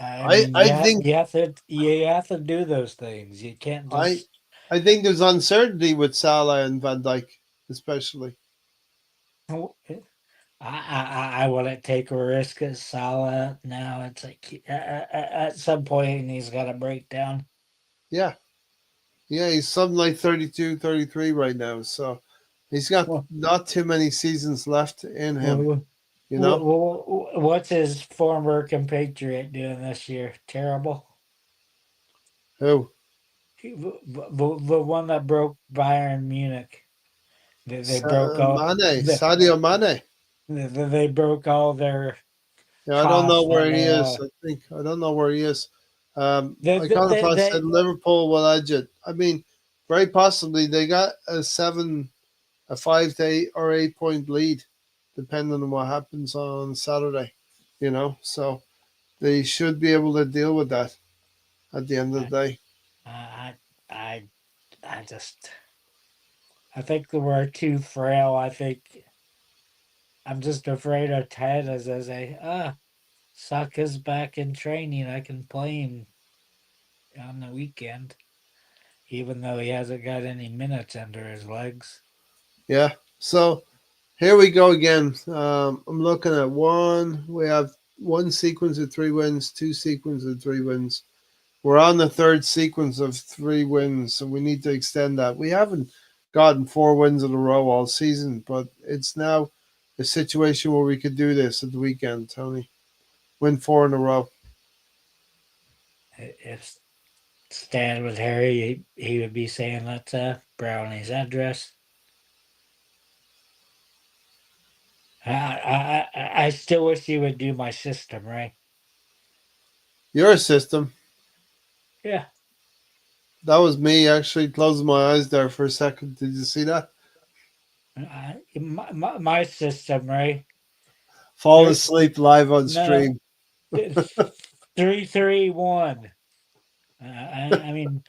I I mean, I think you have to do those things. You can't I just. I think there's uncertainty with Salah and Van Dijk, especially. Oh, I wouldn't take a risk at Salah now. It's like at some point he's got to break down. Yeah, yeah, he's something like 32, 33 right now, so he's got Well, not too many seasons left in him. well, You know what's his former compatriot doing this year? Terrible. who? The one that broke Bayern Munich. They broke all Mane, Sadio Mane. they broke all their Yeah, I don't know costs that where he they is. I don't know where he is. Iconoclast said they Liverpool will edge it. I mean, very possibly they got a 5 to 8 or 8 point lead, depending on what happens on Saturday. So they should be able to deal with that at the end of I the day. I I I just I think we're too frail. I think I'm just afraid of Ted as I say, Saka's back in training. I can play him on the weekend, even though he hasn't got any minutes under his legs. Yeah. So here we go again. I'm looking at one. We have one sequence of 3 wins, two sequences of 3 wins. We're on the third sequence of 3 wins, so we need to extend that. We haven't gotten 4 wins in a row all season, but it's now a situation where we could do this at the weekend, Tony. Win four in a row. If Stan was Harry, he would be saying that's Brownie's address. I still wish he would do my system, right? Your system. Yeah. That was me actually closing my eyes there for a second. Did you see that? My system, right? Fall There, asleep live on no, stream. 3-3-1. I mean,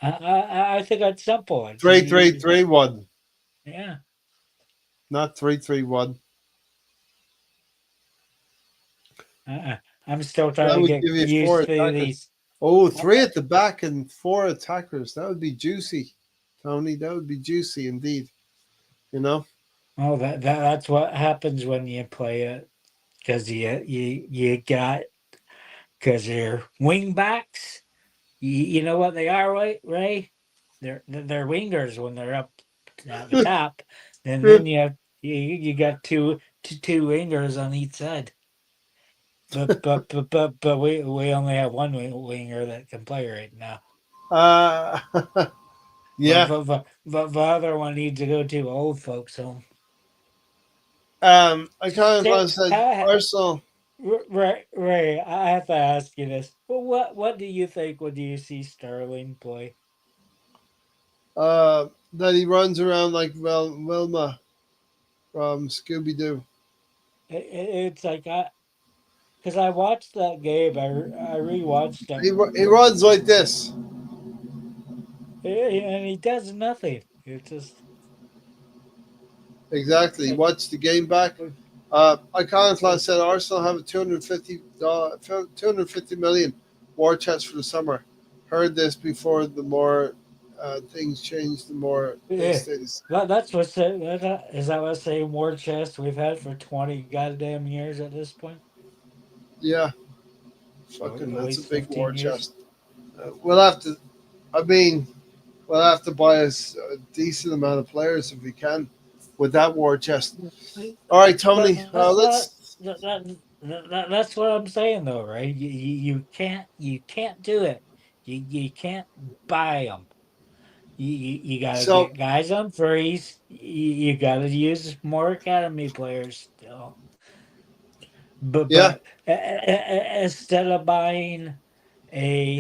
I think that's simple. It's Three three easy. three one, Yeah. not 3-3-1. Uh, I'm still trying That to would get give you four used to attackers. these. Oh, Uh, three at the back and four attackers. That would be juicy, Tony. That would be juicy indeed. You know? Oh, that's what happens when you play it because you got because you're wing backs. You know what they are, right? Ray? They're wingers when they're up at the top. And then you got two wingers on each side. But we only have one winger that can play right now. uh, yeah. But the other one needs to go to old folks home. I kind Say, of said uh, Arsenal. Ray, I have to ask you this. What do you think when you see Sterling play? That he runs around like Wilma from Scooby Doo. It's like because I watched that game. I rewatched it, He runs like this. and he does nothing. It's just Exactly. eh, Watch the game back. Iconoclast said Arsenal have a 250 million war chest for the summer. Heard this before. The more things change, the more they yeah. stay the same. That's what's is that what same war chest we've had for 20 goddamn years at this point? Yeah, Or fucking, at that's a least big war 15 years. chest. We'll have to. I mean, we'll have to buy us a decent amount of players if we can with that war chest. All right, Tony. That's what Let's. that's what I'm saying though, right? You can't do it. You can't buy them. You got to So get guys on freeze. You got to use more academy players still. yeah, Instead of buying a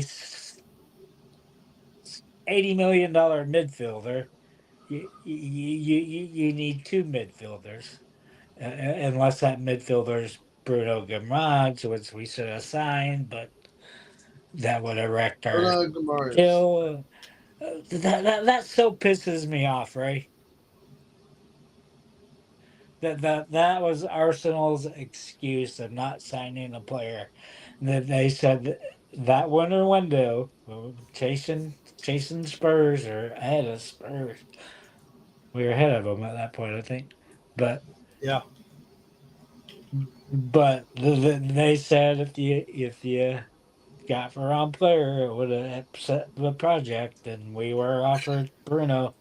$80 million midfielder, you need two midfielders. Unless that midfielder's Bruno Guimaraes, which we should have signed, but that would have wrecked our Bruno Guimaraes. deal. That so pisses me off, right? That was Arsenal's excuse of not signing a player. That they said that winter window, chasing Spurs or ahead of Spurs. We were ahead of them at that point, I think. But Yeah. they said if you got for wrong player, it would have upset the project, and we were offered Bruno.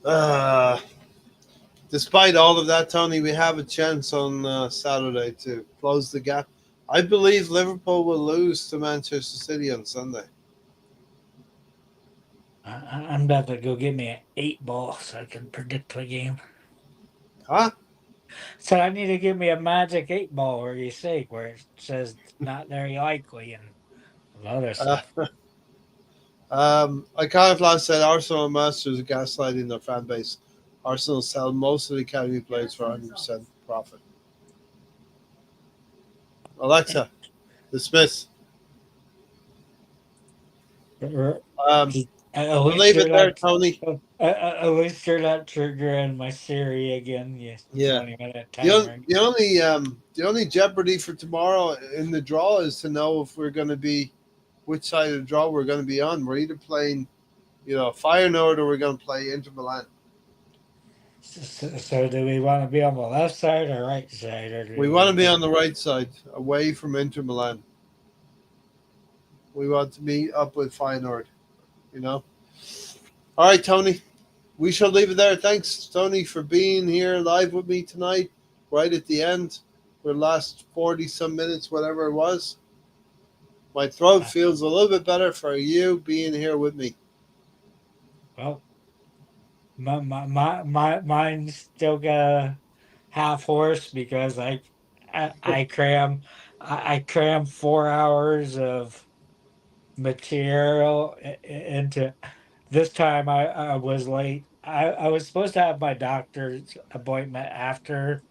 Uh, Despite all of that, Tony, we have a chance on Saturday to close the gap. I believe Liverpool will lose to Manchester City on Sunday. I'm about to go get me an 8 ball so I can predict the game. Huh? So I need to give me a magic 8 ball where you say where it says not very likely and other Uh, stuff. I kind of last said Arsenal masters of gaslighting their fan base. Arsenal sell most of the academy players for 100% profit. Alexa, dismiss. Or- Um, At we'll least leave it you're there, not. Tony. At least you're not triggering my Siri again. Yeah, Yeah. 20-minute The, timer. the only jeopardy for tomorrow in the draw is to know if we're going to be which side of the draw we're going to be on. We're either playing, Feyenoord or we're going to play Inter Milan. So do we want to be on the left side or right side, or We do want we to be think? on the right side, away from Inter Milan. We want to meet up with Feyenoord. You know. All right, Tony. We shall leave it there. Thanks, Tony, for being here live with me tonight. Right at the end, for the last 40 some minutes, whatever it was. My throat Uh, feels a little bit better for you being here with me. well, mine's still got a half horse because I cram I cram 4 hours of material into this time. I was late. I was supposed to have my doctor's appointment after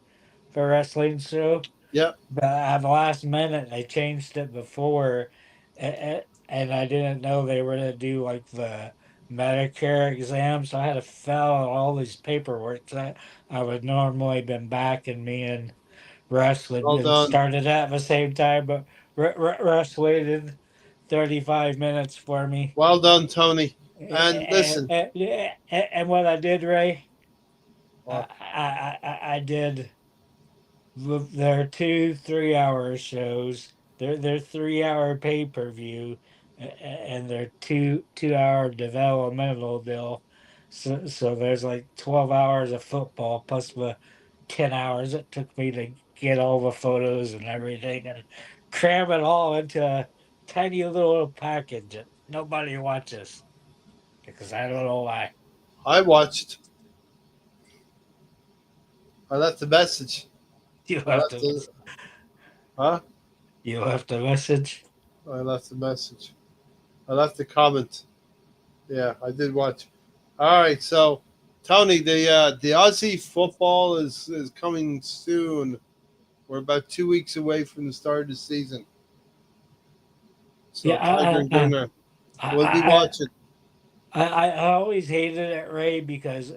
the wrestling show, Yeah, but at the last minute they changed it before, and I didn't know they were gonna do like the Medicare exam, so I had to fill out all these paperwork that I would normally been back in me and wrestling well and done. started at the same time, but Russ waited 35 minutes for me. Well done, Tony. And listen, And what I did, Ray, well, I did. There are two 3 hour shows. They're 3 hour pay per view, and they're two hour developmental deal. So there's like 12 hours of football plus the 10 hours it took me to get all the photos and everything and cram it all into a tiny little package that nobody watches because I don't know why. I watched. I left a message. You I have left to a, huh? you have to message. I left a message. I left a comment. Yeah, I did watch. All right, so Tony, the Aussie football is coming soon. We're about 2 weeks away from the start of the season. So Tiger Yeah, and Gunner will be I, watching. I always hated it, Ray, because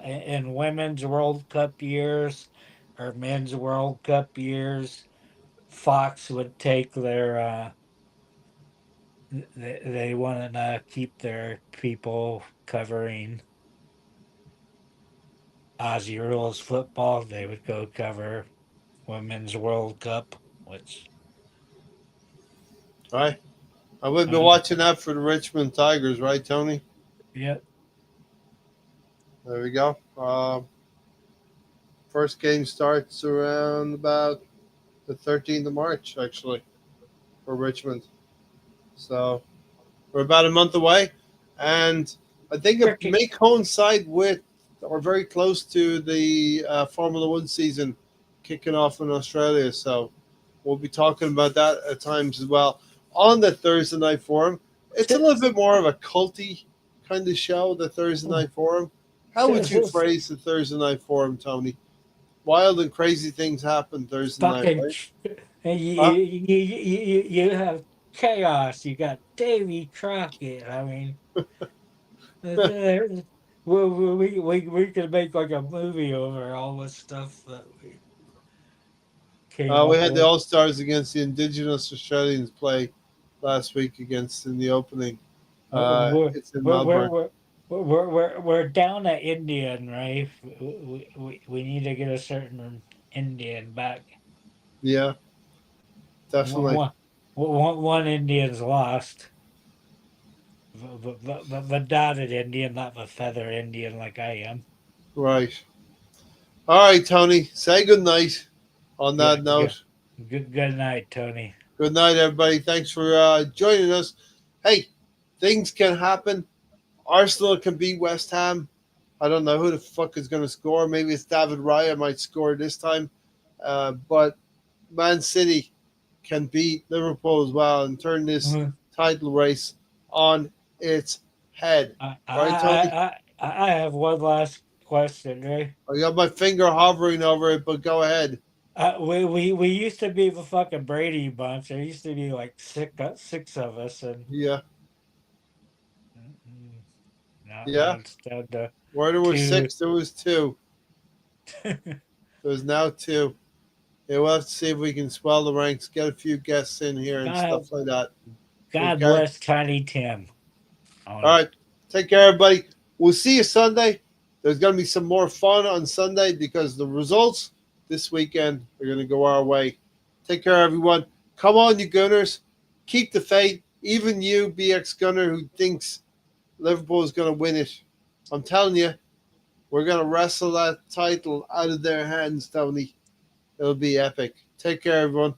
in women's World Cup years or men's World Cup years, Fox would take their they want to keep their people covering Aussie rules football. They would go cover women's World Cup, which All right. I will be uh, watching that for the Richmond Tigers, right, Tony? yeah, There we go. First game starts around about the 13th of March, actually, for Richmond. So we're about a month away. And I think it freaking may coincide with or very close to the Formula One season kicking off in Australia. So we'll be talking about that at times as well on the Thursday Night Forum. It's a little bit more of a culty kind of show, the Thursday Night Forum. How would you phrase the Thursday Night Forum, Tony? Wild and crazy things happen Thursday night, fucking right? Huh? you have chaos. You got Davy Crockett. I mean, there- we could make like a movie over all the stuff that we came We up had the with. All Stars against the Indigenous Australians play last week against in the opening. We're It's in we're we're Melbourne. we're we're down at Indian, right? We need to get a certain Indian back. Yeah, One definitely. one one Indian's lost, but dotted Indian, not the feather Indian like I am. Right. All right, Tony. Say good night on Yeah, that note. good night, Tony. Good night, everybody. Thanks for joining us. Hey, things can happen. Arsenal can beat West Ham. I don't know who the fuck is going to score. Maybe it's David Raya might score this time. But Man City can beat Liverpool as well and turn this Mhm. title race on its head. I Right, Tony? I have one last question, right? I got my finger hovering over it, but go ahead. We used to be the fucking Brady bunch. There used to be like six of us, and Yeah, mm, now yeah. it's down to Where there were two. six, there was two. There's now two. Yeah, we'll have to see if we can swell the ranks, get a few guests in here and God, stuff like that. God Okay. bless Tiny Tim. All On right. Take care, everybody. We'll see you Sunday. There's going to be some more fun on Sunday because the results this weekend are going to go our way. Take care, everyone. Come on, you Gunners. Keep the faith. Even you, BX Gunner, who thinks Liverpool is going to win it. I'm telling you, we're going to wrestle that title out of their hands, Tony. It'll be epic. Take care, everyone.